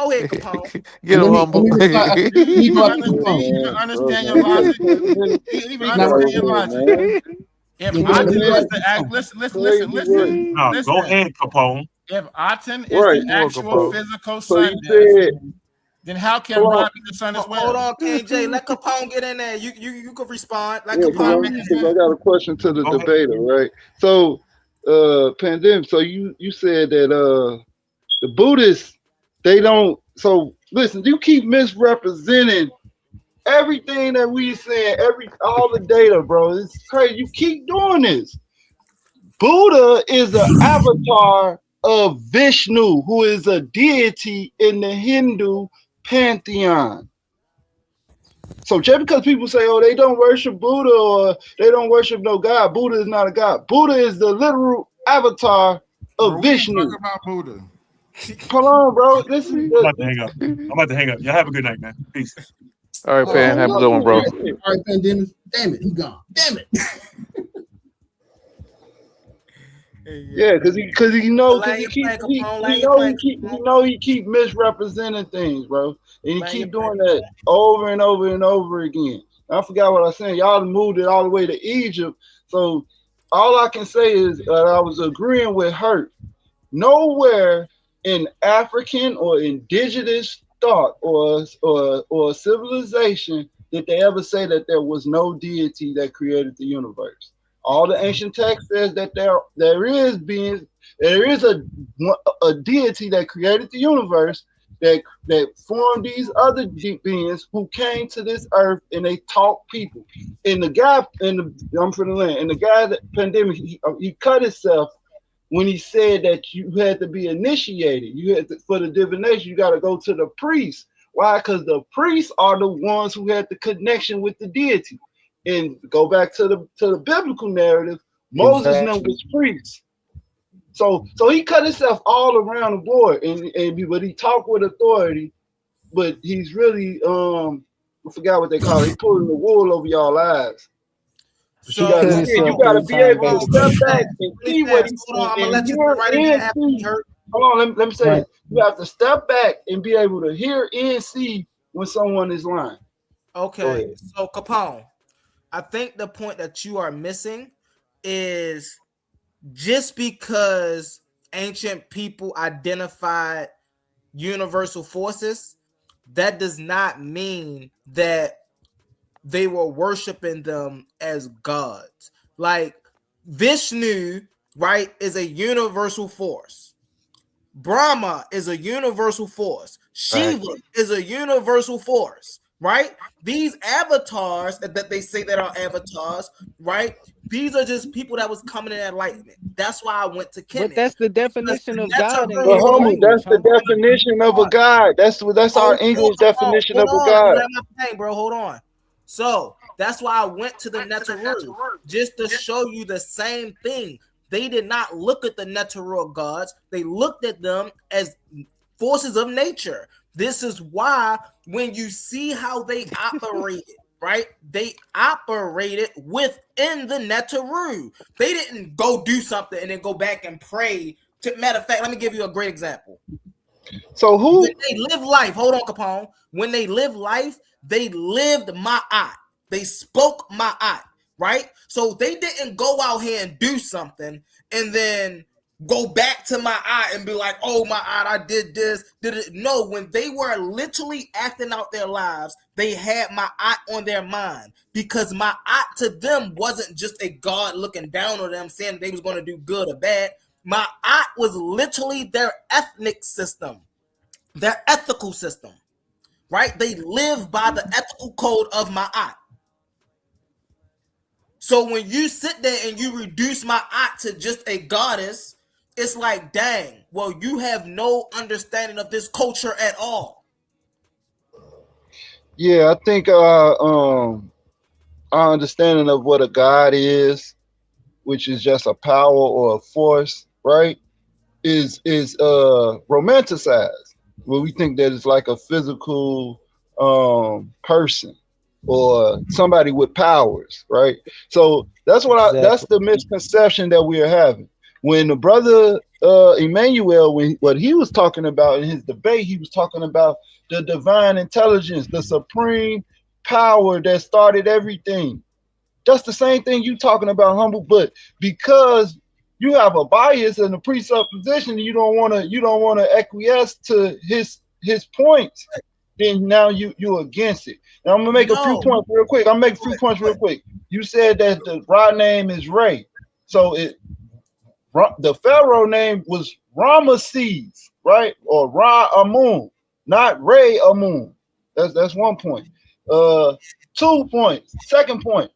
Get him, Humble. You understand your logic. Even understand your logic. If Aten is the act, listen. Go ahead, Capone. If Aten is the actual physical sun, then how can Ra be the son as well? Hold on, KJ. Let Capone get in there. You could respond. Let Yeah, Capone. because I got a question to the debater, right? So, Pandemic. So you said that the Buddhists, they don't. So listen, you keep misrepresenting everything that we saying, all the data, bro. It's crazy. You keep doing this. Buddha is an avatar of Vishnu, who is a deity in the Hindu pantheon. So just because people say, oh, they don't worship Buddha or they don't worship no God, Buddha is not a God. Buddha is the literal avatar of Vishnu. Talk about Buddha. Come on, bro. This is I'm about to hang up. I'm about to hang up. Y'all have a good night, man. Peace. All right, Pan. Have a good one, bro. All right, Pandemus. Damn it, he gone. Damn it. Yeah, because he keep misrepresenting things, bro, and he keep doing that over and over and over again. I forgot what I was saying. Y'all moved it all the way to Egypt, so all I can say is I was agreeing with Hurt. Nowhere in African or indigenous thought or civilization did they ever say that there was no deity that created the universe. All the ancient text says that there is a deity that created the universe that formed these other beings who came to this earth and they taught people. And the guy I'm from the land, and the guy that Pandemic he cut himself when he said that you had to be initiated. You had to, for the divination, you got to go to the priest. Why? Because the priests are the ones who had the connection with the deity. And go back to the biblical narrative, Moses was priests. So he cut himself all around the board, but he talked with authority, but he's really I forgot what they call it. He's pulling the wool over y'all's eyes. So you gotta be able to step back and see what he's saying. I'm gonna let you right in there. Hold on, let me say this. You have to step back and be able to hear and see when someone is lying. Okay, so Capone, I think the point that you are missing is just because ancient people identified universal forces, that does not mean that they were worshiping them as gods. Like Vishnu, right, is a universal force. Brahma is a universal force. Shiva is a universal force. Right? These avatars that they say that are avatars, right? These are just people that was coming in enlightenment. That's why I went to Kemet. But that's the definition of God. That's the definition of a God. That's our English definition of a God. Bro, hold on. So that's why I went to the Neteru, just to show you the same thing. They did not look at the Neteru gods. They looked at them as forces of nature. This is why when you see how they operated, right? They operated within the Neteru. They didn't go do something and then go back and pray. Matter of fact, let me give you a great example. So when they live life, hold on, Capone. When they live life, they lived Ma'at. They spoke Ma'at, right? So they didn't go out here and do something and then go back to Ma'at and be like, oh, Ma'at, I did this, did it. No, when they were literally acting out their lives, they had Ma'at on their mind, because Ma'at to them wasn't just a God looking down on them saying they was going to do good or bad. Ma'at was literally their ethnic system, their ethical system, right? They live by the ethical code of Ma'at. So when you sit there and you reduce Ma'at to just a goddess, it's like, dang, well, you have no understanding of this culture at all. Yeah, I think our understanding of what a god is, which is just a power or a force, right, is romanticized. Where we think that it's like a physical person or somebody with powers, right? So that's what that's the misconception that we are having. When the brother Immanuwel, what he was talking about in his debate, he was talking about the divine intelligence, the supreme power that started everything. That's the same thing you talking about, Humble. But because you have a bias and a presupposition, you don't want to acquiesce to his points. then now you against it. Now I'm gonna make a few points real quick. I'm making a few points real quick. You said that the right name is Ray, so the pharaoh name was Ramesses, right? Or Ra Amun, not Ray Amun. That's 1 point. 2 points. Second point.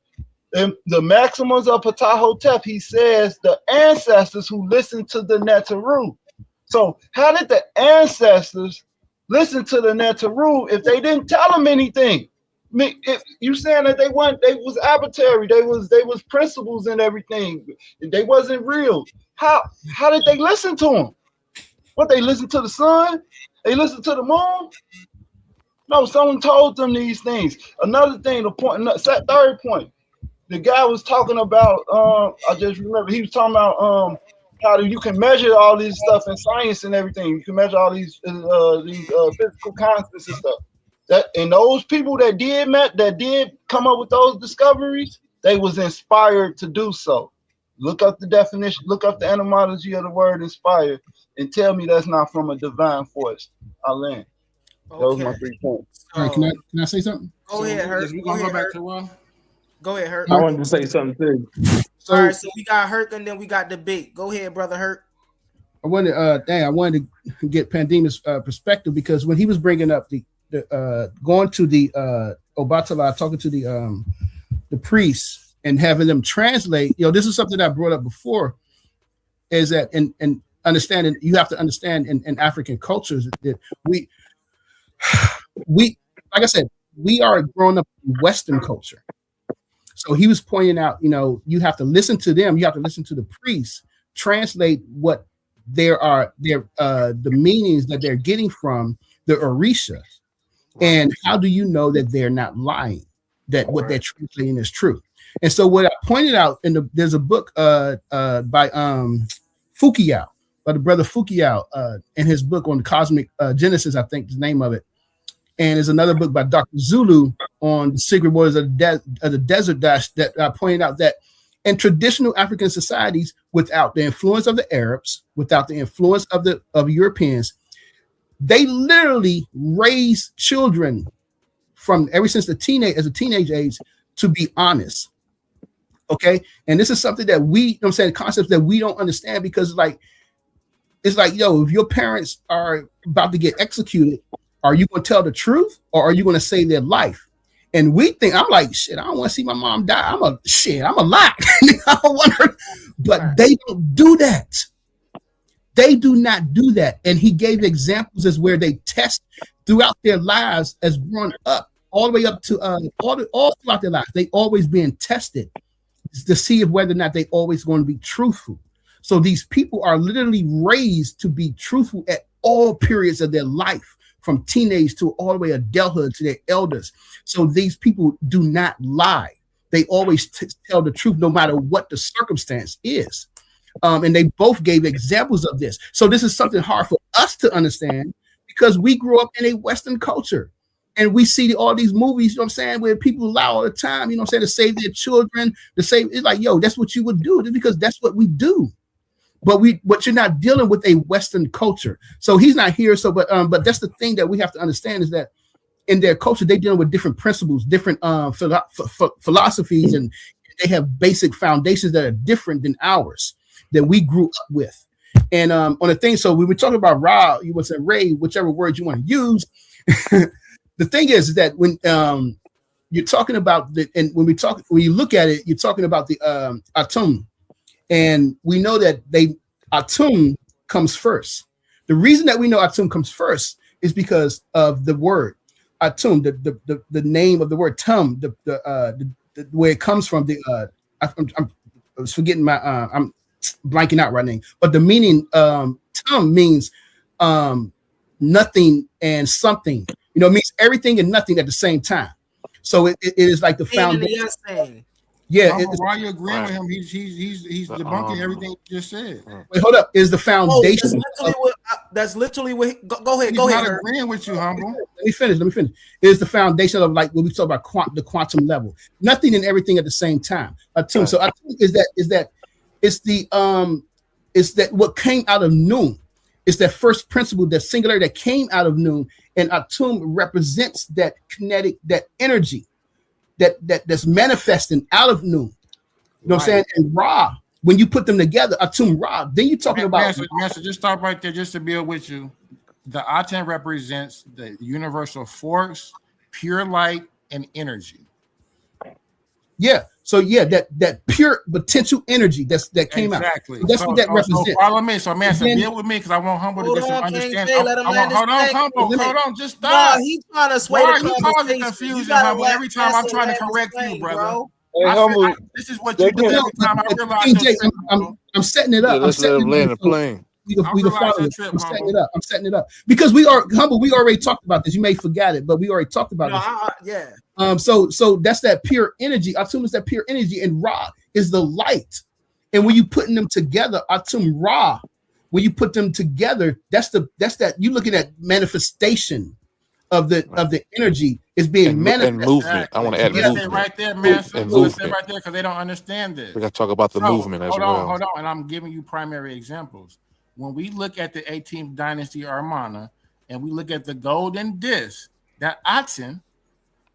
In the Maxims of Ptahhotep, he says the ancestors who listened to the Neteru. So how did the ancestors listen to the Neteru if they didn't tell them anything? I mean, if you saying that they was arbitrary, they was principles and everything, they wasn't real. How did they listen to them? What, they listened to the sun? They listened to the moon? No, someone told them these things. Another thing, third point, the guy was talking about, I just remember, he was talking about how you can measure all these stuff in science and everything. You can measure all these physical constants and stuff. And those people that did come up with those discoveries, they was inspired to do so. Look up the definition, look up the etymology of the word inspired, and tell me that's not from a divine force. I'll land. Okay. Those are my 3 points. All right, can I say something? Go ahead, Hurt. We're gonna go back to Go ahead, Hurt. I wanted to say something too. All right, so we got Hurt and then we got debate. Go ahead, brother Hurt. I wanted to get Pandemus' perspective, because when he was bringing up the going to the Obatala, talking to the priests and having them translate, this is something that I brought up before, is that and understanding, you have to understand in African cultures that we like I said, we are growing up in Western culture. So he was pointing out, you have to listen to them, you have to listen to the priests, translate what the meanings that they're getting from the Orisha. And how do you know that they're not lying, that what they're translating is true? And so what I pointed out there's a book by Fukuyao, by the brother Fukuyao, in his book on the cosmic Genesis, I think the name of it. And there's another book by Dr. Zulu on the secret waters of the desert dash that I pointed out that in traditional African societies, without the influence of the Arabs, without the influence of Europeans, they literally raise children from ever since a teenage age to be honest. Okay. And this is something that concepts that we don't understand, because it's like, if your parents are about to get executed, are you going to tell the truth or are you going to save their life? And we think, I'm like, shit, I don't want to see my mom die. I'm a lie. I don't want her. But they don't do that. They do not do that. And he gave examples as where they test throughout their lives as growing up, all the way up to all throughout their lives. They always being tested to see if whether or not they always going to be truthful. So these people are literally raised to be truthful at all periods of their life, from teenage to all the way adulthood to their elders. So these people do not lie. They always tell the truth no matter what the circumstance is. And they both gave examples of this. So this is something hard for us to understand, because we grew up in a Western culture and we see all these movies, where people lie all the time, to save their children, it's like, that's what you would do, just because that's what we do. But you're not dealing with a Western culture. So he's not here. So, but that's the thing that we have to understand, is that in their culture, they're dealing with different principles, different philosophies, and they have basic foundations that are different than ours, that we grew up with. And on the thing, so we were talking about Ra, you would say Ray, whichever word you want to use. The thing is that when you're talking about when you look at it, you're talking about the Atum. And we know that Atum comes first. The reason that we know Atum comes first is because of the word Atum, the name of the word Tum, the where it comes from. I was forgetting I'm blanking out right now. But the meaning Tum means nothing and something. It means everything and nothing at the same time. So it is like the foundation. Yeah, why you agreeing with him? He's debunking everything you just said. Wait, hold up. Is the foundation? That's literally what. Go ahead. He's not agreeing with you, humble. Let me finish. Is the foundation of like when we talk about the quantum level, nothing and everything at the same time. So I think is that it's that what came out of Noon, It's that first principle, that singularity that came out of Nun, and Atum represents that kinetic, that energy that's manifesting out of Nun. You know what I'm saying? And Ra, when you put them together, Atum Ra, then you're talking about Master, just stop right there, just to build with you. The Aten represents the universal force, pure light, and energy. Yeah. So yeah, that pure potential energy that came out. Exactly. That's what that represents. So follow me. So Master, deal with me because I want Humble to get some understanding. Hold on, Humble. Hold on, just stop. No, he's trying to sway Why are the you causing confusion, Humble? Every time I'm trying to correct you, brother. Hey, This is what you do every time I realize. I'm setting it up. Yeah, let's let him land the plane. We can follow it. I'm setting it up. I'm setting it up because we already talked about this. You may forget it, but we already talked about this. Yeah. So that's that pure energy. Atum is that pure energy, and Ra is the light. And when you putting them together, Atum Ra, when you put them together, that's that you looking at manifestation of the energy is being manifested. And movement. I want to add movement. Right there, man. And movement. Right there because they don't understand this. We got to talk about the movement as well. Hold on. And I'm giving you primary examples. When we look at the 18th dynasty Armana and we look at the golden disc, that Aten,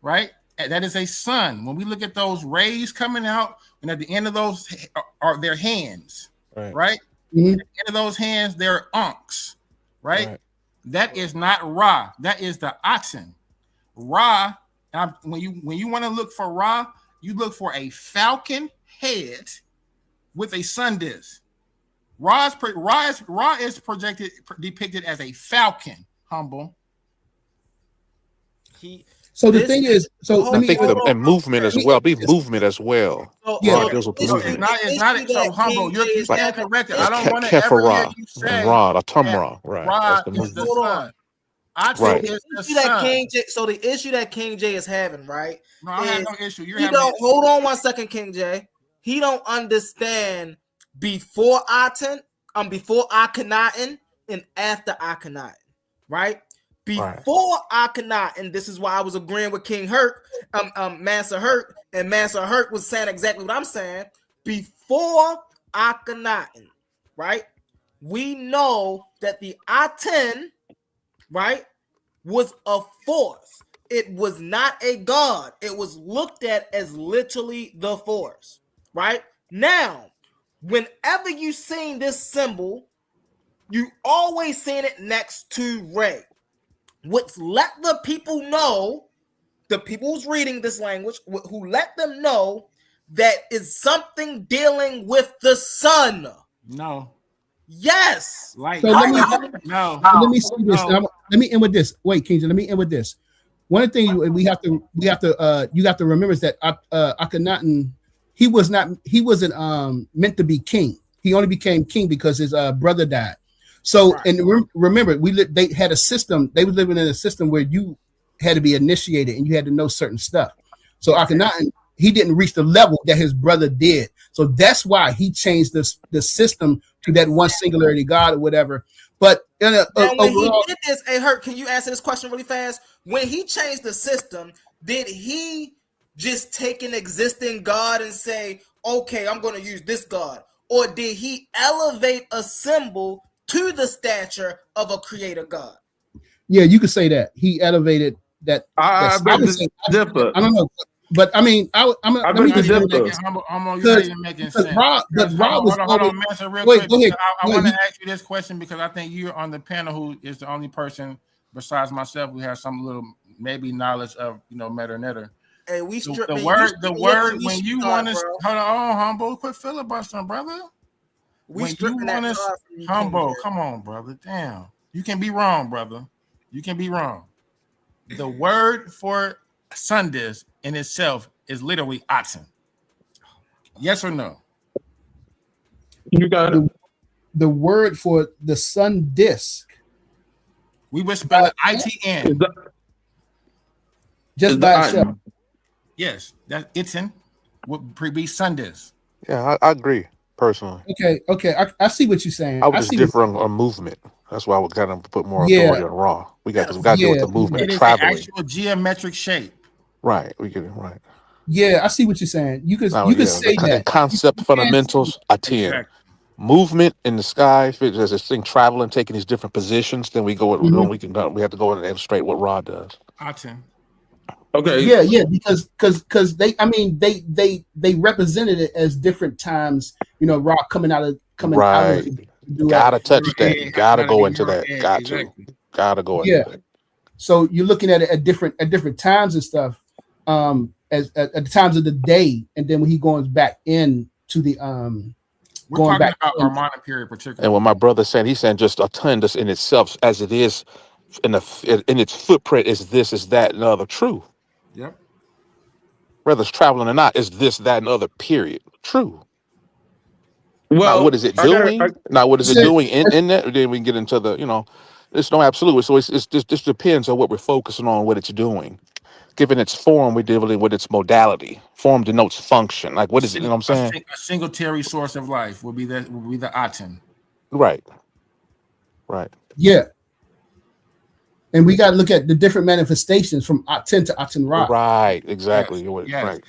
right? That is a sun. When we look at those rays coming out, and at the end of those are their hands, right? Mm-hmm. At the end of those hands, they're unks, right? That is not Ra. That is the Aten. Ra. When you want to look for Ra, you look for a falcon head with a sun disc. Ra is depicted as a falcon. Humble. So the thing is, I think and movement as well. Be movement as well. It's not so Humble. You stand corrected. I don't want to ever hear you say and Ra, Atum Ra, right? Ra is the sun. So the issue that King J is having, right? No, I have no issue. Hold on 1 second, King J. He don't understand before Aten, before Akhenaten, and after Akhenaten, right? Before Akhenaten, this is why I was agreeing with King Hurt, Master Hurt, and Master Hurt was saying exactly what I'm saying. Before Akhenaten, right? We know that the Aten, right, was a force. It was not a god. It was looked at as literally the force, right? Now, whenever you seen this symbol, you always seen it next to Ray. Which let the people know, the people who's reading this language, who let them know that is something dealing with the sun. No. Yes. Let me say this. Let me end with this. Wait, King J, let me end with this. One of the things you have to remember is that Akhenaten, he wasn't meant to be king. He only became king because his brother died. So, and remember, they had a system. They were living in a system where you had to be initiated and you had to know certain stuff. So Akhenaten, he didn't reach the level that his brother did. So that's why he changed the system to that one singularity God or whatever. But when he did this, hey Hurt, can you answer this question really fast? When he changed the system, did he just take an existing God and say, okay, I'm going to use this God? Or did he elevate a symbol to the stature of a creator God? Yeah, you could say that. He elevated that. I don't know. But I mean, Hold on, Master, real quick. Go ahead. I want to ask you this question because I think you're on the panel who is the only person besides myself who has some little maybe knowledge of Meta Netter. Hey, the word when you want to hold on, Humble, quit filibustering, brother. When you want to Humble, come on, brother. Damn, you can be wrong, brother. You can be wrong. The word for Sundays in itself is literally oxen. Yes or no? You got it. The word for the sun disk. We would spell it ITN. Just by itself. Yes, that Itin would be Sundays. Yeah, I agree personally. Okay. I see what you're saying. I would just differ on movement. That's why I would kind of put more authority on Raw. We got to deal with the movement. It is traveling. an actual geometric shape. Right, we get it right. Yeah, I see what you're saying. You could say that concept fundamentals. I 10. movement in the sky, if there's this thing traveling, taking these different positions, then we go. Mhm. We have to go and illustrate what Ra does. Aten. Okay. Yeah, because they represented it as different times. Ra coming out of Right. to do Gotta it. touch that. You gotta go into that. Got exactly. to. Gotta go Yeah. into that. So you're looking at it at different times and stuff. As at the times of the day, and then when he goes back in to the We're going talking back about in. Armada period, particularly. And what my brother said, he's saying just attend in itself, as it is in its footprint, is this, is that, and other. True. Yep. Whether it's traveling or not, is this, that, and other. Period. True. Well, Now, what is it doing? Now, what is it doing in that? Then we can get into the, it's no absolute. So it's just depends on what we're focusing on, what it's doing. Given its form, we're dealing with its modality. Form denotes function. Like, what is it? You know what I'm saying? A singletary source of life will be the Aten. Right. Yeah. And we got to look at the different manifestations from Aten to Aten Ra. Right. Exactly. Yes. Right.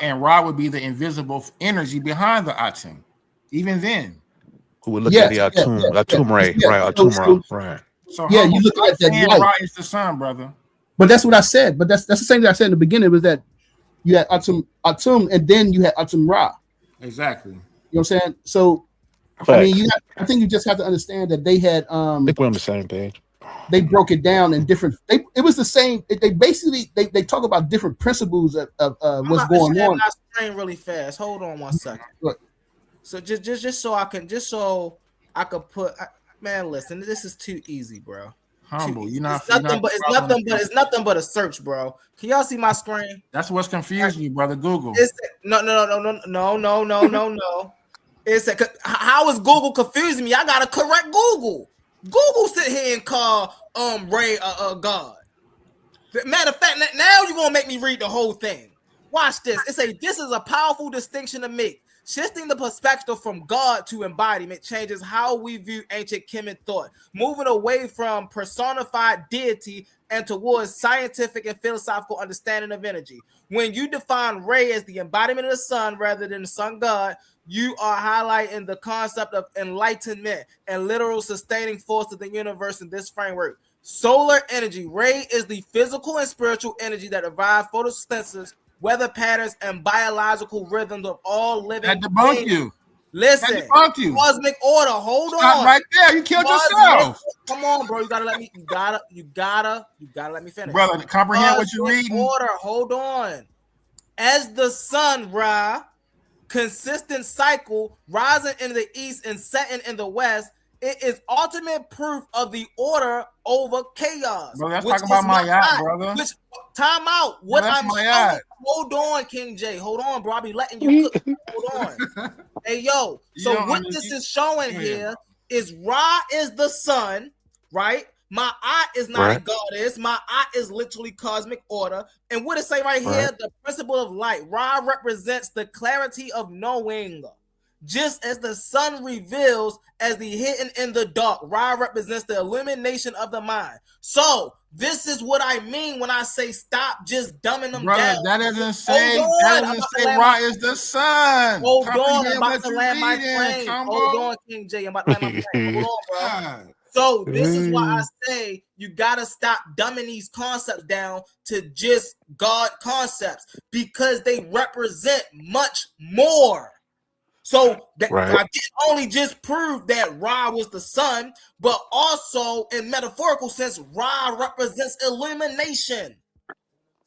And Ra would be the invisible energy behind the Aten. Even then. Who would look at the Atum Ray. Right. Atum Ra. Right. So yeah, you look at that light. Ra is the sun, brother. But that's what I said. But that's the same thing I said in the beginning, was that you had Atum, and then you had Atum Ra. Exactly. You know what I'm saying? So I mean, I think you just have to understand that they had I think we're on the same page. They broke it down in different. It was the same. They basically they talk about different principles of what's going on. My screen really fast. Hold on one second. Look. So just so I can put. Man, listen, this is too easy, bro. Humble, it's nothing but a search, bro. Can y'all see my screen? That's what's confusing you, brother. Google. No. How is Google confusing me? I gotta correct Google. Google sit here and call Ray God. Matter of fact, now you're gonna make me read the whole thing. Watch this. This is a powerful distinction to make. Shifting the perspective from God to embodiment changes how we view ancient Kemet thought, moving away from personified deity and towards scientific and philosophical understanding of energy. When you define Ray as the embodiment of the sun rather than the sun god, you are highlighting the concept of enlightenment and literal sustaining force of the universe in this framework. Solar energy, Ray, is the physical and spiritual energy that derives photosynthesis, weather patterns, and biological rhythms of all living beings. That debunk you. Listen, cosmic order. Hold on, right there. You killed yourself. Come on, bro. You gotta let me. You gotta let me finish, brother. Comprehend what you're reading. Order. Hold on. As the sun, Ra, consistent cycle, rising in the east and setting in the west. It is ultimate proof of the order over chaos. Bro, that's talking about Mayat, brother. Time out. What I'm saying. Hold on, King J. Hold on, bro. I'll be letting you cook. Hold on. Hey, yo. So what this is showing here is Ra is the sun, right? My eye is not a goddess. My eye is literally cosmic order. And what it say right here? The principle of light. Ra represents the clarity of knowing. Just as the sun reveals as the hidden in the dark, Ra represents the illumination of the mind. So this is what I mean when I say stop just dumbing them down. That doesn't say Ra is the sun. Hold on, I'm about to land my plane. Hold on, King J. I'm about to land my plane. Hold on, bro. So this is why I say you gotta stop dumbing these concepts down to just God concepts, because they represent much more. So I didn't only just prove that Ra was the sun, but also in metaphorical sense, Ra represents illumination.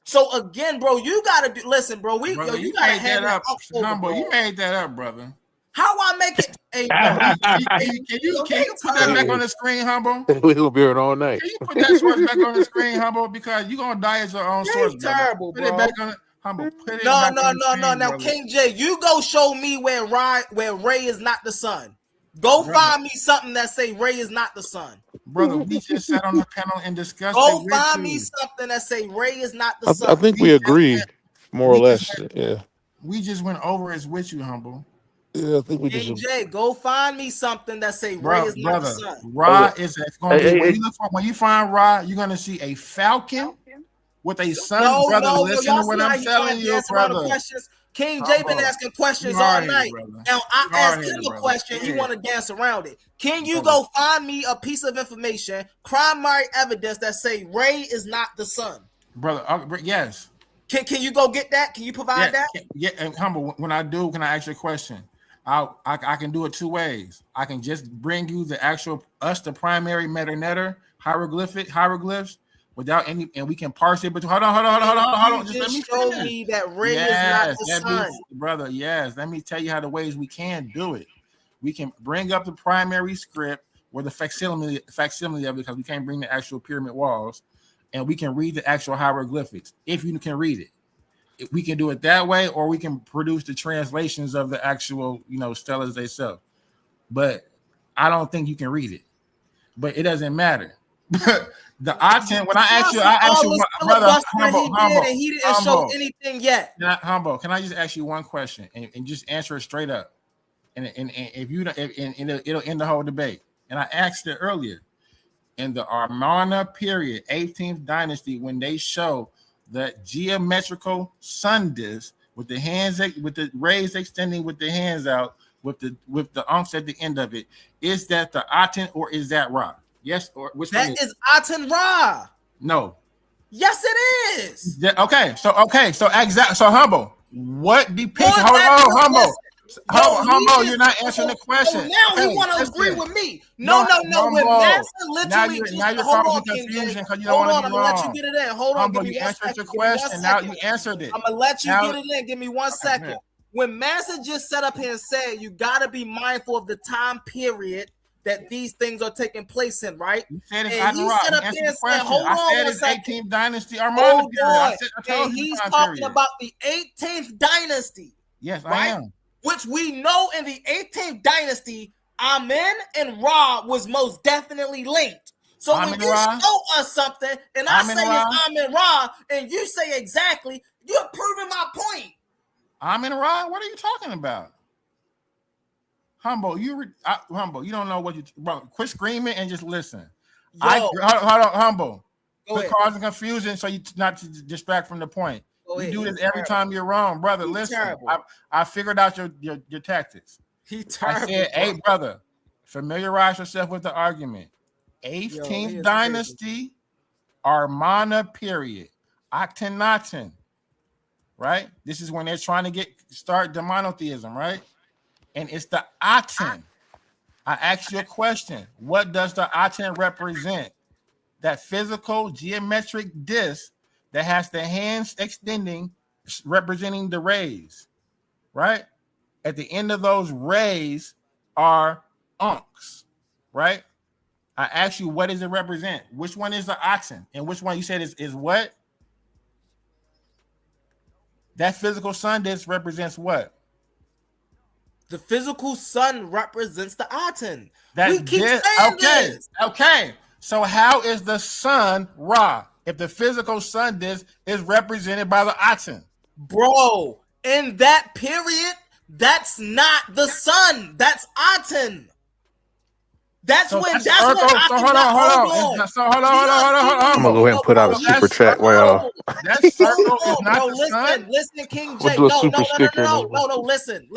So again, bro, you gotta listen, bro. You gotta have that up, Humble. You made that up, brother. How I make it? Hey, can you put that back on the screen, Humble? We're gonna be here all night. Can you put that source back on the screen, Humble? Because you're gonna die as your own source. Terrible, bro. Put it back on it. Humble, no. Now, King J, you go show me where Ray is not the sun. Go find me something that say Ray is not the sun. Brother, we just sat on the panel and discussed. Go find me something that say Ray is not the sun. I think we agree, more or less. Yeah. We just went over it with you, Humble. Yeah, I think we King J, go find me something that say Ray is not the sun. Ra is going to be when you find Ra, you're going to see a falcon with a sun, brother. Listen to what I'm telling you, brother. King J been asking questions all night. Now I asked him a question. He want to dance around it. Can you go find me a piece of information, primary evidence that say Ray is not the son? Brother, yes. Can you go get that? Can you provide that? Yeah, and humble. When I do, can I ask you a question? I can do it two ways. I can just bring you the actual the primary meta hieroglyphs without any, and we can parse it. But hold on. Just let me show me that Ray is not the son, brother. Yes, let me tell you how the ways we can do it. We can bring up the primary script or the facsimile of it, because we can't bring the actual pyramid walls, and we can read the actual hieroglyphics if you can read it. We can do it that way, or we can produce the translations of the actual, stelas themselves. But I don't think you can read it. But it doesn't matter. The Aten, when I asked you, brother, humble, and he didn't show anything yet. Humble, can I just ask you one question and just answer it straight up? And if you don't, it'll end the whole debate. And I asked it earlier. In the Amarna period, 18th dynasty, when they show that geometrical sun disk with the rays extending with the hands out with the unks at the end of it, is that the Aten or is that Ra? Yes, or which that one is Aten Ra? No. Yes, it is. Okay, so exact. So humble. What depicts? Hold on, humble. Humble, you're not answering the question. Now you want to agree with me? No. When Master literally, now you're causing confusion because you don't want to be wrong. I'm gonna let you get it in. Hold on, give me you one second. answered your question. Now you answered it. I'm gonna let you get it in. Give me 1 second. When Master just set up here and said you gotta be mindful of the time period that these things are taking place in, right? You said it's and he set up here and said, hold on, I said it's 18th dynasty. Hold on. And he's talking about the 18th dynasty. Yes, right? I am. Which we know in the 18th dynasty, Amen and Ra was most definitely linked. So when you show us something and I say it's Amen Ra and you say exactly, you're proving my point. Amen Ra? What are you talking about? Humble, you don't know what you quit screaming and just listen. Hold on, Humble. Quit causing confusion so you not to distract from the point. You do this every time you're wrong, brother. Listen, I figured out your tactics. I said, hey, brother, familiarize yourself with the argument. 18th dynasty, Amarna period, Akhenaten, right? This is when they're trying to start the monotheism, right? And it's the Aten. I asked you a question. What does the Aten represent? That physical geometric disc that has the hands extending, representing the rays, right? At the end of those rays are unks, right? I asked you, what does it represent? Which one is the Aten? And which one you said is what? That physical sun disc represents what? The physical sun represents the Aten. We keep saying this. Okay. So how is the sun Ra if the physical sun disk is represented by the Aten? Bro, in that period, that's not the sun. That's Aten. That's when Aten. Hold on. I'm gonna go ahead and put out a super chat while that circle is not the sun. Listen, King J. We'll do a super sticker. No, listen.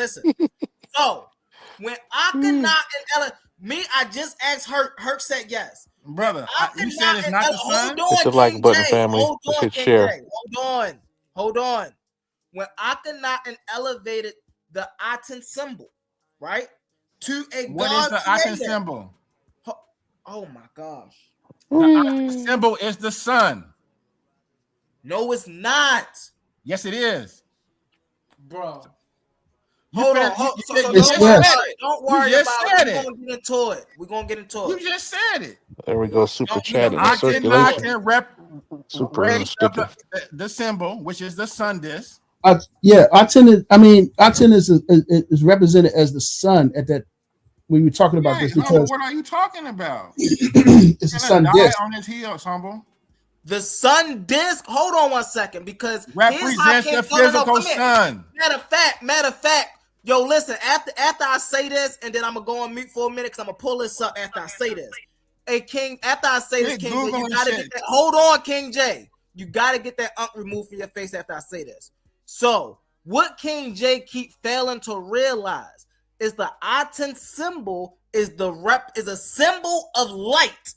So when Akhenaten and I just asked Herc said yes. Brother, you said it's not the sun? Hit the like button, family. Let's hit share. Hold on. When Akhenaten elevated the Aten symbol, right? To a what god is the Aten symbol? Oh my gosh. The Aten symbol is the sun. No, it's not. Yes, it is. Bro. Hold on. Don't worry about it. We're gonna get into it. You just said it. There we go. Super chat in circulation. Sticker. The symbol, which is the sun disk. Aten is represented as the sun at that when you're talking about this because what are you talking about? It's a sun disk on his heels, humble. The sun disk. Hold on 1 second, because represents the physical sun. Matter of fact. Yo, listen. After I say this, and then I'm gonna go on mute for a minute because I'm gonna pull this up after I say this. Hey, King. After I say this, King J, you gotta get that. Hold on, King J. You gotta get that unk removed from your face after I say this. So What King J keep failing to realize is the Aten symbol is a symbol of light,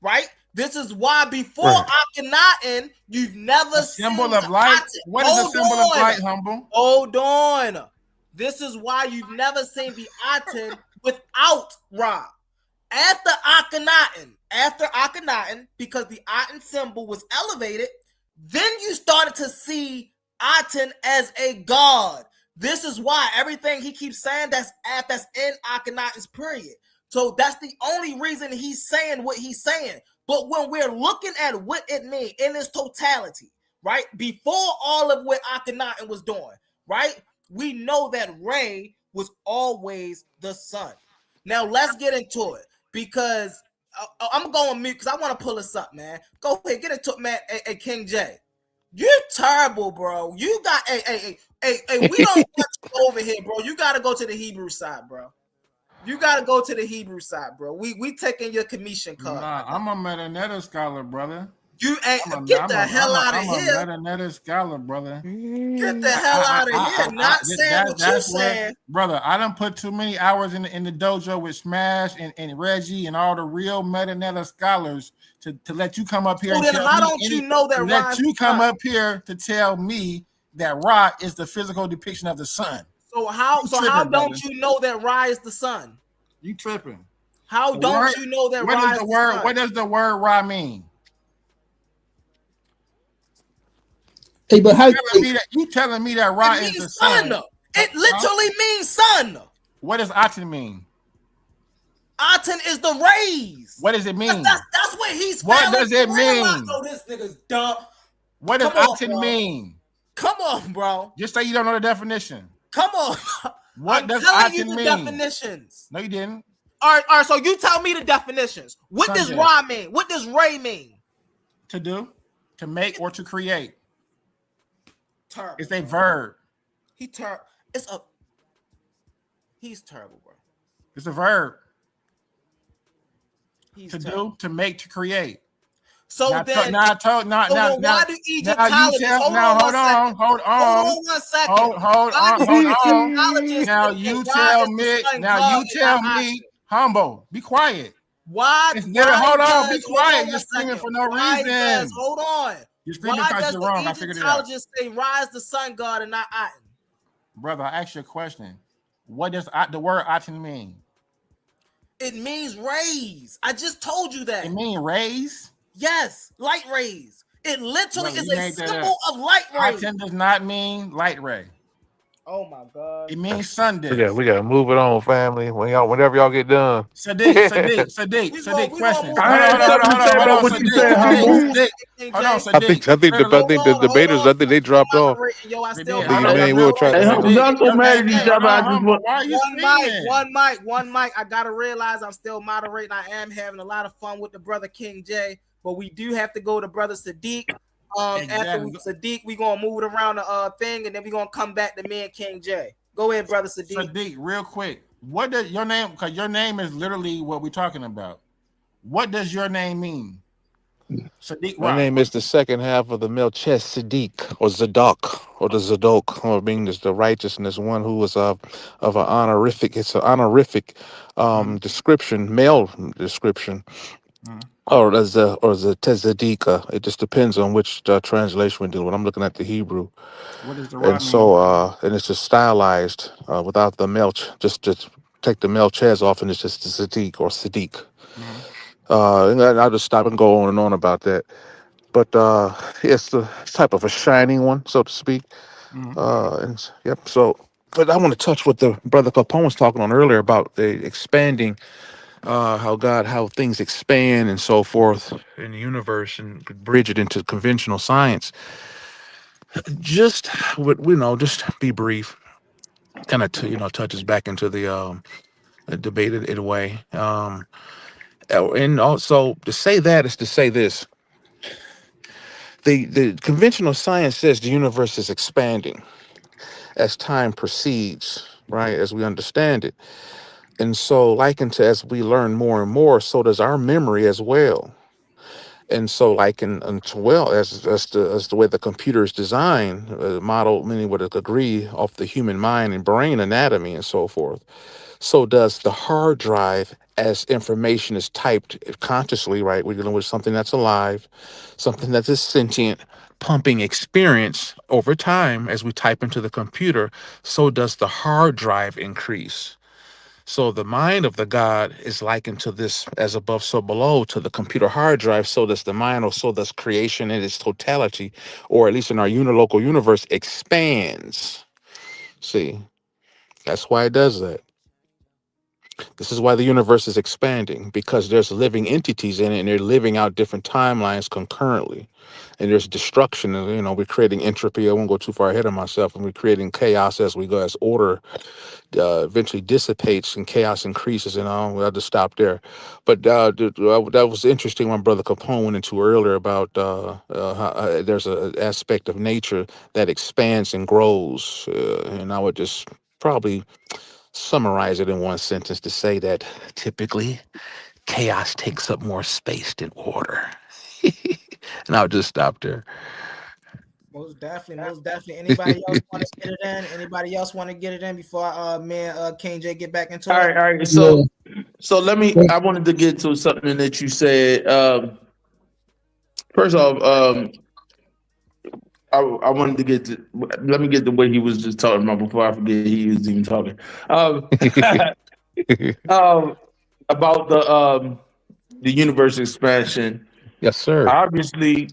right? This is why before Right. Akhenaten, you've never A seen symbol the of light. Aten. What is a symbol of light, humble? Hold on. This is why you've never seen the Aten without Ra. After Akhenaten, because the Aten symbol was elevated, then you started to see Aten as a god. This is why everything he keeps saying that's in Akhenaten's period. So that's the only reason he's saying what he's saying. But when we're looking at what it means in its totality, right? Before all of what Akhenaten was doing, right? We know that Ray was always the sun. Now let's get into it because I'm going mute because I want to pull this up, man. Go ahead, get into it, man. Hey, King J, you're terrible, bro. You got hey, we don't want you over here, bro. You got to go to the Hebrew side, bro. You got to go to the Hebrew side, bro. We taking your commission card. Nah, I'm a meta scholar, brother. You ain't get the hell out of here. I'm a meta scholar, brother. Get the hell out of here. Not saying what you're saying. Brother, I done put too many hours in the dojo with Smash and Reggie and all the real meta scholars to let you come up here. Well, then how don't you know that Ra let you come up here to tell me that Ra is the physical depiction of the sun? So how don't you know that Ra is the sun? You tripping. How don't you know that Ra is the sun? What does the word Ra mean? Hey, but how you telling me that Ra is the sun? It literally means sun. What does Aten mean? Aten is the rays. What does it mean? That's what he's. What does it mean? Oh, this nigga's dumb. What does Aten mean? Come on, bro. Just say you don't know the definition. Come on. What does Aten mean? Definitions. No, you didn't. All right. So you tell me the definitions. What does Ra mean? What does Ray mean? To do, to make, or to create. Terrible. It's a verb. He's terrible, bro. It's a verb. To do, to make, to create. So why do Egyptologists? Hold on 1 second. Hold on. Now you tell me. Humble. Be quiet. Hold on. Be quiet. You're screaming for no reason. Hold on. You're screaming because you're wrong. I figured it out. Egyptologists say Ra is the sun god and not Aten. Brother, I asked you a question. What does the word Aten mean? It means rays. I just told you that. It means rays? Yes, light rays. It literally is a symbol of light rays. Aten does not mean light ray. Oh my God. It means sun disk. We gotta move it on, family. Whenever y'all get done. Sadiq, question. Hold on, I think the debaters, they dropped off. Y'all so mad at each other. One mic. I gotta realize I'm still moderating. I am having a lot of fun with the brother King J, but we do have to go to brother Sadiq. After Sadiq, we gonna move it around the thing, and then we gonna come back to me and King J. Go ahead, brother Sadiq. Sadiq, real quick. What does your name? Because your name is literally what we're talking about. What does your name mean? Sadiq. My name is the second half of the Melchizedek or Zadok or the Zadok, or being the righteousness, one who is of an honorific. It's an honorific description, male description. Or the Tezedika. It just depends on which translation we do. When I'm looking at the Hebrew, what is the and so and it's just stylized without the melch. Just take the melchez off, and it's just the Sadiq or Sadiq. And I'll just stop and go on and on about that. But it's the type of a shining one, so to speak. And yep. So, but I want to touch what the brother Capone was talking on earlier about the expanding. How things expand and so forth in the universe, and bridge it into conventional science. Just be brief. Kind of touches back into the debate in a way. And also to say that is to say this: the conventional science says the universe is expanding as time proceeds, right? As we understand it. And so, as we learn more and more, so does our memory as well. And so, like well, as the way the computer is designed, model many would agree off the human mind and brain anatomy and so forth. So does the hard drive as information is typed consciously, right? We're dealing with something that's alive, something that is sentient, pumping experience over time as we type into the computer. So does the hard drive increase. So the mind of the God is likened to this as above, so below to the computer hard drive. So does the mind, or so does creation in its totality, or at least in our unilocal universe, expands. See, that's why it does that. This is why the universe is expanding, because there's living entities in it and they're living out different timelines concurrently. And there's destruction, and we're creating entropy. I won't go too far ahead of myself, and we're creating chaos as we go, as order eventually dissipates and chaos increases. And I'll just stop there. But that was interesting. When Brother Capone went into earlier about how, there's an aspect of nature that expands and grows, and I would just probably summarize it in one sentence to say that typically chaos takes up more space than order. And I'll just stop there. Most definitely, most definitely. Anybody else want to get it in? Anybody else want to get it in before King J get back into All it? right, all right. So let me. I wanted to get to something that you said. First off, I wanted to get to. Let me get to what he was just talking about before I forget he was even talking. Um, about the universe expansion. Yes, sir. Obviously,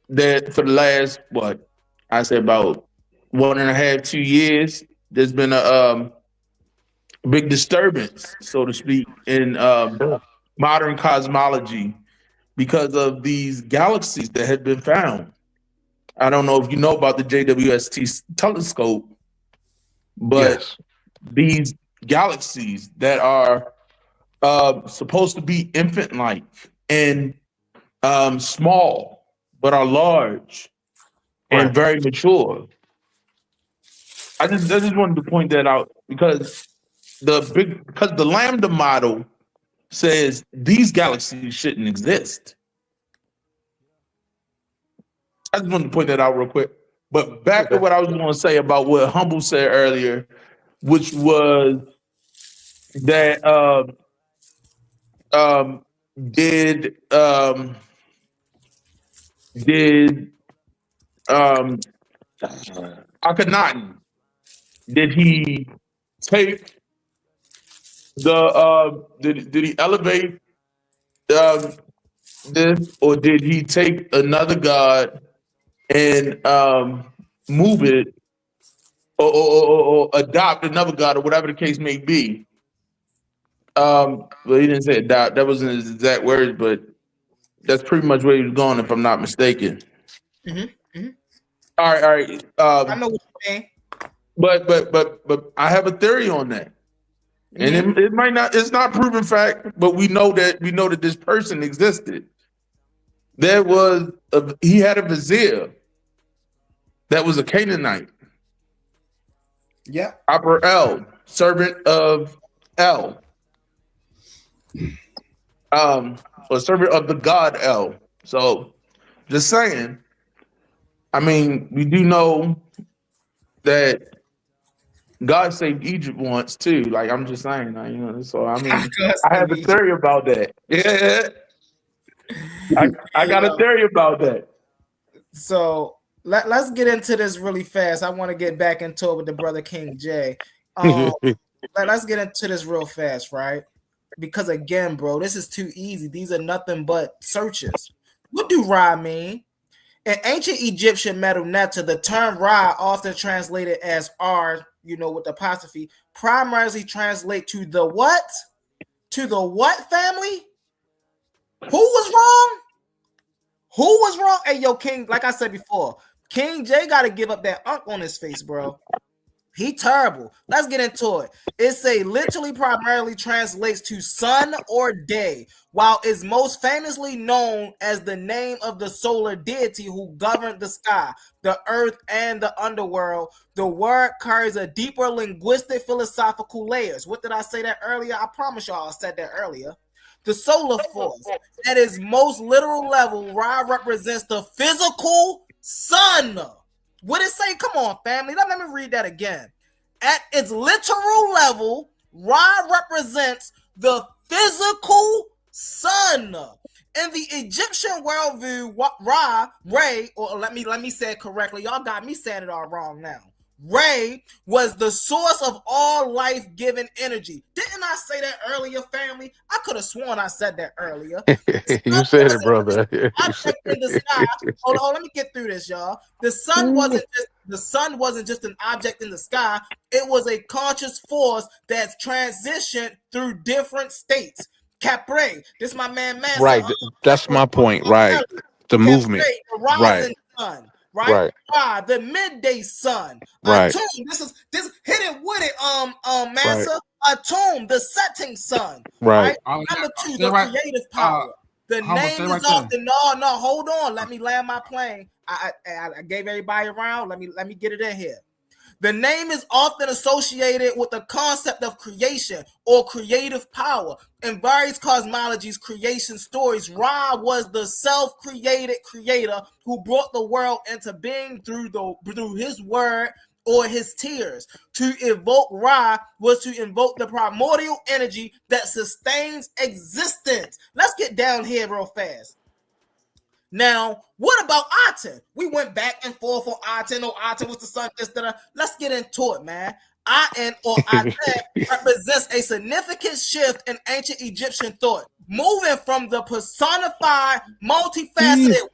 that for the last what I say about 1.5, 2 years, there's been a big disturbance, so to speak, in modern cosmology because of these galaxies that have been found. I don't know if you know about the JWST telescope, but Yes. these galaxies that are supposed to be infant-like and small, but are large and Right. very mature. I just wanted to point that out because the lambda model says these galaxies shouldn't exist. I just wanted to point that out real quick. But back to Okay. what I was going to say about what Humble said earlier, which was that um, did did Akhenaten, did he take did he elevate um, this, or did he take another god and move it, or adopt another god, or whatever the case may be? Well, he didn't say adopt. That wasn't his exact words, but that's pretty much where he was going, if I'm not mistaken. Mm-hmm. All right, all right. I know what you're saying. But I have a theory on that, and it might not. It's not proven fact, but we know that this person existed. He had a vizier that was a Canaanite. Yeah. Upper El, servant of El, or servant of the god El. So, just saying. I mean, we do know that God saved Egypt once too. Like, I'm just saying, So I mean, I have a theory about that. Yeah, I got a theory about that. So let's get into this really fast. I want to get back into it with the brother King J. Let's get into this real fast, right? Because again, bro, this is too easy. These are nothing but searches. What do Ra mean? In ancient Egyptian metal netta, the term Ra, often translated as R, with the apostrophe, primarily translate to the what? To the what family? Who was wrong? Who was wrong? Hey, yo, King, like I said before, King J got to give up that unk on his face, bro. He terrible. Let's get into it. It literally primarily translates to sun or day, while it's most famously known as the name of the solar deity who governed the sky, the earth, and the underworld. The word carries a deeper linguistic philosophical layers. What did I say that earlier? I promise y'all I said that earlier. the solar force. At its most literal level, Ra represents the physical sun. What it say? Come on, family. Let me read that again. At its literal level, Ra represents the physical sun. In the Egyptian worldview, Ra, Ray, or let me say it correctly. Y'all got me saying it all wrong now. Ray was the source of all life-giving energy. Didn't I say that earlier, family? I could have sworn I said that earlier. You said it, brother. Object in the sky. Hold on, let me get through this, y'all. The sun wasn't just an object in the sky. It was a conscious force that's transitioned through different states. Capre, this is my man Mansa. Right. That's my point. Right. The Capre, movement. the rising sun. Right? The midday sun. Right. Atum, this hit it with it, Mansa. Right. Atum, the setting sun. Right. Number two, the creative power. The name is often no. Hold on. Let me land my plane. I gave everybody a round. Let me get it in here. The name is often associated with the concept of creation or creative power. In various cosmologies, creation stories, Ra was the self-created creator who brought the world into being through his word or his tears. To evoke Ra was to invoke the primordial energy that sustains existence. Let's get down here real fast. Now, what about Aten? We went back and forth on Aten. Oh, Aten was the sun. Let's get into it, man. Aten represents a significant shift in ancient Egyptian thought, moving from the personified, multifaceted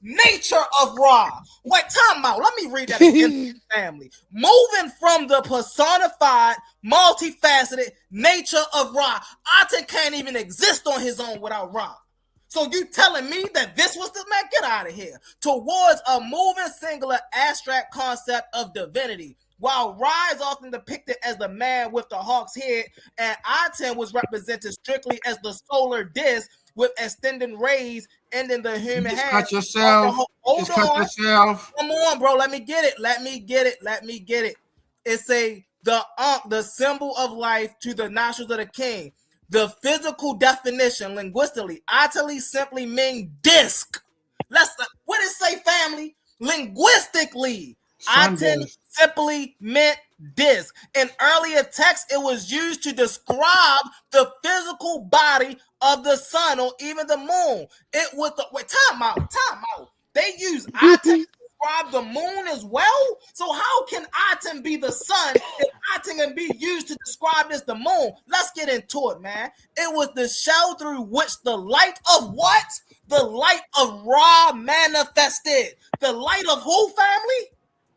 nature of Ra. Wait, time out. Let me read that again, family. Moving from the personified, multifaceted nature of Ra. Aten can't even exist on his own without Ra. So you telling me that this was the man? Get out of here. Towards a moving singular abstract concept of divinity. While Ra is often depicted as the man with the hawk's head, and Aten was represented strictly as the solar disk with extending rays ending the human hand. Cut yourself. Hold on. Yourself. Come on, bro. Let me get it. It's the symbol of life to the nostrils of the king. The physical definition, linguistically, Atali simply mean disc. What did it say, family? Linguistically, Aten simply meant disc. In earlier texts, it was used to describe the physical body of the sun or even the moon. It was time out. They use Aten to describe the moon as well. So how can Aten be the sun if Aten can be used to describe as the moon? Let's get into it, man. It was the shell through which the light of what? The light of Ra manifested. The light of who, family?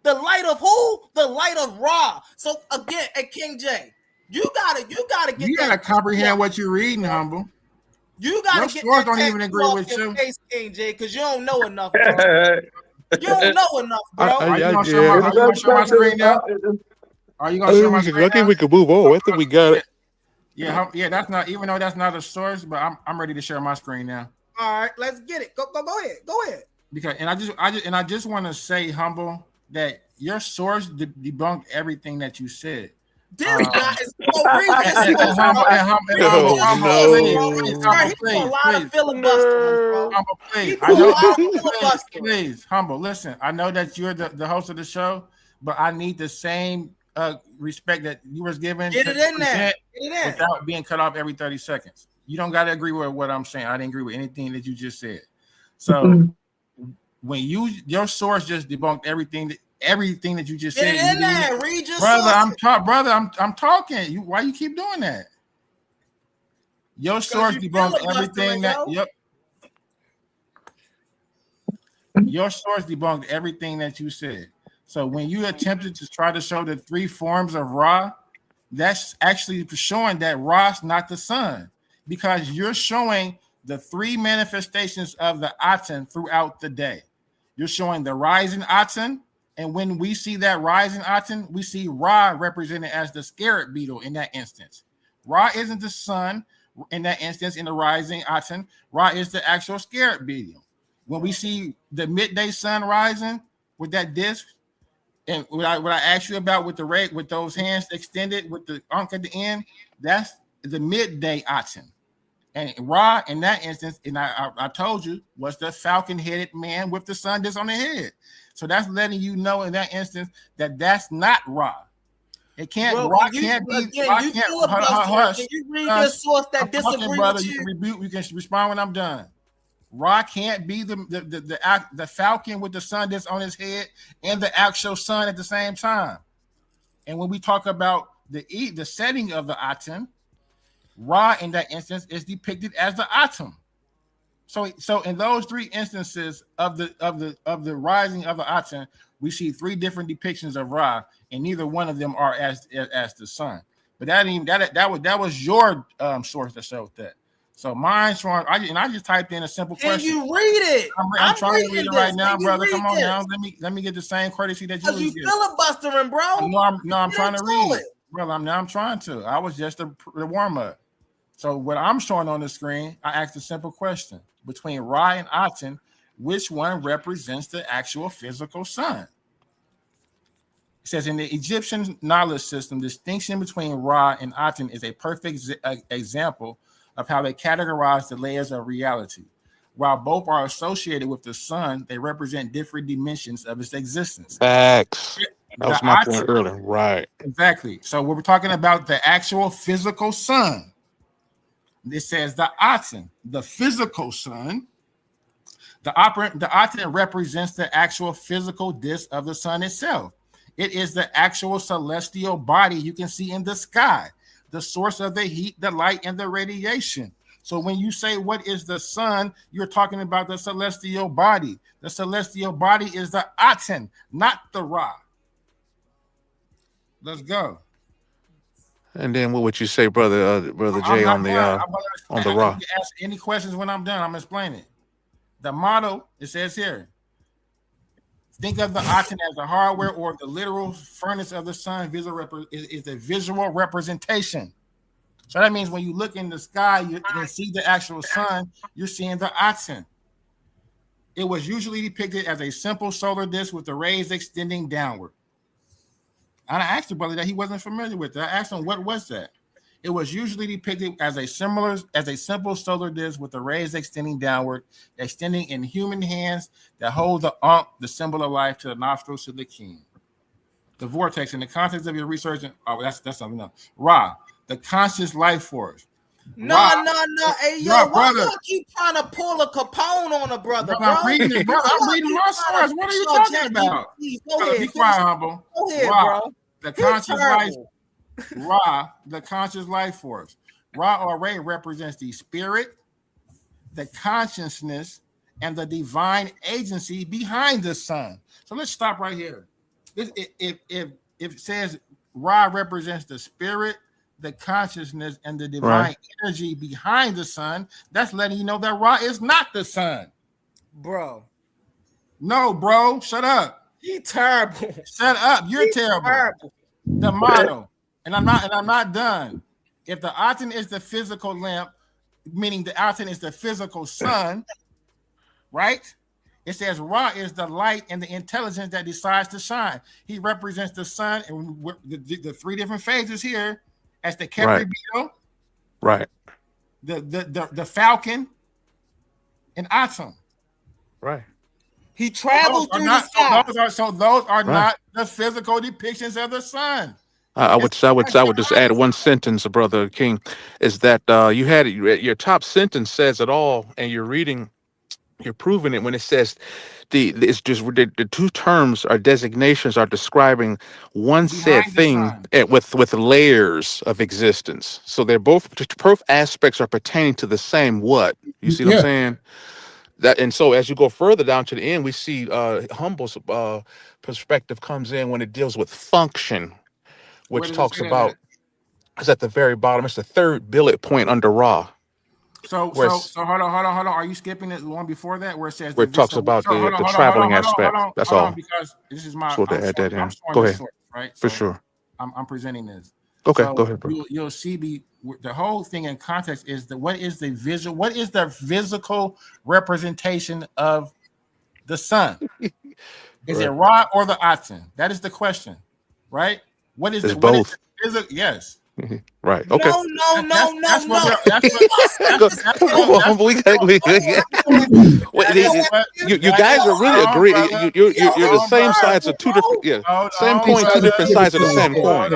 The light of who? The light of Ra. So again, at King J, you gotta get. You gotta comprehend what you're reading, humble. You gotta get. Your don't even agree with you, face, King J, because you don't know enough, bro. You don't know enough, bro. Are you gonna show my screen now? Are you gonna show my screen? I think we can move on. I think we got it. Yeah. That's not, even though that's not a source, but I'm ready to share my screen now. All right, let's get it. Go ahead. Because I just want to say, humble, that your source debunked everything that you said. This guy is humble. Please, humble. Listen, I know that you're the host of the show, but I need the same respect that you was given. Get it in there. Without being cut off every 30 seconds. You don't got to agree with what I'm saying. I didn't agree with anything that you just said. So when your source just debunked everything that you just said. Get in there. Read your brother, I'm talking. Why you keep doing that? Your source debunked everything that. Yep. Your source debunked everything that you said. So when you attempted to try to show the three forms of Ra, that's actually showing that Ra's not the sun, because you're showing the three manifestations of the Aten throughout the day. You're showing the rising Aten, and when we see that rising Aten, we see Ra represented as the scarab beetle in that instance. Ra isn't the sun in that instance in the rising Aten. Ra is the actual scarab beetle. When we see the midday sun rising with that disc, and what I asked you about with the red, with those hands extended with the ankh at the end, that's the midday Aten. And Ra, in that instance, and I told you, was the falcon-headed man with the sun disc on the head. So that's letting you know in that instance that that's not Ra. It can't. Bro, Ra can't be. again, Ra you can't. filibuster. Can you read this source that disagree brother. with You can you? rebuke. You can respond when I'm done. Ra can't be the falcon with the sun disc on his head and the actual sun at the same time. And when we talk about the setting of the atom, Ra in that instance is depicted as the atom. So in those three instances of the rising of the atom, we see three different depictions of Ra, and neither one of them are as the sun. But that was your source that showed that. So mine's from I just typed in a simple question. Can you read it? I'm trying to read it right now, Can brother. Come on now. Let me get the same courtesy that you get. Filibustering, bro. No, I'm trying to read. Brother, I'm trying to. I was just the warm up. So what I'm showing on the screen, I asked a simple question. Between Ra and Aten, which one represents the actual physical sun? It says in the Egyptian knowledge system, distinction between Ra and Aten is a perfect example of how they categorize the layers of reality. While both are associated with the sun, they represent different dimensions of its existence. Facts. That was my point earlier. Right. Exactly. So we're talking about the actual physical sun. It says the Aten, the physical sun. The Aten represents the actual physical disk of the sun itself. It is the actual celestial body you can see in the sky, the source of the heat, the light, and the radiation. So when you say what is the sun, you're talking about the celestial body. The celestial body is the Aten, not the Ra. Let's go. And then what would you say, brother Jay, on the Ra? Ask any questions when I'm done. I'm explaining it. The model, it says here, think of the Aten as the hardware or the literal furnace of the sun. Is a visual representation. So that means when you look in the sky, you can see the actual sun, you're seeing the Aten. It was usually depicted as a simple solar disk with the rays extending downward. And I asked the brother that he wasn't familiar with that. I asked him, what was that? It was usually depicted as a simple solar disk with the rays extending downward, extending in human hands that hold the Ankh, the symbol of life, to the nostrils of the king. The vortex, in the context of your research, that's something else. Ra, the conscious life force. No. Hey, yo, why do you keep trying to pull a Capone on a brother, bro? I'm reading it, brother. I'm reading my source. What are you talking about? Go ahead. Be quiet, humble. Go ahead, Ra, bro. the conscious life. Ra, the conscious life force. Ra or Re represents the spirit, the consciousness, and the divine agency behind the sun. So let's stop right here. If it says Ra represents the spirit, the consciousness, and the divine energy behind the sun, that's letting you know that Ra is not the sun. Bro. No, bro. Shut up. He terrible. Shut up. You're terrible. The motto. And I'm not done. If the Aten is the physical lamp, meaning the Aten is the physical sun, right? It says Ra is the light and the intelligence that decides to shine. He represents the sun and the three different phases here as the Kepri beetle, right? The falcon, and Aten. Right. He travels through the sky. Those are not the physical depictions of the sun. I would just add one sentence, Brother King, is that you had your top sentence says it all, and you're proving it when it says the two terms or designations are describing one said thing with layers of existence. So they're both aspects are pertaining to the same what. You see what I'm saying? That, and so as you go further down to the end, we see Humble's perspective comes in when it deals with function, which talks about it's at the very bottom. It's the third bullet point under Ra. So hold on. Are you skipping the one before that where it says where it talks about the traveling aspect? That's all. Because this is my. Go ahead. Right. For sure. I'm presenting this. Okay, go ahead, bro. You'll see the whole thing in context is what is the physical representation of the sun? Is it Ra or the Aten? That is the question, right? What is it's both? Yes. Right. Okay. No. You guys are really agreeing. You're the same sides of two different. Yeah. Same coin, two different sides of the same coin.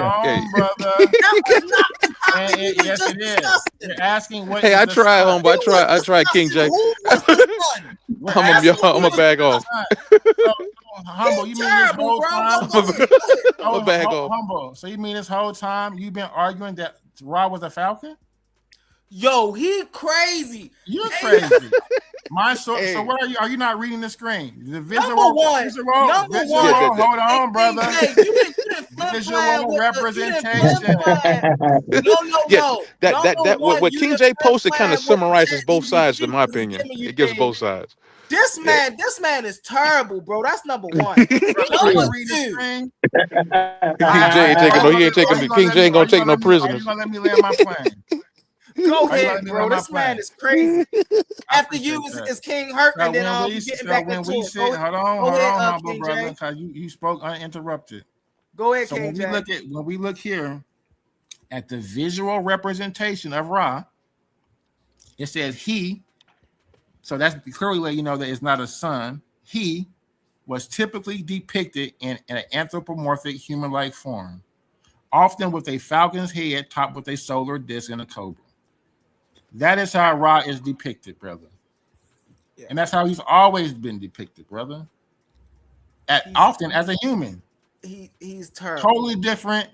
Yes, it is. You're asking what. Hey, I tried, homeboy. I tried King J. I'm a bag off. Humble, you mean this whole time? I'm a bag off. Humble. So you mean this whole time you've been arguing that Ra was a falcon? Yo, he crazy. You're crazy. So what are you? Are you not reading the screen? The visual. Number one. Hold on, brother. Visual representation. No. What King J posted kind of summarizes both sides, in my opinion. It gives both sides. This man is terrible, bro. That's number one. Number two. King J ain't gonna take no prisoners. Let me land my plane. Go ahead, bro. This man is crazy. After you is King Hurt, and then getting back into it. Hold on, humble brother, because you spoke uninterrupted. Go ahead, So King J. when we look here at the visual representation of Ra, it says he. So that's clearly letting you know that it's not a son. He was typically depicted in an anthropomorphic human-like form, often with a falcon's head topped with a solar disc and a cobra. That is how Ra is depicted, brother. Yeah. And that's how he's always been depicted, brother. Often as a human. He's terrible. Totally different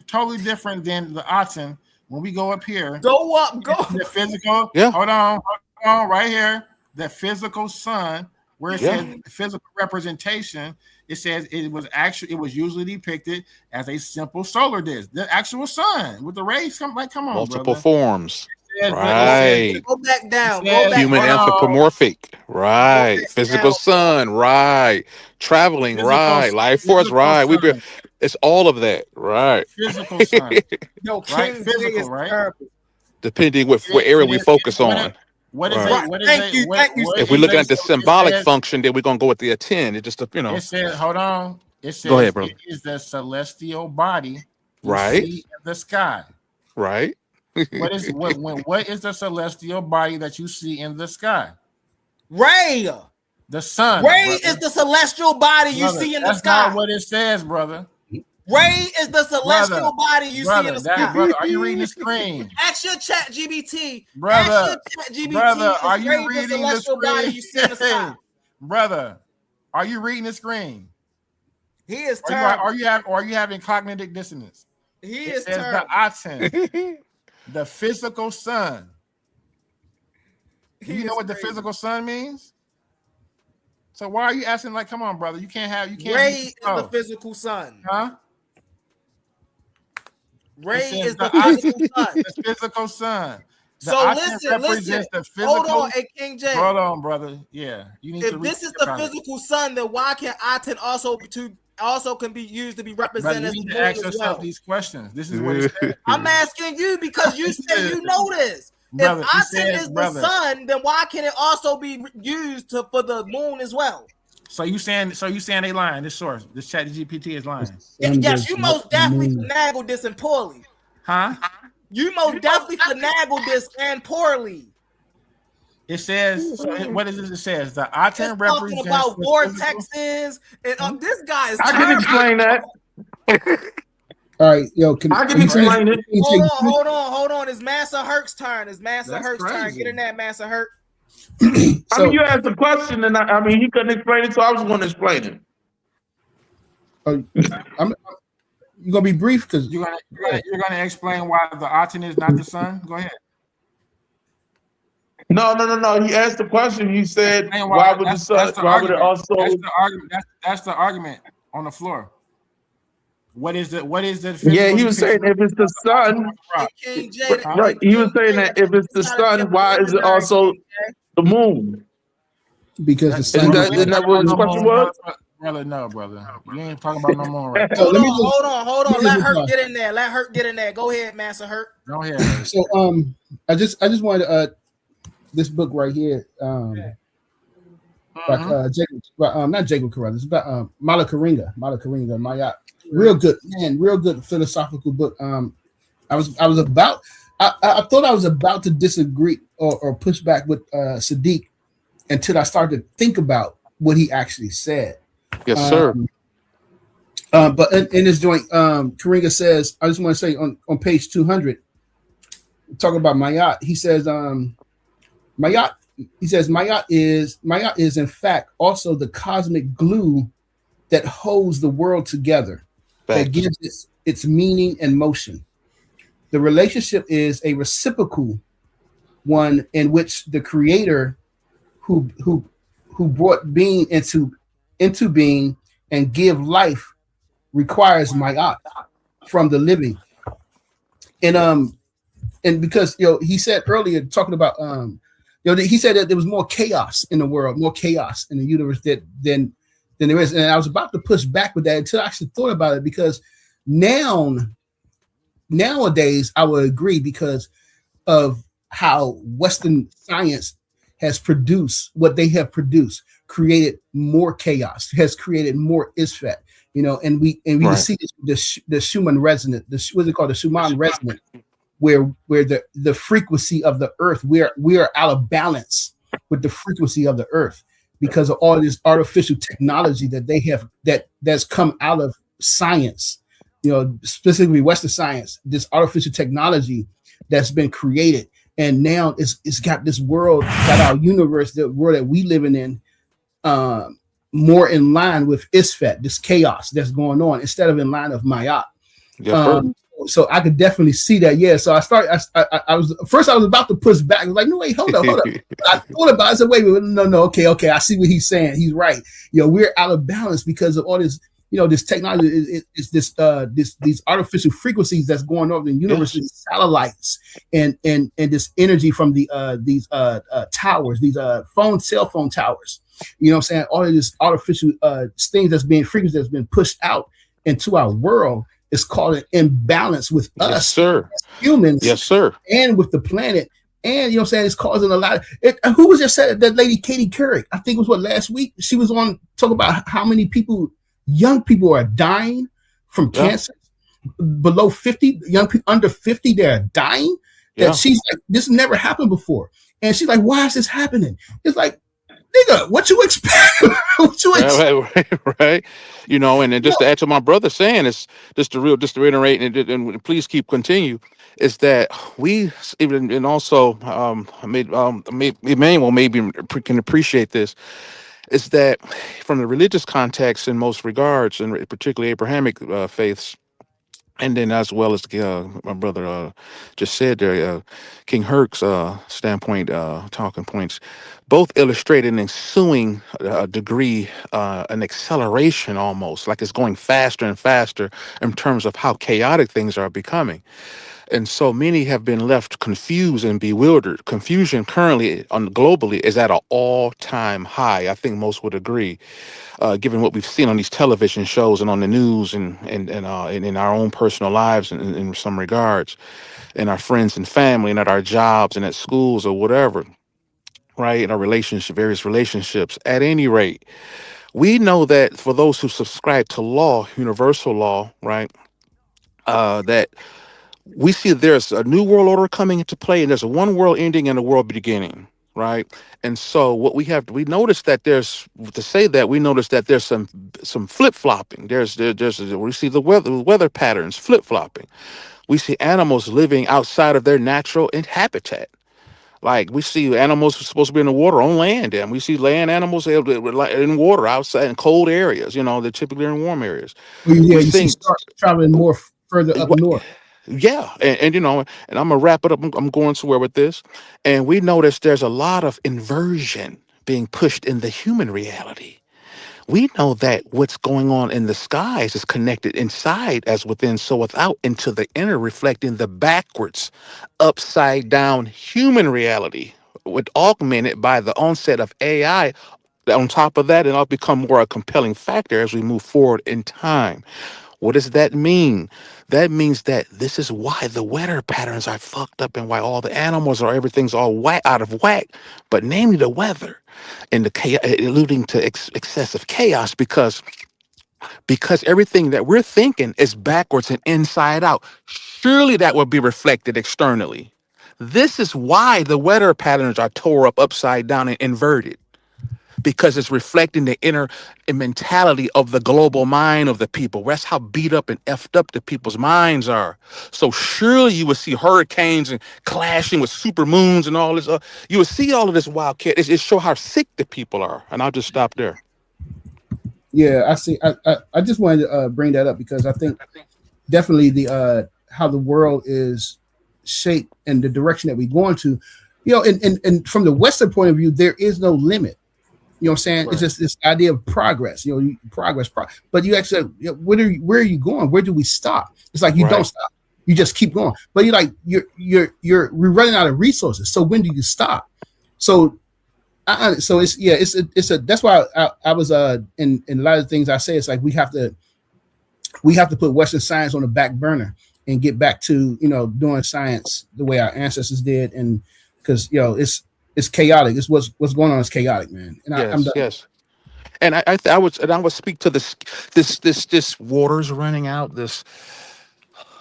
than the Aten. When we go up here. Go up. The physical. Yeah. Hold on, right here. The physical sun, where it says physical representation, it says it was usually depicted as a simple solar disk. The actual sun with the rays come on, multiple brother. Forms. Right. Go back down. Human anthropomorphic. Right. Physical sun. Right. Traveling. Right. Life force. Right. It's all of that. Right. Physical sun. No, right. Physical. Right. Terrible. Depending what area we focus on. What is Thank you. If we're looking at the symbolic function, then we're gonna go with the attend. It just It says, hold on. It says go ahead, bro. It is the celestial body right in the sky. Right. What is the celestial body that you see in the sky? Ray. The sun. Ray is the celestial body you see in the sky. That's not what it says, brother. Ray is the celestial body you see in the sky. Brother, are you reading the screen? Ask your chat GBT. Brother, are you reading the screen? You see in the sky. Brother, are you reading the screen? He is terrible. Are you having cognitive dissonance? He is terrible. The Aten, the physical sun. Do you know what the physical sun means? So why are you asking? Like, come on, brother, you can't. Ray is the physical sun. Huh? Ray is the physical sun. The physical sun. So listen. Hold on, hey King J. Hold on, brother. Yeah, you need if this is the physical sun, then why can Aten also can be used to be represented? You need to ask yourself these questions. This is what it says. I'm asking you because you said you know this. Brother, if Aten is the sun, then why can it also be used for the moon as well? So you saying they lying? This source, this chat GPT is lying. Yes, you most definitely finagled this and poorly. Huh? You most definitely finagled this and poorly. It says, what is it? It says the Aten represents about vortexes and this guy is. I can explain that. All right, yo, I can explain it. Hold on. It's Massa Hurt's turn. Turn. Get in that, Massa Hurt. I mean, you asked a question, and I mean, he couldn't explain it, so I was going to explain it. You're gonna be brief because you're gonna explain why the Aten is not the sun. Go ahead. No. He asked the question. He said, "Why would the sun? Why would it also?" That's the argument on the floor. What is the? Yeah, he was saying if it's the sun, right? He was saying that if it's the sun, why is it also the moon? Because the sun. Isn't that what his question was? Brother, no, brother. You ain't talking about no more. Right? Hold on. Let Hurt get in there. Go ahead, Massa Hurt. Go ahead. So I just wanted this book right here. By not Jacob Carruthers. It's about Mala Karinga. Real good philosophical book. I I thought I was about to disagree or push back with Sadiq until I started to think about what he actually said. Yes, sir. But in this joint, Karinga says, I just want to say on page 200, talking about Mayat, he says, Mayat is in fact also the cosmic glue that holds the world together, that gives its meaning and motion. The relationship is a reciprocal one in which the creator who brought being into being and give life requires Mayat from the living. And because he said earlier, talking about he said that there was more chaos in the world, more chaos in the universe than there is. And I was about to push back with that until I actually thought about it, because nowadays I would agree, because of how Western science has produced what they have produced, created more chaos, has created more Isfet, and we right. see the Schumann resonance, what's it called, the Schumann resonance, where the frequency of the earth, we are out of balance with the frequency of the earth because of all this artificial technology that they have that's come out of science, specifically Western science, this artificial technology that's been created. And now it's got this world, got our universe, the world that we living in, more in line with Isfet, this chaos that's going on, instead of in line of Mayat. Yes, so I could definitely see that. Yeah. So I was about to push back. I was like, no, wait, hold up. I thought about it. I said, wait, no. Okay. I see what he's saying. He's right. We're out of balance because of all this, this technology is these artificial frequencies that's going over the universe, yes. Satellites and this energy from these towers, these cell phone towers. You know what I'm saying? All of this artificial things that's being frequency that's been pushed out into our world is called an imbalance with us, yes, sir. As humans, yes, sir, and with the planet. And you know what I'm saying, it's causing a lot of who was just said that lady Katie Couric, I think it was last week. She was on talking about how many young people are dying from cancer below 50, young people under 50, they're dying. That she's like, this never happened before. And she's like, why is this happening? It's like, nigga, what you expect? Right. And just to add to my brother saying, it's just to reiterate and please continue, is that we even, and also Immanuwel maybe can appreciate this, is that from the religious context in most regards, and particularly Abrahamic faiths, and then as well as my brother just said there, King Herc's standpoint, talking points, both illustrate an ensuing degree, an acceleration almost, like it's going faster and faster in terms of how chaotic things are becoming. And so many have been left confused and bewildered. Confusion currently globally is at an all-time high. I think most would agree, given what we've seen on these television shows and on the news and in our own personal lives in some regards, in our friends and family and at our jobs and at schools or whatever, right? In our various relationships. At any rate, we know that for those who subscribe to law, universal law, right, that we see there's a new world order coming into play, and there's a one world ending and a world beginning, right? And so what we notice that there's some flip flopping. We see the weather patterns flip flopping. We see animals living outside of their natural habitat. Like we see animals supposed to be in the water on land, and we see land animals in water outside in cold areas. They're typically in warm areas. Yeah, you see stars traveling more further up north. Yeah, and I'm gonna wrap it up. I'm going somewhere with this, and we notice there's a lot of inversion being pushed in the human reality. We know that what's going on in the skies is connected inside as within, so without, into the inner, reflecting the backwards, upside down human reality, with augmented by the onset of AI. On top of that, it'll become more a compelling factor as we move forward in time. What does that mean? That means that this is why the weather patterns are fucked up and why all the animals everything's all out of whack, but namely the weather and the chaos, alluding to excessive chaos, because because everything that we're thinking is backwards and inside out. Surely that will be reflected externally. This is why the weather patterns are tore up, upside down, and inverted, because it's reflecting the inner mentality of the global mind of the people. That's how beat up and effed up the people's minds are. So surely you will see hurricanes and clashing with super moons and all this. You will see all of this wildcat. It show how sick the people are. And I'll just stop there. Yeah, I see. I just wanted to bring that up because I think definitely the how the world is shaped and the direction that we're going to, and from the Western point of view, there is no limit. You know what I'm saying? Right. It's just this idea of progress, progress. But you actually, where are you going? Where do we stop? It's like you don't stop. You just keep going. But we're running out of resources. So when do you stop? So that's why I was in a lot of things I say, it's like we have to put Western science on the back burner and get back to doing science the way our ancestors did, and because it's chaotic. It's what's going on is chaotic, man. And I'm done. Yes. And I would speak to this water's running out. This,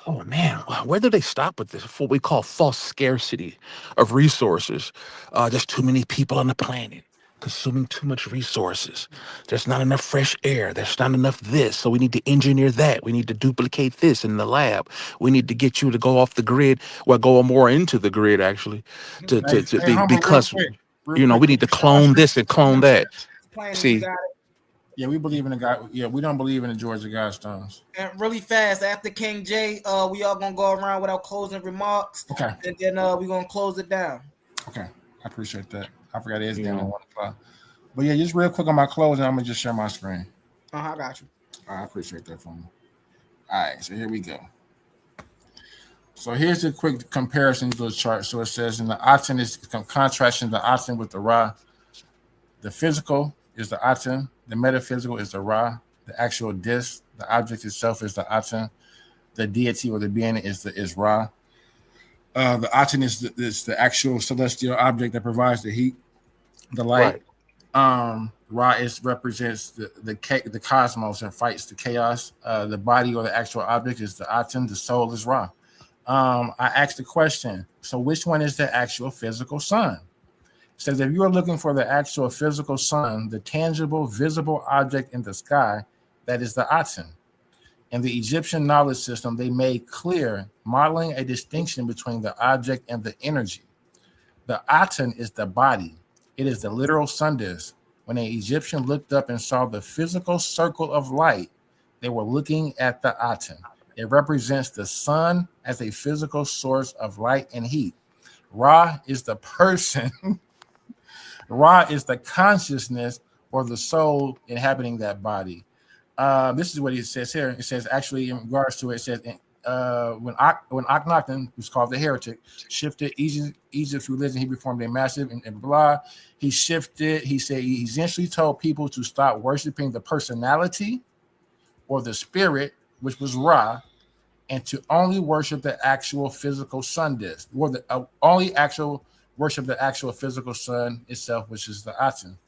oh man, where do they stop with this? What we call false scarcity of resources. There's too many people on the planet consuming too much resources. There's not enough fresh air. There's not enough this. So we need to engineer that. We need to duplicate this in the lab. We need to get you to go off the grid, go more into the grid actually, because we need to clone this and clone that. See. Yeah, we believe in the God. Yeah, we don't believe in the Georgia Guidestones. And really fast after King J, we all gonna go around with our closing remarks. Okay. And then we're gonna close it down. Okay, I appreciate that. I forgot it is down at 1 o'clock. But yeah, just real quick on my closing, I'm gonna just share my screen. I got you. I appreciate that from you. All right, so here we go. So here's a quick comparison to the chart. So it says in the Aten is contrasting the Aten with the Ra. The physical is the Aten. The metaphysical is the Ra. The actual disk, the object itself, is the Aten. The deity or the being is Ra. The Aten is the actual celestial object that provides the heat, the light. Right. Ra represents the cosmos and fights the chaos. The body or the actual object is the Aten. The soul is Ra. I asked the question, so which one is the actual physical sun? It says if you are looking for the actual physical sun, the tangible, visible object in the sky, that is the Aten. In the Egyptian knowledge system, they made clear, modeling a distinction between the object and the energy. The Aten is the body. It is the literal sun disk. When an Egyptian looked up and saw the physical circle of light, they were looking at the Aten. It represents the sun as a physical source of light and heat. Ra is the person. Ra is the consciousness or the soul inhabiting that body. This is what it says here. It says, actually, in regards to it, it says when Akhenaten, who's called the heretic, shifted Egypt's religion, he performed a massive and blah. He shifted. He said he essentially told people to stop worshiping the personality or the spirit, which was Ra, and to only worship the actual physical sun disk, or the only actual worship the actual physical sun itself, which is the Aten.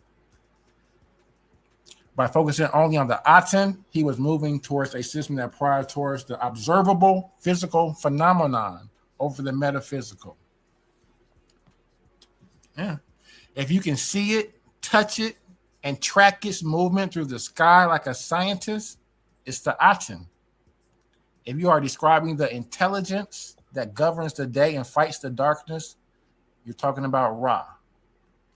By focusing only on the Aten, he was moving towards a system that prioritized the observable physical phenomenon over the metaphysical. Yeah. If you can see it, touch it, and track its movement through the sky like a scientist, it's the Aten. If you are describing the intelligence that governs the day and fights the darkness, you're talking about Ra.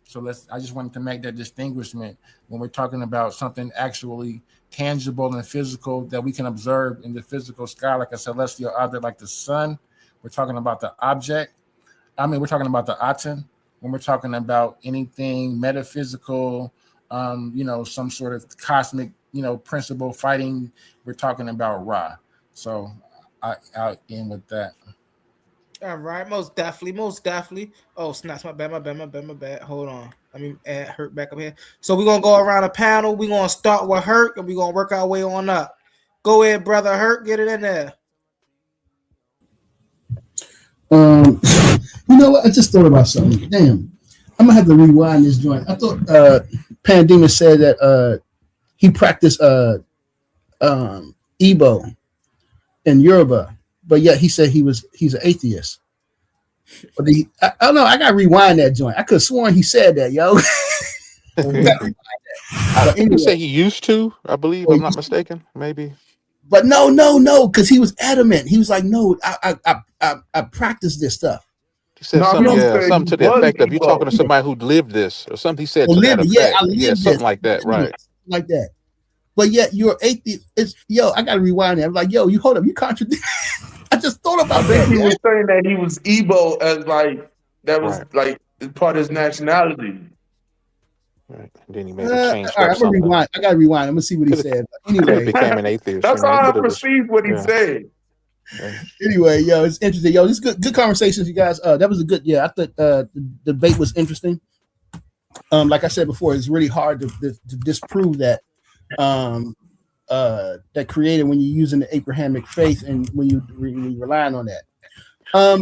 So I just wanted to make that distinguishment when we're talking about something actually tangible and physical that we can observe in the physical sky, like a celestial object, like the sun. We're talking about the object. We're talking about the Aten. When we're talking about anything metaphysical, some sort of cosmic, principle fighting, we're talking about Ra. So I'll end with that. All right, most definitely. Oh, snaps, my bad. Hold on. Let me add Hurt back up here. So we're going to go around a panel. We're going to start with Hurt, and we're going to work our way on up. Go ahead, brother Hurt. Get it in there. You know what? I just thought about something. Damn. I'm going to have to rewind this joint. I thought Pandemus said that he practiced Igbo and Yoruba, but yet he's an atheist. But I don't know. I gotta rewind that joint. I could have sworn he said that, yo. I But anyway, say he used to. I believe I'm not mistaken. Maybe. but no, because he was adamant. He was like, no, I practice this stuff. He said No, something, he yeah, said he something to the was effect of you talking to Igbo. somebody who lived this, or something he said Or to that live it, yeah, effect. I Yeah, live something this, like that, right? like that. But yet you're atheist. I gotta rewind it. I'm like, yo, you hold up, you contradict. I just thought I about think that. he Yeah. was saying that he was Igbo as like that was Right. like part of his nationality. Right. And then he maybe changed All right, up I'm gonna something. rewind. I gotta rewind. I'm gonna see what he Could said. But have anyway, became an atheist. That's He how I could have just, perceived what he yeah. said. yo, it's interesting. Yo, this good conversations, you guys. That was a good. Yeah, I thought the debate was interesting. Like I said before, it's really hard to disprove that that created when you're using the Abrahamic faith and when you're relying on that.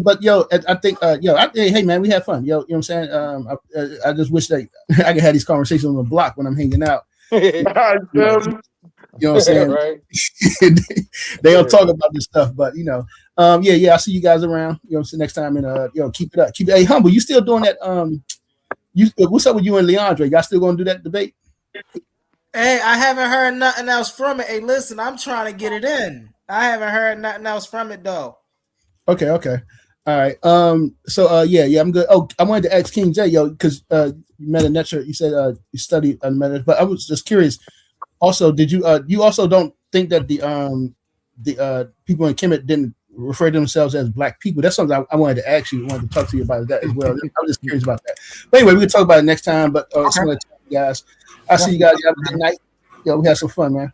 But yo, I think hey man, we had fun. Yo, you know what I'm saying? I just wish that I could have these conversations on the block when I'm hanging out. You know what I'm saying? Right. They don't talk about this stuff, but yeah, I'll see you guys around. You know, see next time, and keep it up. Hey, Humble, you still doing that? What's up with you and Leandre? Y'all still gonna do that debate? Hey, I haven't heard nothing else from it. Hey, listen, I'm trying to get it in. I haven't heard nothing else from it though. Okay. All right. So yeah, I'm good. Oh, I wanted to ask King J, yo, because you met a Netcher. You said you studied meta, but I was just curious. Also, did you also don't think that the people in Kemet didn't refer to themselves as black people? That's something I wanted to ask you. I wanted to talk to you about that as well. I was just curious about that. But anyway, we can talk about it next time. But I just want to tell you guys. I'll see you guys. Have a good night. Yo, we had some fun, man.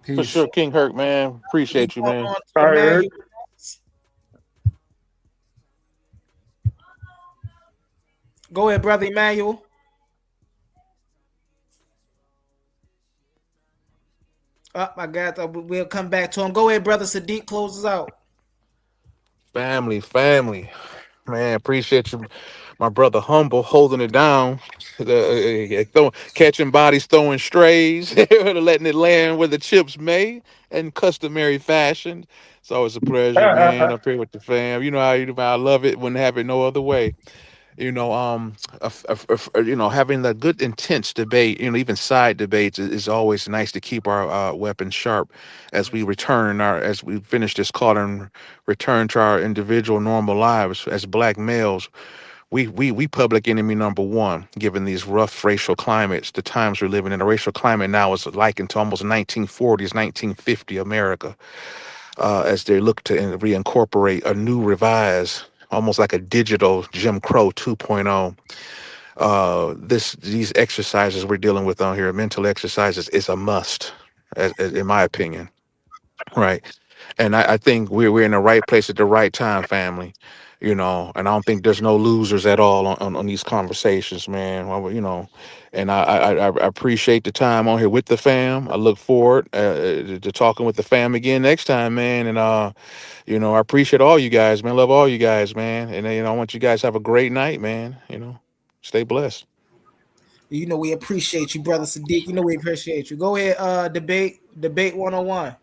For sure, King Herc, man. Appreciate you, man. All right. Go ahead, brother Immanuwel. I got that. We'll come back to him. Go ahead, brother Sadiq. Close us out. Family. Man, appreciate you, my brother Humble, holding it down, catching bodies, throwing strays, letting it land where the chips may, in customary fashion. It's always a pleasure, man. Up here with the fam. You know I love it. Wouldn't have it no other way. Having the good intense debate, even side debates is always nice to keep our weapons sharp as we finish this call and return to our individual normal lives as black males. We public enemy number one, given these rough racial climates, the times we're living in. A racial climate now is likened to almost 1940s, 1950 America, as they look to reincorporate a new revise, almost like a digital Jim Crow 2.0. These exercises we're dealing with on here, mental exercises, is a must, in my opinion, right? And I think we're in the right place at the right time, family. And I don't think there's no losers at all on these conversations, man. And I appreciate the time on here with the fam. I look forward to talking with the fam again next time, man. And I appreciate all you guys, man. Love all you guys, man. And I want you guys to have a great night, man. Stay blessed. We appreciate you, brother Sadiq. We appreciate you. Go ahead, debate 101.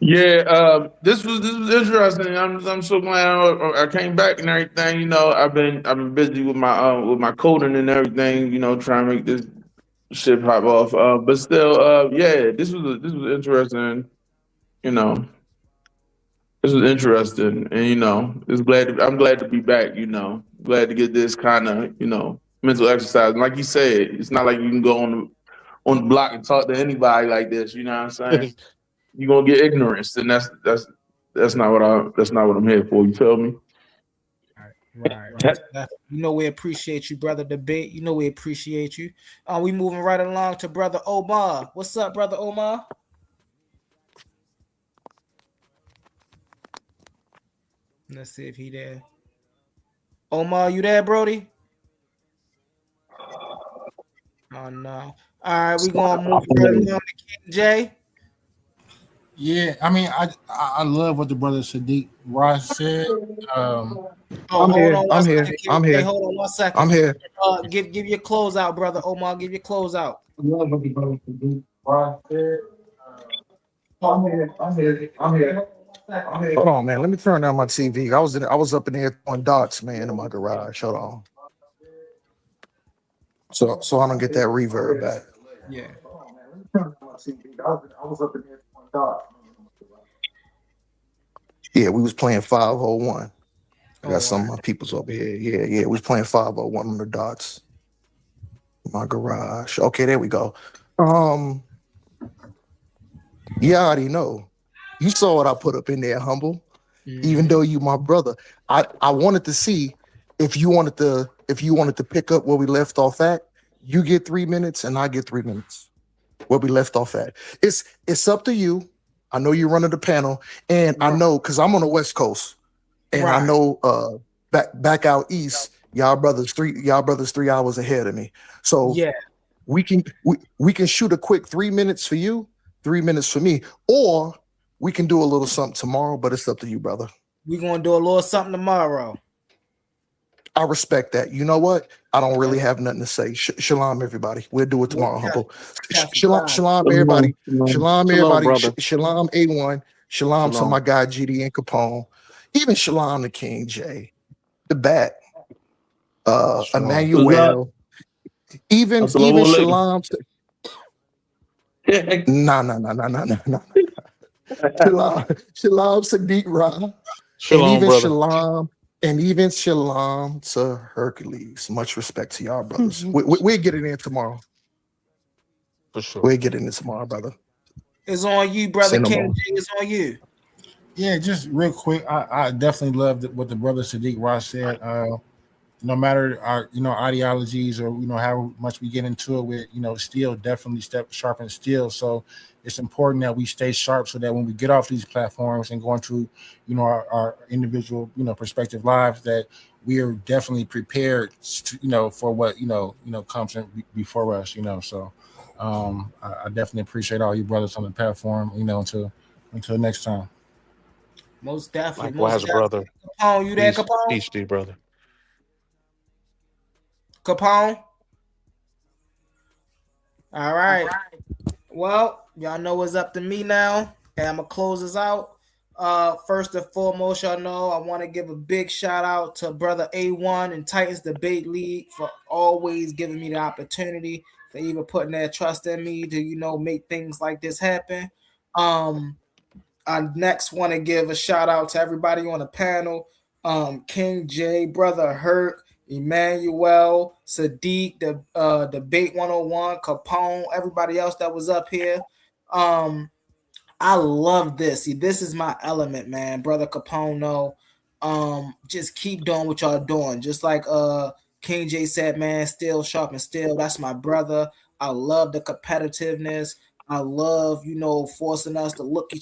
Yeah, this was interesting. I'm so glad I came back and everything. I've been busy with my coding and everything. Trying to make this shit pop off. But still, yeah, this was interesting. You know, this was interesting, and I'm glad to be back. Glad to get this kind of mental exercise. And like you said, it's not like you can go on the block and talk to anybody like this. You know what I'm saying? You're gonna get ignorance, and that's not what I'm here for. You feel me? Right. We appreciate you, brother debate. We appreciate you. We moving right along to brother Omar. What's up, brother Omar? Let's see if he there. Omar, you there, Brody? Oh no. All right, we gonna move right along to King J. Yeah, I mean, I love what the brother Sadiq Ross said. Hold on 1 second. Hey, hold on 1 second. I'm here. Give your close out, brother Omar. Give your close out. I love what the brother Sadiq Ross said. I'm here. Hold on, man. Let me turn down my TV. I was up in there throwing darts, man, in my garage. Hold on. So I don't get that reverb back. Yeah. Yeah, we was playing 501. I got some of my peoples over here. Yeah. We was playing 501 on the darts. My garage. Okay, there we go. Yeah, I already know. You saw what I put up in there, humble. Even though you my brother, I wanted to see if you wanted to pick up where we left off at. You get 3 minutes and I get 3 minutes. Where we left off at. It's up to you. I know you're running the panel, and I know because I'm on the West Coast, and I know back out east, y'all brothers 3 hours ahead of me. So yeah, we can shoot a quick 3 minutes for you, 3 minutes for me, or we can do a little something tomorrow, but it's up to you, brother. We're gonna do a little something tomorrow. I respect that. You know what? I don't really have nothing to say. Shalom, everybody. We'll do it tomorrow, humble. Shalom, everybody. Shalom, everybody. Brother. Shalom, A1. Shalom to my guy, GD and Capone. Even shalom to King J. The Bat. Immanuwel. Even shalom to... No. Shalom Sadiq Ra. And even shalom to Hercules. Much respect to y'all, brothers. We'll get it in tomorrow. For sure. We'll get it in tomorrow, brother. It's on you, brother. No King more. J, it's on you. Yeah, just real quick. I definitely loved what the brother Sadiq Ross said. No matter our ideologies or how much we get into it with steel, definitely sharpen steel. So it's important that we stay sharp so that when we get off these platforms and go into our individual perspective lives, that we are definitely prepared to, for what comes before us. So I definitely appreciate all you brothers on the platform. Until next time. Most definitely. Likewise, brother. Capone, you there, Capone? Peace to you, brother. Capone. All right. Well, y'all know what's up to me now, and I'm gonna close this out. First and foremost, y'all know I want to give a big shout out to brother A1 and Titans Debate League for always giving me the opportunity, for even putting their trust in me to make things like this happen. I next want to give a shout out to everybody on the panel. King J, brother Hurt, Immanuwel, Sadiq, the Debate 101, Capone, everybody else that was up here. I love this. See, this is my element, man. Brother Capone, no. Just keep doing what y'all doing. Just like King J said, man, still sharp and still. That's my brother. I love the competitiveness. I love, forcing us to look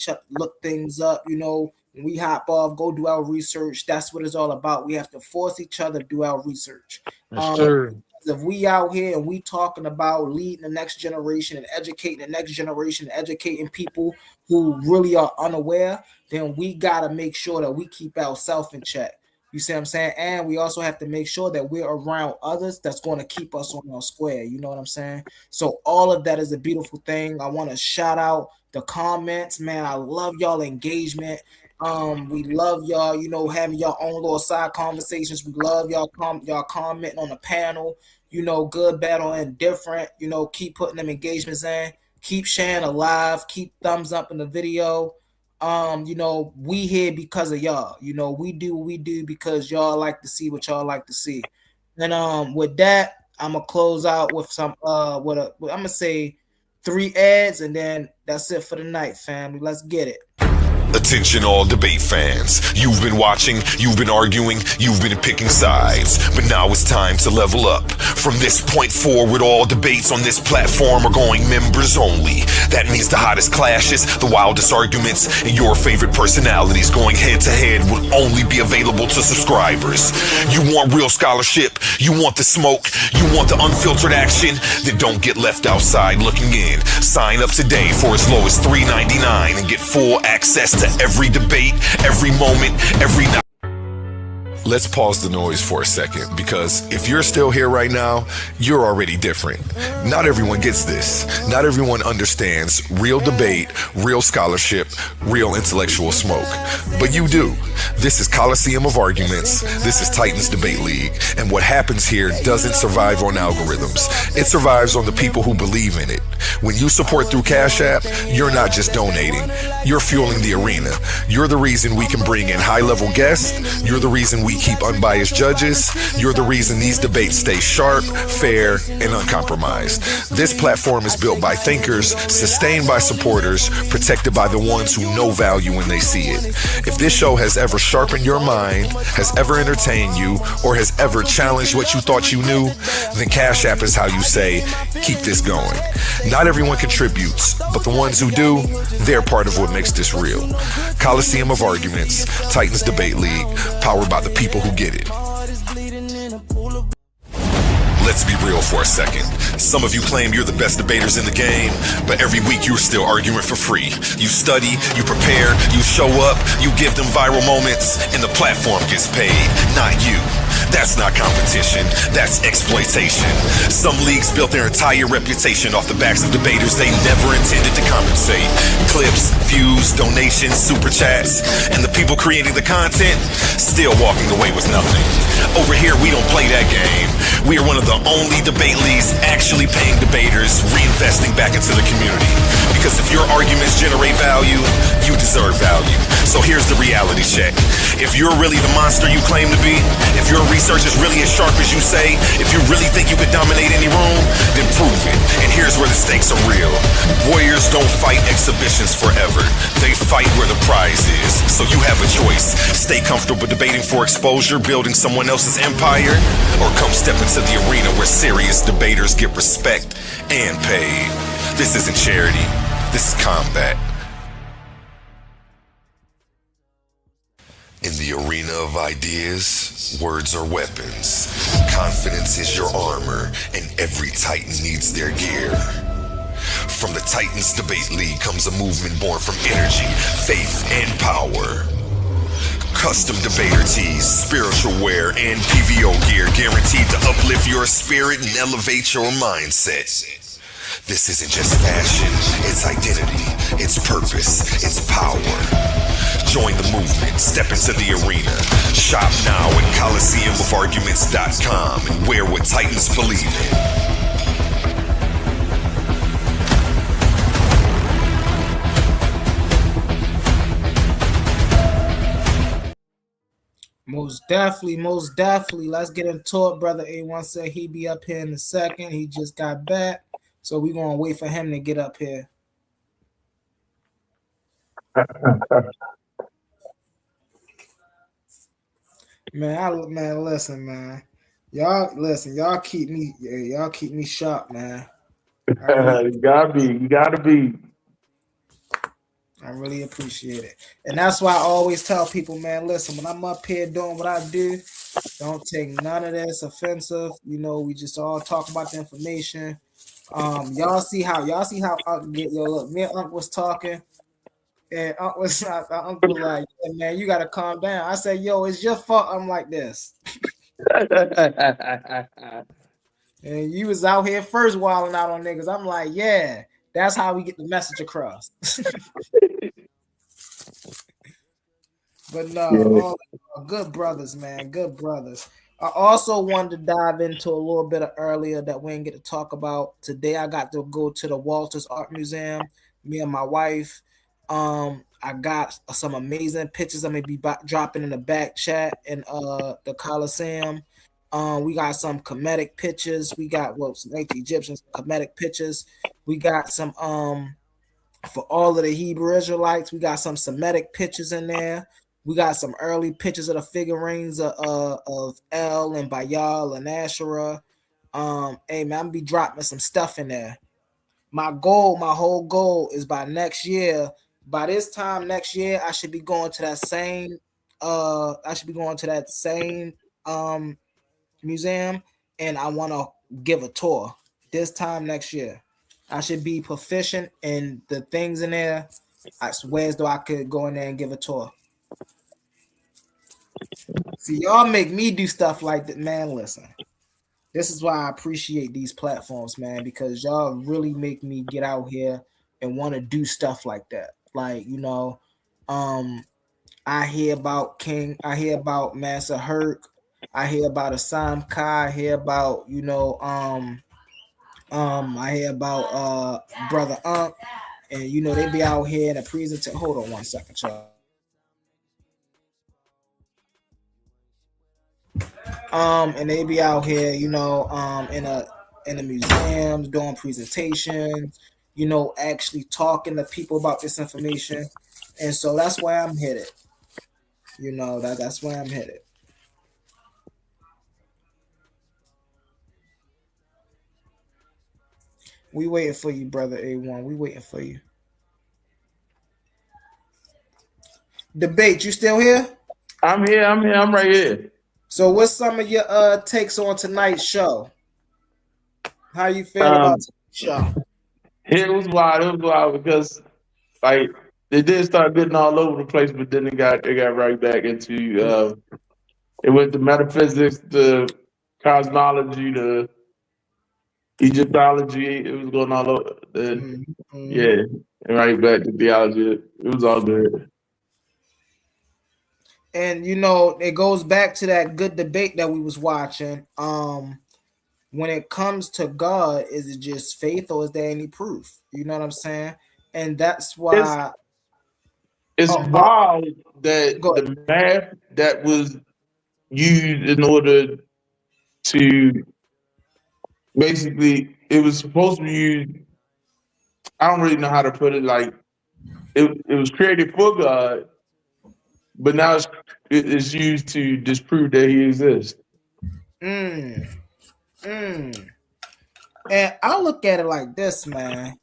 things up, when we hop off, go do our research. That's what it's all about. We have to force each other to do our research. If we out here and we talking about leading the next generation and educating the next generation, educating people who really are unaware, then we got to make sure that we keep ourselves in check. You see what I'm saying? And we also have to make sure that we're around others that's going to keep us on our square. You know what I'm saying? So all of that is a beautiful thing. I want to shout out the comments, man. I love y'all engagement. We love y'all, having your own little side conversations. We love y'all commenting on the panel, good, bad, or indifferent. Keep putting them engagements in. Keep sharing alive. Keep thumbs up in the video. We here because of y'all. We do what we do because y'all like to see what y'all like to see. And with that, I'm gonna close out with some I'm gonna say 3 ads, and then that's it for the night, family. Let's get it. Attention all debate fans. You've been watching, you've been arguing, you've been picking sides. But now it's time to level up. From this point forward, all debates on this platform are going members only. That means the hottest clashes, the wildest arguments, and your favorite personalities going head to head will only be available to subscribers. You want real scholarship, you want the smoke, you want the unfiltered action, then don't get left outside looking in. Sign up today for as low as $3.99 and get full access to every debate, every moment, every night. Let's pause the noise for a second, because if you're still here right now, you're already different. Not everyone gets this. Not everyone understands real debate, real scholarship, real intellectual smoke. But you do. This is Coliseum of Arguments. This is Titans Debate League. And what happens here doesn't survive on algorithms. It survives on the people who believe in it. When you support through Cash App, you're not just donating. You're fueling the arena. You're the reason we can bring in high-level guests. You're the reason we keep unbiased judges. You're the reason these debates stay sharp, fair, and uncompromised. This platform is built by thinkers, sustained by supporters, protected by the ones who know value when they see it. If this show has ever sharpened your mind, has ever entertained you, or has ever challenged what you thought you knew, then Cash App is how you say, keep this going. Not everyone contributes, but the ones who do, they're part of what makes this real. Coliseum of Arguments, Titans Debate League, powered by the people who get it. Let's be real for a second. Some of you claim you're the best debaters in the game, but every week you're still arguing for free. You study, you prepare, you show up, you give them viral moments, and the platform gets paid, not you. That's not competition, that's exploitation. Some leagues built their entire reputation off the backs of debaters they never intended to compensate. Clips, views, donations, super chats, and the people creating the content still walking away with nothing. Over here, we don't play that game. We are one of the only debate leagues actually paying debaters, reinvesting back into the community. Because if your arguments generate value, you deserve value. So here's the reality check. If you're really the monster you claim to be, if your research is really as sharp as you say, if you really think you could dominate any room, then prove it. And here's where the stakes are real. Warriors don't fight exhibitions forever. They fight where the prize is. So you have a choice. Stay comfortable debating for exposure, building someone else's empire, or come step into the arena where serious debaters get respect and paid. This isn't charity. This is combat. In the arena of ideas, words are weapons. Confidence is your armor, and every Titan needs their gear. From the Titans Debate League comes a movement born from energy, faith, and power. Custom debater tees, spiritual wear, and PVO gear guaranteed to uplift your spirit and elevate your mindset. This isn't just fashion, it's identity, it's purpose, it's power. Join the movement, step into the arena. Shop now at ColiseumOfArguments.com and wear what Titans believe in. Most definitely. Let's get into it. Brother A1 said he'd be up here in a second. He just got back. So we're going to wait for him to get up here. Man, listen, man. Y'all keep me sharp, man. You gotta be. I really appreciate it. And that's why I always tell people, man, listen, when I'm up here doing what I do, don't take none of this offensive. You know, we just all talk about the information. Y'all see how look, me and Unc was talking, and Unc was like, yeah, man, you gotta calm down. I said, yo, it's your fault I'm like this. And you was out here first wilding out on niggas. I'm like, yeah, that's how we get the message across. But no, good brothers, man. Good brothers. I also wanted to dive into a little bit of earlier that we didn't get to talk about. Today I got to go to the Walters Art Museum, me and my wife. I got some amazing pictures I'm gonna be dropping in the back chat in the Coliseum. We got some comedic pictures. We got some ancient Egyptians comedic pictures. We got some for all of the Hebrew Israelites. We got some Semitic pictures in there. We got some early pictures of the figurines of El and Bayal and Asherah. Hey man, I'm gonna be dropping some stuff in there. My whole goal is by next year. By this time next year, I should be going to that same. Museum, and I want to give a tour this time next year. I should be proficient in the things in there. I could go in there and give a tour. See, y'all make me do stuff like that, man. Listen, this is why I appreciate these platforms, man, because y'all really make me get out here and want to do stuff like that. Like, I hear about King, I hear about Massa Herc, I hear about Assam Kai, I hear about, I hear about Brother Unc, and they be out here in a presentation. Hold on one second, y'all. And they be out here, in the museums doing presentations, actually talking to people about this information. And so that's why I'm headed. That's why I'm headed. We waiting for you, brother A1. We waiting for you. Debate, you still here? I'm here. I'm right here. So what's some of your takes on tonight's show? How you feel about tonight's show? It was wild because like they did start getting all over the place, but then they got right back into it went to metaphysics, to cosmology, to Egyptology. It was going all over. Yeah, and right back to theology. It was all good. And it goes back to that good debate that we was watching. When it comes to God, is it just faith or is there any proof? You know what I'm saying? And that's why it's wild that the math that was used in order to basically, it was supposed to be used. I don't really know how to put it. Like it was created for God, but now it's used to disprove that He exists. And I look at it like this, man.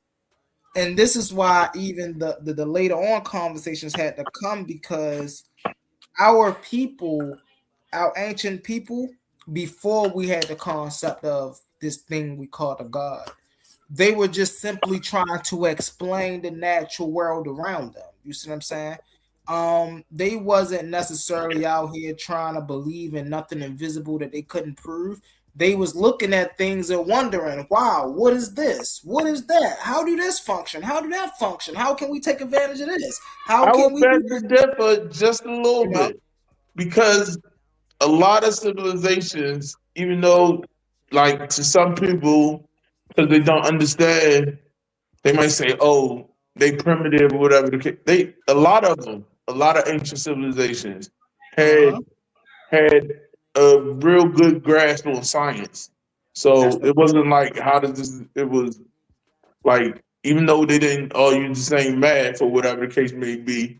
And this is why even the later on conversations had to come, because our people, our ancient people, before we had the concept of this thing we call the God, they were just simply trying to explain the natural world around them. You see what I'm saying? They wasn't necessarily out here trying to believe in nothing invisible that they couldn't prove. They was looking at things and wondering, wow, what is this? What is that? How do this function? How do that function? How can we take advantage of this? How can we beg to differ just a little bit, because a lot of civilizations, even though, like, to some people, because they don't understand, they might say, "Oh, they primitive" or whatever. A lot of them, a lot of ancient civilizations had a real good grasp on science. So it wasn't like, how does this? It was like, even though they didn't all use the same math or whatever the case may be.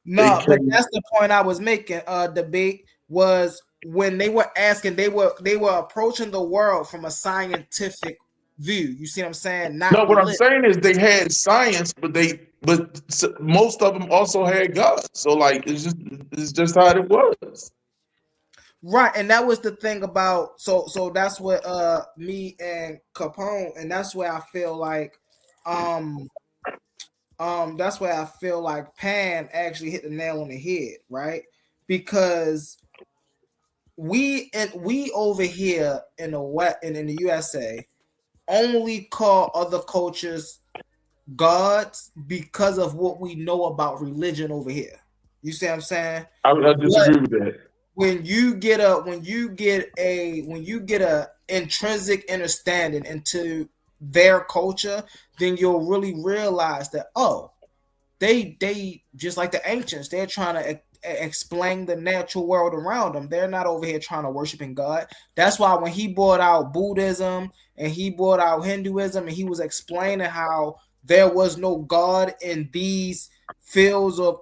No, but that's the point I was making. Debate was when they were asking, they were approaching the world from a scientific view. You see what I'm saying? No, what I'm saying is they had science, but most of them also had God. So like, it's just how it was. Right, and that was the thing about so that's what me and Capone, and that's where I feel like that's where I feel like Pan actually hit the nail on the head, right? Because we over here in the West and in the USA only call other cultures gods because of what we know about religion over here. You see what I'm saying? I disagree with that. When you get a intrinsic understanding into their culture, then you'll really realize that they just like the ancients, they're trying to explain the natural world around them. They're not over here trying to worship in God. That's why when he brought out Buddhism and he brought out Hinduism and he was explaining how there was no God in these fields of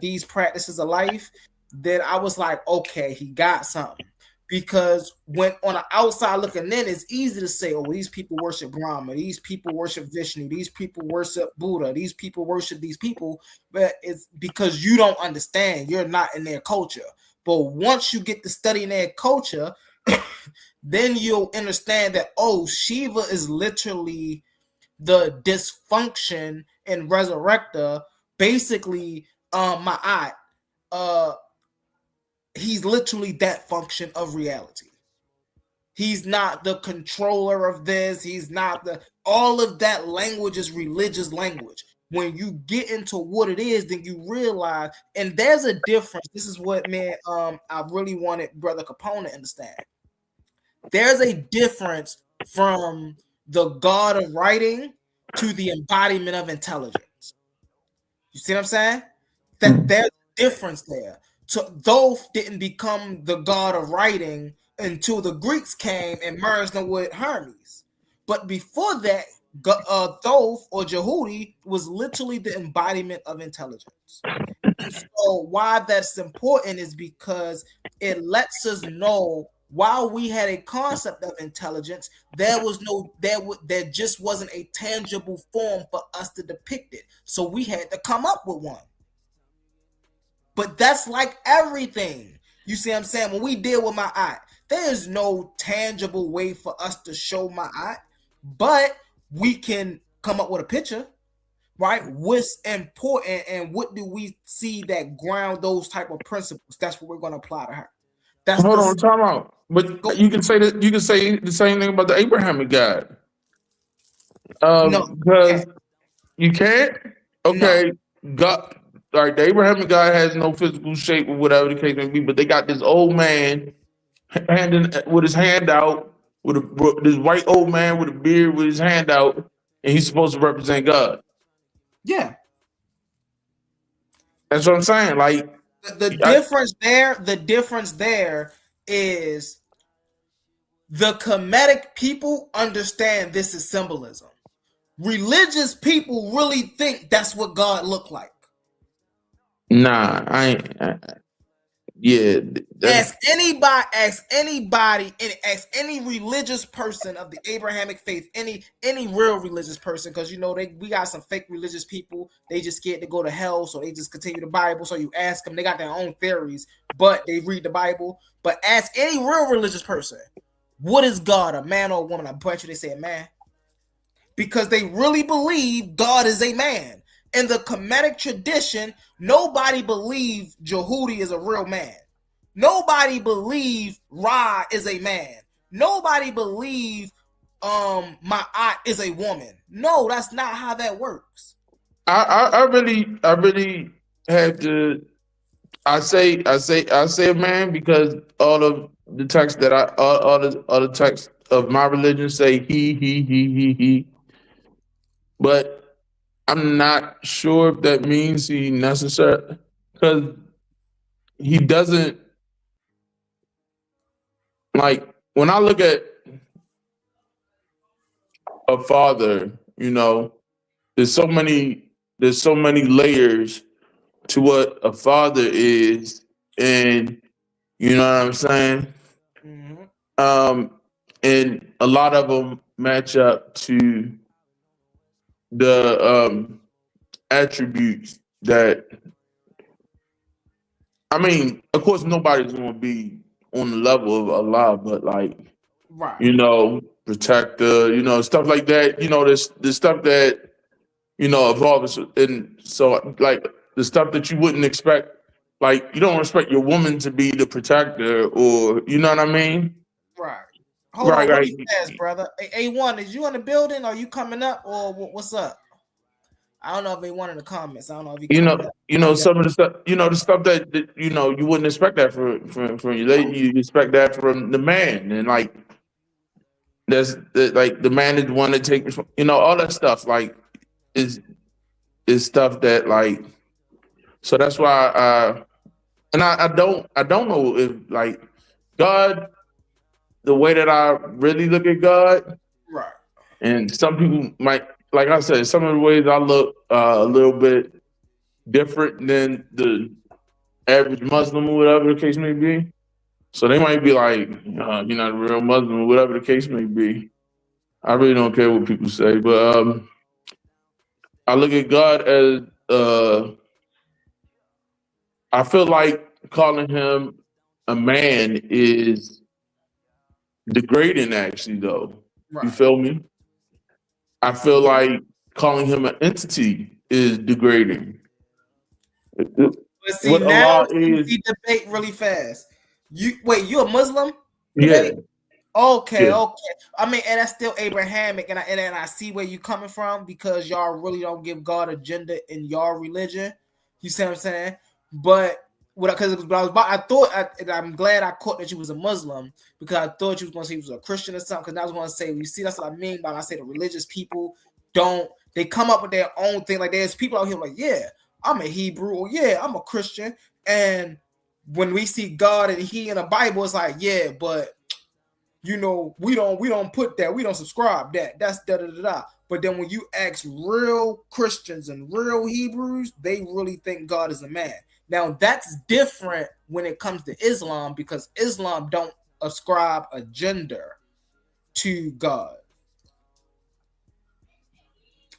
these practices of life, then I was like, okay, he got something. Because when on the outside looking in, it's easy to say, oh, these people worship Brahma, these people worship Vishnu, these people worship Buddha, these people worship these people. But it's because you don't understand, you're not in their culture. But once you get to studying their culture, then you'll understand that, oh, Shiva is literally the dysfunction and resurrector, basically, Ma'at, he's literally that function of reality. He's not the controller of this. He's not all of that language is religious language. When you get into what it is, then you realize, and there's a difference. This is what, man, I really wanted Brother Capone to understand. There's a difference from the God of writing to the embodiment of intelligence. You see what I'm saying? That there's a difference there. So Thoth didn't become the God of writing until the Greeks came and merged them with Hermes. But before that, Thoth or Jehudi was literally the embodiment of intelligence. And so why that's important is because it lets us know while we had a concept of intelligence, there just wasn't a tangible form for us to depict it. So we had to come up with one. But that's like everything. You see what I'm saying? When we deal with my eye, there is no tangible way for us to show my eye, but we can come up with a picture, right? What's important and what do we see that ground those type of principles? That's what we're going to apply to her. That's Hold on, time out. But you can say that you can say the same thing about the Abrahamic God. No, because you can't. Okay, God. Like the Abrahamic God has no physical shape or whatever the case may be, but they got this old man with his hand out, this white old man with a beard with his hand out, and he's supposed to represent God. Yeah, that's what I'm saying. Like the difference there is the Kemetic people understand this is symbolism. Religious people really think that's what God looked like. Nah, I ain't. Yeah. Ask anybody, ask any religious person of the Abrahamic faith, any real religious person, because you know we got some fake religious people. They just scared to go to hell, so they just continue the Bible. So you ask them, they got their own theories, but they read the Bible. But ask any real religious person, what is God, a man or a woman? I bet you they say a man, because they really believe God is a man. In the Kemetic tradition, nobody believes Jehudi is a real man. Nobody believes Ra is a man. Nobody believes Ma'at is a woman. No, that's not how that works. I really have to. I say a man because all of the text that all the text of my religion say he. But I'm not sure if that means he necessary, because he doesn't, like when I look at a father, you know, there's so many layers to what a father is, and you know what I'm saying? And a lot of them match up to the attributes that, I mean, of course, nobody's going to be on the level of Allah, but like, right, you know, protector, you know, stuff like that. You know, there's stuff that, you know, evolves, and so like the stuff that you wouldn't expect. Like, you don't expect your woman to be the protector, or you know what I mean? Right. Hold on, really fast, brother. A1, is you in the building? Are you coming up, or what's up? I don't know if A1 in the comments. I don't know if you know some of the stuff, you know, the stuff that you know you wouldn't expect that from your lady. You expect that from the man, and like like the man is the one that takes, you know, all that stuff. Like is stuff that like. So that's why, and I don't know if like God, the way that I really look at God, right? And some people might, like I said, some of the ways I look a little bit different than the average Muslim or whatever the case may be. So they might be like, you're not a real Muslim or whatever the case may be. I really don't care what people say, but I look at God as, I feel like calling him a man is degrading, actually, though. Right. You feel me? I feel like calling him an entity is degrading. But see what now, Allah is. see debate really fast. You a Muslim? Yeah, Debate? Okay, yeah. okay. I mean, and that's still Abrahamic, and I see where you coming from because y'all really don't give God a gender in y'all religion. You see what I'm saying? But because I'm glad I caught that you was a Muslim because I thought you was going to say you was a Christian or something. Because I was going to say, you see, that's what I mean by when I say the religious people they come up with their own thing. Like there's people out here like, yeah, I'm a Hebrew, or yeah, I'm a Christian, and when we see God and He in the Bible, it's like, yeah, but we don't put that, we don't subscribe that. That's da da da da. But then when you ask real Christians and real Hebrews, they really think God is a man. Now that's different when it comes to Islam because Islam don't ascribe a gender to God.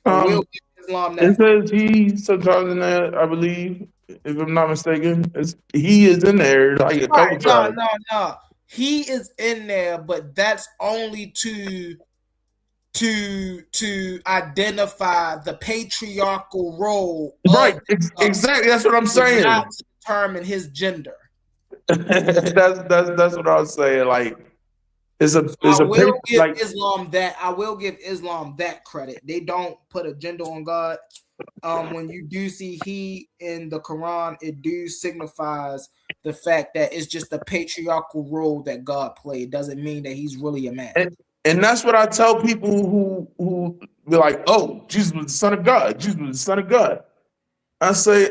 I will give Islam It that. says he sometimes in there, I believe, if I'm not mistaken. He is in there like a couple Right? No, times. no, no. He is in there, but that's only to identify the patriarchal role Right, of exactly. That's what I'm but not saying. to determine his gender. that's what I was saying. Like it's So a I will give Islam that credit. They don't put a gender on God. When you do see he in the Quran, it do signifies the fact that it's just the patriarchal role that God played. Doesn't mean that he's really a man. and that's what I tell people who be like, oh, Jesus was the son of God. Jesus was the son of God. I say,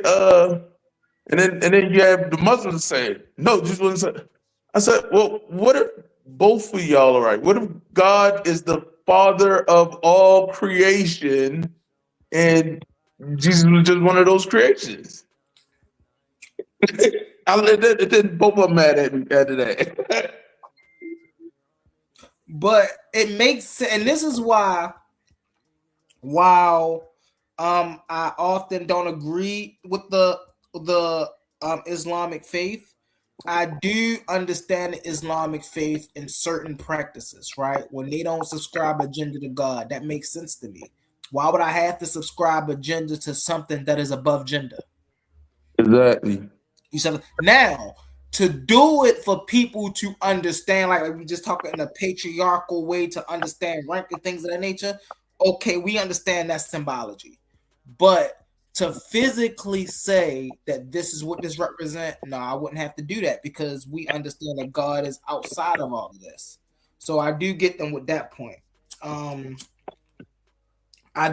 and then you have the Muslims say, no, Jesus wasn't. I said, well, what if both of y'all are right? What if God is the father of all creation and Jesus was just one of those creations? Then both of them mad at me after that. But it makes sense, and this is why, while I often don't agree with the Islamic faith, I do understand the Islamic faith in certain practices, right? When they don't subscribe a gender to God, that makes sense to me. Why would I have to subscribe a gender to something that is above gender? Exactly. You said now to do it for people to understand, like we just talking in a patriarchal way to understand rank and things of that nature. Okay, we understand that symbology, but to physically say that this is what this represent, no, I wouldn't have to do that because we understand that God is outside of all of this. So I do get them with that point. I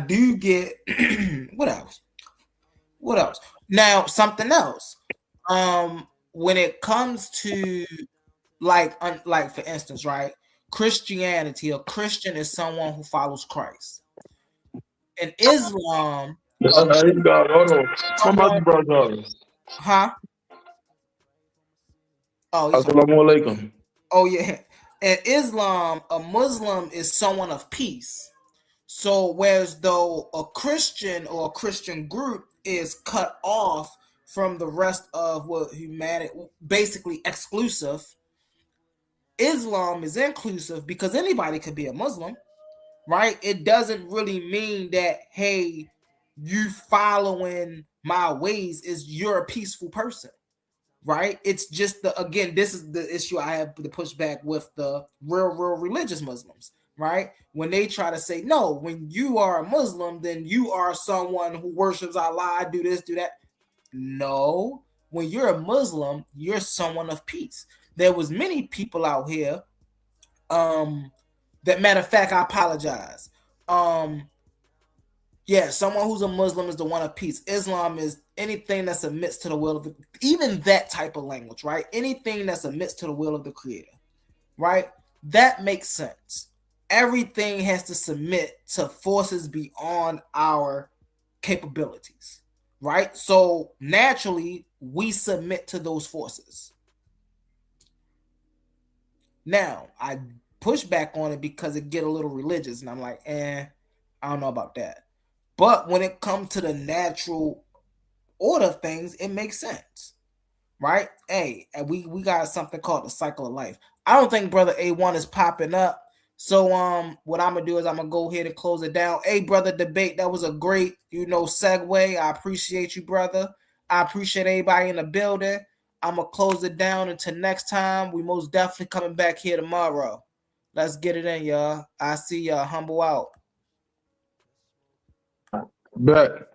do get what else? What else? Now something else. When it comes to like for instance, right? Christianity, a Christian is someone who follows Christ. In Islam, Hold on. My someone, brother. huh? Oh, Assalamu alaikum. oh yeah. In Islam, a Muslim is someone of peace. So whereas though a Christian or a Christian group is cut off from the rest of what humanity, basically exclusive, Islam is inclusive because anybody could be a Muslim, right? It doesn't really mean that, hey, you following my ways is you're a peaceful person, right? It's just again, this is the issue I have to push back with the real religious Muslims, right? When they try to say, no, when you are a Muslim, then you are someone who worships Allah, do this, do that. No, when you're a Muslim, you're someone of peace. There was many people out here, that matter of fact, I apologize. Yeah, someone who's a Muslim is the one of peace. Islam is anything that submits to the will of even that type of language, right? Anything that submits to the will of the Creator, right? That makes sense. Everything has to submit to forces beyond our capabilities, right? So naturally, we submit to those forces. Now, I push back on it because it get a little religious, and I'm like, I don't know about that. But when it comes to the natural order of things, it makes sense, right? Hey, and we got something called the cycle of life. I don't think Brother A1 is popping up. So what I'm gonna do is I'm gonna go ahead and close it down. Hey, Brother Debate, that was a great segue. I appreciate you, brother. I appreciate everybody in the building. I'm gonna close it down until next time. We most definitely coming back here tomorrow. Let's get it in, y'all. I see y'all. Humble out. But